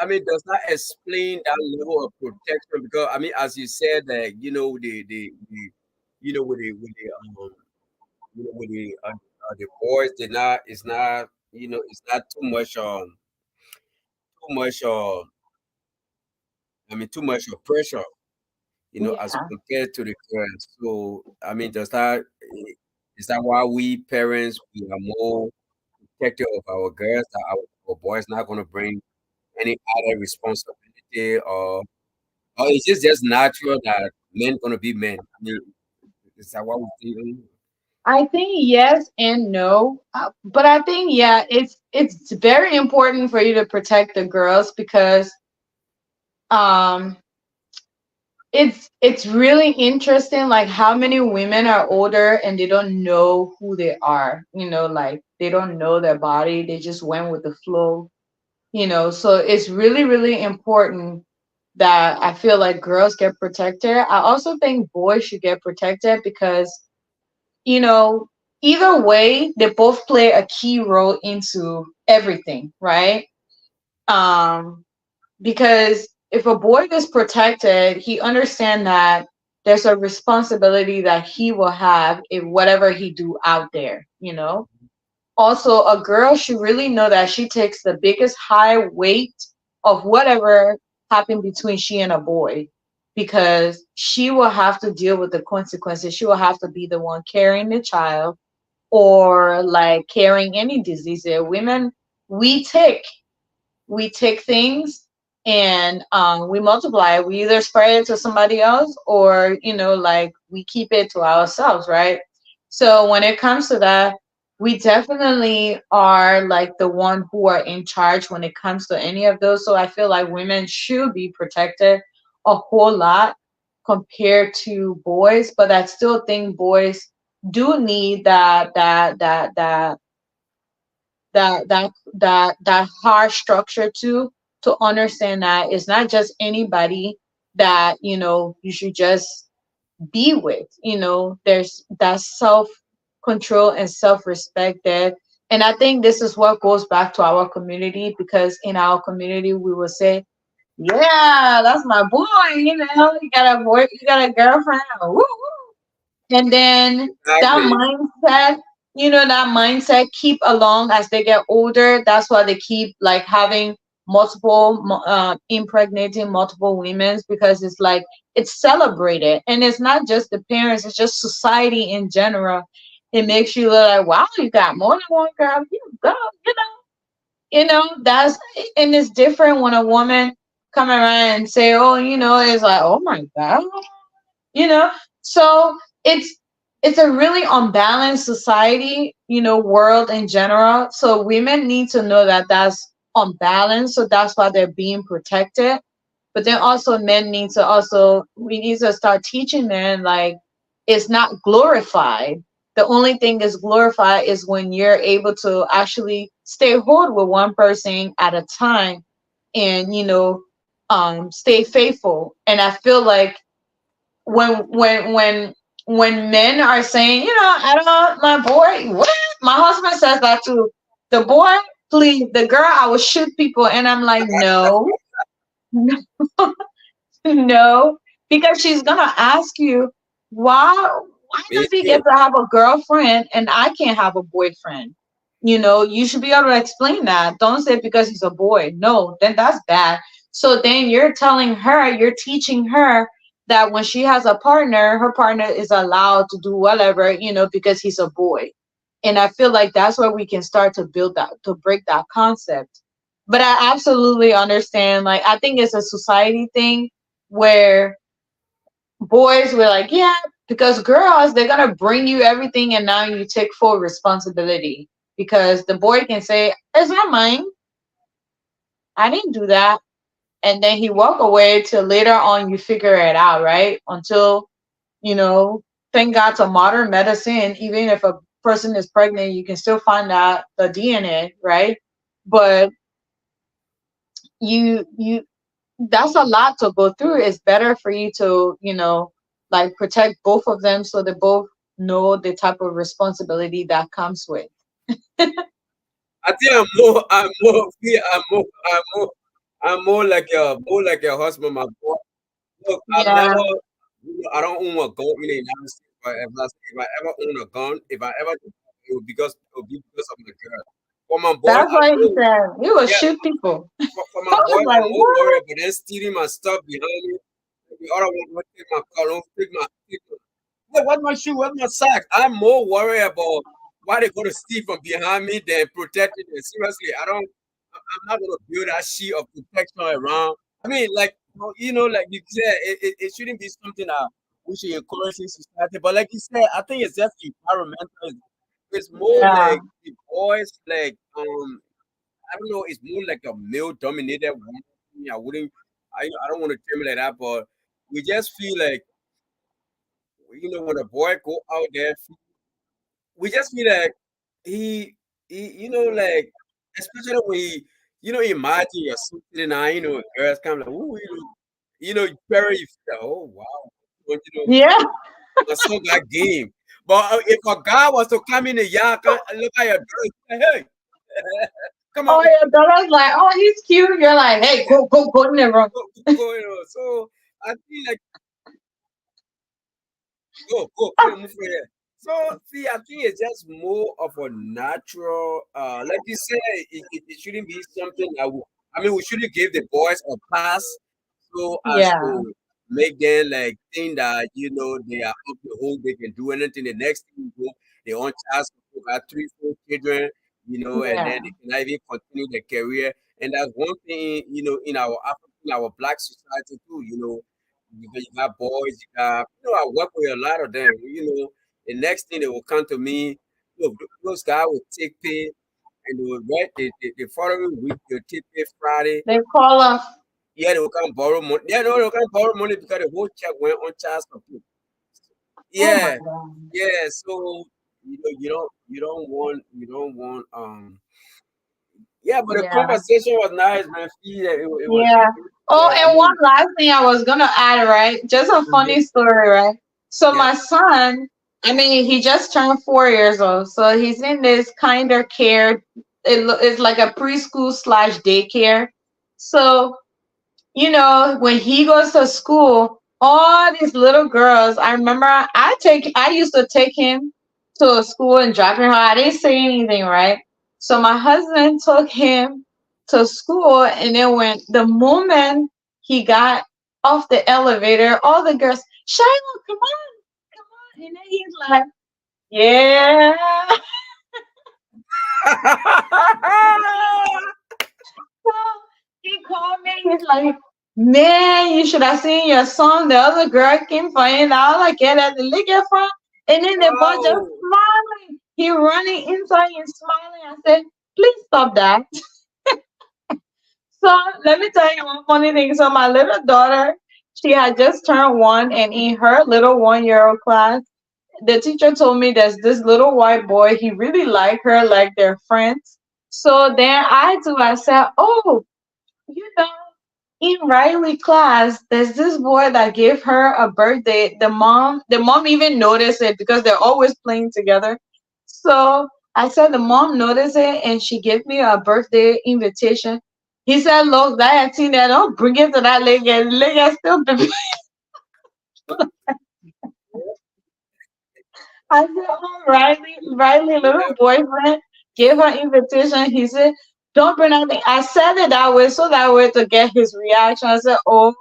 does that explain that level of protection? Because I mean, as you said, that the with the the boys, did not it's not it's not too much I mean too much of pressure, as Yeah. compared to the girls. So I mean, is that why we parents we are more protective of our girls that our boys not going to bring any other responsibility, or it's just natural that men gonna be men? I mean, is that what we think? I think yes and no, but I think yeah, it's very important for you to protect the girls because um it's really interesting like how many women are older and they don't know who they are, like they don't know their body, they just went with the flow, so it's really really important that I feel like girls get protected. I also think boys should get protected because you know, either way, they both play a key role into everything, right? Um, because if a boy is protected, he understands that there's a responsibility that he will have in whatever he do out there. Also, a girl should really know that she takes the biggest high weight of whatever happened between she and a boy because she will have to deal with the consequences. She will have to be the one carrying the child or like carrying any disease. Women, we take we take things and we multiply. We either spread it to somebody else, or like we keep it to ourselves, right? So when it comes to that, we definitely are like the one who are in charge when it comes to any of those. So I feel like women should be protected a whole lot compared to boys, but I still think boys do need that hard structure too, to understand that it's not just anybody that you should just be with. There's that self control and self respect there. And I think this is what goes back to our community, because in our community we will say, yeah, that's my boy, you got a boy, you got a girlfriend, woo, woo. And then that Exactly. mindset, that mindset keep along as they get older. That's why they keep like having impregnating multiple women, because it's like it's celebrated. And it's not just the parents, it's just society in general. It makes you look like, wow, you got more than one girl, you go, that's, and it's different when a woman come around and say, oh, it's like, oh my god, you know so it's a really unbalanced society, world in general. So women need to know that that's unbalanced, so that's why they're being protected. But then also men need to also, we need to start teaching men like it's not glorified. The only thing is glorified is when you're able to actually stay hold with one person at a time, and stay faithful. And I feel like when men are saying, I don't, my boy, what? My husband says that too. The boy, please, the girl, I will shoot people. And I'm like, no, no, because she's gonna ask you, why does he get Yeah. to have a girlfriend and I can't have a boyfriend? You should be able to explain that. Don't say because he's a boy. No, then that's bad. So then you're telling her, you're teaching her that when she has a partner, her partner is allowed to do whatever, because he's a boy. And I feel like that's where we can start to build that, to break that concept. But I absolutely understand. Like, I think it's a society thing where boys were like, yeah, because girls, they're gonna bring you everything, and now you take full responsibility. Because the boy can say, it's not mine, I didn't do that. And then he walk away till later on you figure it out, right? Until, you know, thank God to modern medicine, even if a person is pregnant, you can still find out the DNA, right? But you that's a lot to go through. It's better for you to, like protect both of them, so they both know the type of responsibility that comes with. I think more like your husband, my boy. Look, I've Yeah, never, I don't own a gun in the United States. If I ever own a gun, if I ever, it would be because of my girl. For my boy, that's why he said you will yeah, shoot people. I for my boy, was like, I'm more what? worried about them stealing my stuff behind me. The other one will take my car, don't take my. Hey, what's my shoe? What's my socks? I'm more worried about why they going to steal from behind me than protecting them. Seriously, I'm not going to build that sheet of protection around. I mean, like, like you said, it shouldn't be something that we should encourage in society. But like you said, I think it's just environmental. It's more Yeah, like the boys, like, I don't know, it's more like a male dominated one. I wouldn't, I don't want to term it like that, but we just feel like, when a boy go out there, we just feel like he, like, especially when imagine you're sitting there, girls come like, ooh, very, you feel like, oh wow, yeah. my son got game. But if a guy was to come in the yard, look at your girl, say, hey, come Oh, on, your daughter's like, oh, he's cute. You're like, hey, go in the room. go, So I feel like go, move from here. So see, I think it's just more of a natural, like you said, it shouldn't be something I mean, we shouldn't give the boys a pass so as Yeah, to make them like think that they are up the whole, they can do anything. The next thing you go, they own child support, got 3, 4 children, and yeah, then they cannot even continue their career. And that's one thing, in our African in our black society too. You got boys, I work with a lot of them. The next thing they will come to me, those guys will take pay and they will write the following week they'll take pay Friday. They call us. Yeah, they will come borrow money. Yeah, no, they will come borrow money because the whole check went on child support. Oh my Yeah, God. yeah. So you don't want yeah, but the Yeah. conversation was nice, man. Feel that it was Yeah. Oh, yeah, I and one mean last thing I was gonna add, right? Just a mhm, funny story, right? So yeah. my son, I mean, he just turned 4 years old, so he's in this kind of care. It's like a preschool slash daycare. So when he goes to school, all these little girls, I remember I used to take him to school and drop him off. I didn't say anything, right? So my husband took him to school, and then when the moment he got off the elevator, all the girls, Shiloh, come on, come on. And then he's like, yeah. So he called me. He's like, man, you should have seen your son. The other girl came for him. I was like, get at the liquor from. And then the boy just Wow. smiling. He running inside and smiling. I said, please stop that. So let me tell you one funny thing. So my little daughter, she had just turned 1, and in her little 1 year old class, the teacher told me there's this little white boy. He really liked her, like they're friends. So then I said, oh, you know, in Riley class, there's this boy that gave her a birthday. The mom even noticed it because they're always playing together. So I said the mom noticed it and she gave me a birthday invitation. He said, look, that had seen that. Don't bring it to that lady. Lady still be I said, oh, Riley, little boyfriend, gave her invitation. He said, don't bring nothing. I said it that way, so that way to get his reaction. I said, oh,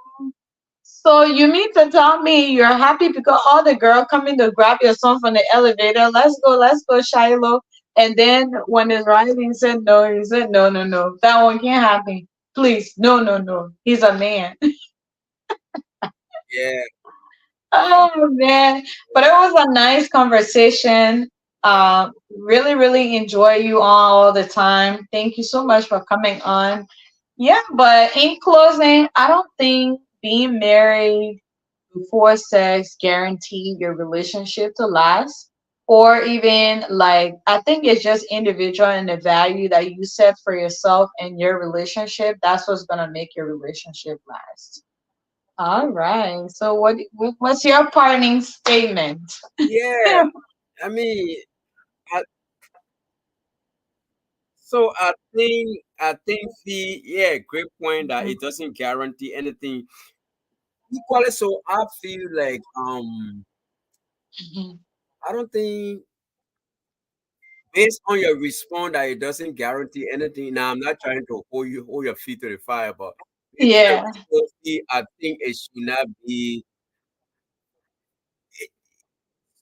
so you mean to tell me you're happy because all the girl coming to grab your son from the elevator? Let's go, Shiloh. And then when it's Riley said no, he said, no, no, no, that one can't happen. Please, no, no, no. He's a man. Yeah, yeah, Oh man, but it was a nice conversation. yeah, Really, really enjoy you all the time. Thank you so much for coming on. Yeah, but in closing, I don't think being married before sex guarantee your relationship to last, or even like I think it's just individual and the value that you set for yourself and your relationship. That's what's gonna make your relationship last. All right. So what's your parting statement? yeah. I mean, I, I think the yeah, great point that it doesn't guarantee anything. Equally, so I feel like Mhm. I don't think based on your response that it doesn't guarantee anything. Now I'm not trying to hold your feet to the fire, but based on your Yeah. response, I think it should not be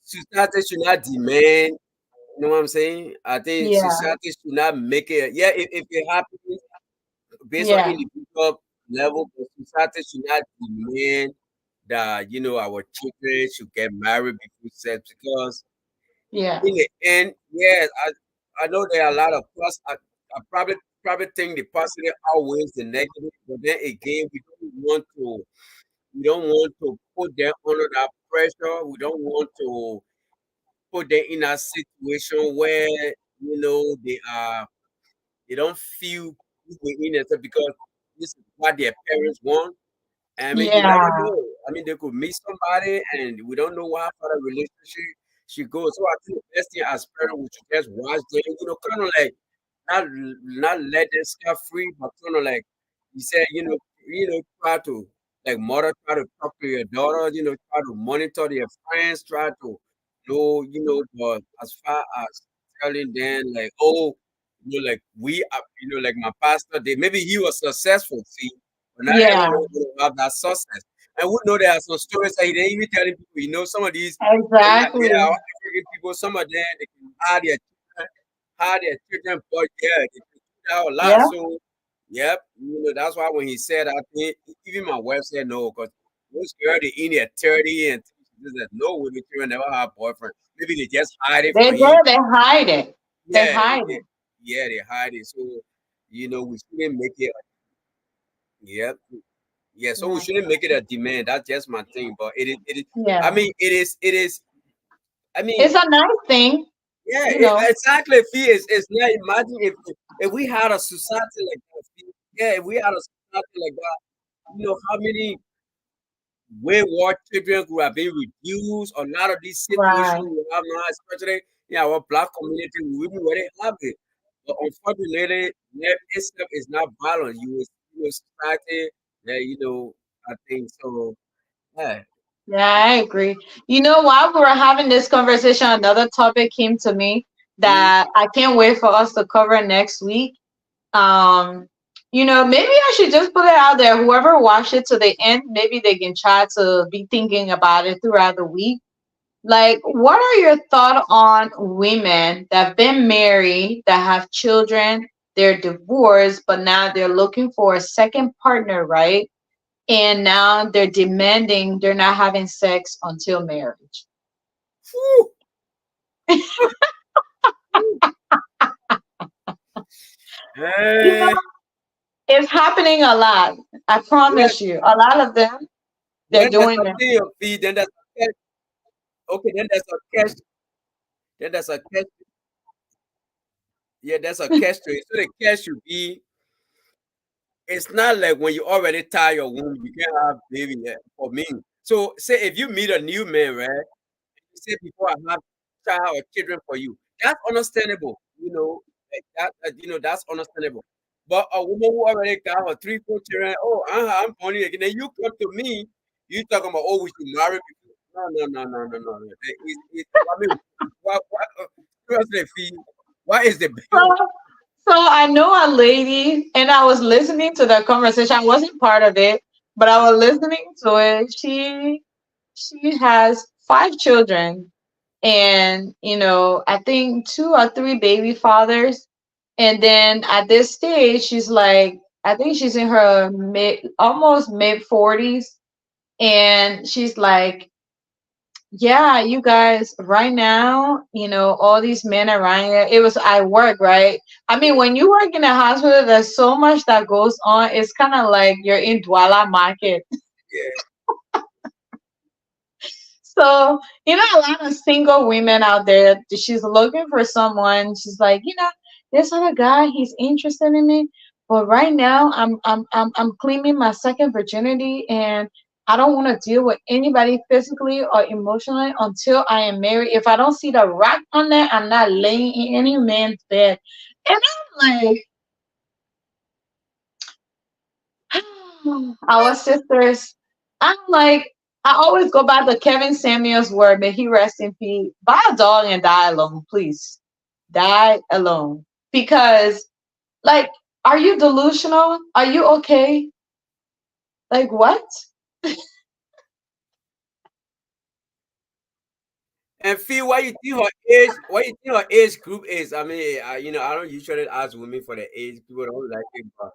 society should not demand. You know what I'm saying? I think Yeah. society should not make it. Yeah, if it happens based on Yeah. individual level, but society should not demand that our children should get married before sex because in Yes. the end, yes, I know there are a lot of plus. I probably think the positive outweighs the negative, but then again, we don't want to put them under that pressure. We don't want to put them in a situation where they don't feel good within themselves because this is what their parents want. I mean, you never Yeah. know. I mean, they could meet somebody, and we don't know how far the relationship should go. So I think the best thing as parents, we should just watch them, kind of like not let them scot free, but kind of like you said, try to like mother, try to talk to your daughter, try to monitor their friends, try to know, but as far as telling them like, oh, like we are, like my pastor did. Maybe he was successful, see, but not Yeah. everyone will have that success. And we know there are some stories that he didn't even telling people. Some of these, yeah, Exactly. our African people, some of them they can hide their children, but yeah, they can do that a lot. Yeah. So Yep. That's why when he said, I think even my wife said no, because most girls they in their 30 and she said no, women children never have boyfriend. Maybe they just hide it They from him. do. They hide it. They Yeah, hide yeah, it. yeah, they hide it. So we shouldn't make it. Yep. Yeah, so we Yeah. shouldn't make it a demand. That's just my thing. But it is. I Yeah. mean, it is. It is. I mean, It's a nice thing, yeah, you know. exactly. Fee is not. Imagine if we had a society like that. Fee. Yeah, if we had a society like that, how many wayward children could have been reduced. A lot of these situations Right. we have now, especially in our black community, we wouldn't really have it. But unfortunately, itself is not violent. Society that I think so. Yeah. Yeah, I agree. While we were having this conversation, another topic came to me Mhm. that I can't wait for us to cover next week. Um, maybe I should just put it out there. Whoever watched it to the end, maybe they can try to be thinking about it throughout the week. Like, what are your thoughts on women that have been married, that have children, they're divorced, but now they're looking for a second partner, right? And now they're demanding they're not having sex until marriage. Whew. You know, Eh, it's happening a lot. I when promise you. A lot of them, they're when there's doing a that. thing of fee, then there's a catch. Okay, then there's a catch. Then there's a catch. Yeah, there's a catch to it. So the catch should be. It's not like when you already tie your womb, you can't have baby yet. For me, so say if you meet a new man, right? You say before I have child or children for you, that's understandable. Like that. That's understandable. But a woman who already got her 3, 4 children, oh, I'm funny again. Then you come to me, you talking about oh we should marry before. No, no, no, no, no, no. I mean, what? Seriously, Fee, what is the bill? So, so I know a lady, and I was listening to the conversation. I wasn't part of it, but I was listening to it. She has 5 children, and I think 2 or 3 baby fathers. And then at this stage, she's like, I think she's in her almost mid 40s, and she's like, yeah, you guys, right now, all these men around here, it was I work, right? I mean, when you work in a hospital, there's so much that goes on. It's kind of like you're in Douala market. Yeah. So, a lot of single women out there, she's looking for someone. She's like, this other guy, he's interested in me, but right now I'm claiming my second virginity, and I don't want to deal with anybody physically or emotionally until I am married. If I don't see the rock on that, I'm not laying in any man's bed. And I'm like, our sisters. I'm like, I always go by the Kevin Samuels word, may he rest in peace. Buy a dog and die alone, please. Die alone. Because, like, are you delusional? Are you okay? Like, what? And Fee, what you think her age? What you think her age group is? I mean, I don't usually ask women for the age. People don't like it, but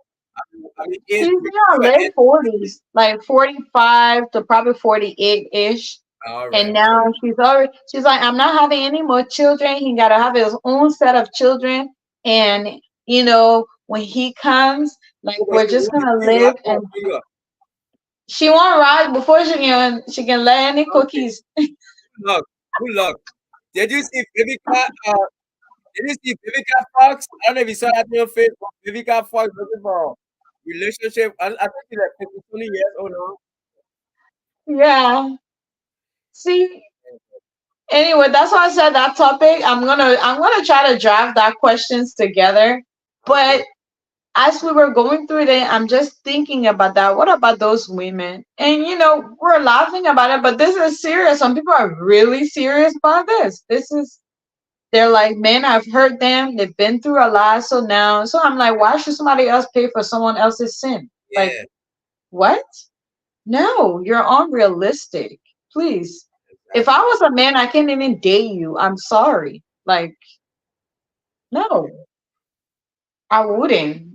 I mean, age She's in group. her late 40s, like 45 to probably 48-ish. All And right, all now she's like, I'm not having any more children. He got to have his own set of children. And, when he comes, like, right. we're She just going to she live. rock her And finger. she won't ride before she can lay any Okay, cookies. good luck. Good luck. Did you see Baby Cat? Did you see Baby Cat Fox? I don't know if you saw that on Facebook. Baby Cat Fox looking for relationship. I think he's like 50, 20 years old now. Yeah. See, anyway, that's why I said that topic. I'm gonna try to draft that questions together. Okay. But as we were going through it, I'm just thinking about that. What about those women? And we're laughing about it, but this is serious. Some people are really serious about this. They're like, man, I've heard them. They've been through a lot. So I'm like, why should somebody else pay for someone else's sin? Like, Yeah. what? No, you're unrealistic. Please. If I Exactly. was a man, I can't even date you. I'm sorry. Like, no, I wouldn't.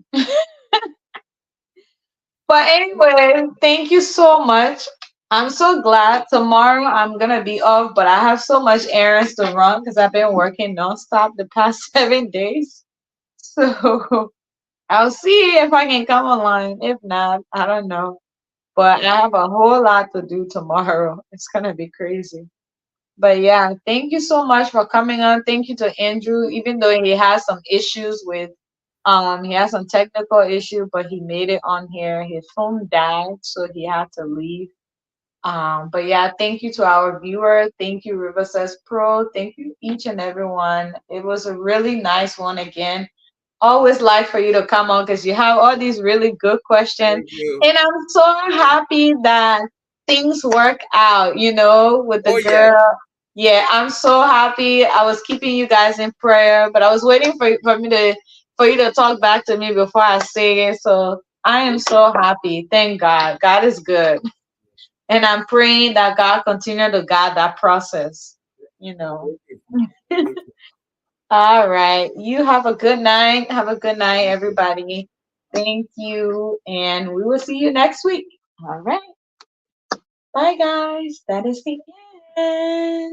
But anyway, thank you so much. I'm so glad. Tomorrow I'm gonna be off, but I have so much errands to run because I've been working nonstop the past 7 days. So I'll see if I can come online. If not, I don't know. But I have a whole lot to do tomorrow. It's gonna be crazy. But yeah, thank you so much for coming on. Thank you to Andrew, even though he has some issues with he has some technical issue, but he made it on here. His phone died, so he had to leave. But yeah, thank you to our viewer. Thank you, River Says Pro. Thank you each and everyone. It was a really nice one again. Always like for you to come on because you have all these really good questions. Thank you. And I'm so happy that things work out, with the Oh yeah. girl. Yeah, I'm so happy. I was keeping you guys in prayer, but I was waiting for you to talk back to me before I say it. So I am so happy. Thank God. God is good. And I'm praying that God continue to guide that process, you know. Thank you. Thank you. All right. You have a good night. Have a good night, everybody. Thank you. And we will see you next week. All right. Bye, guys. That is the end.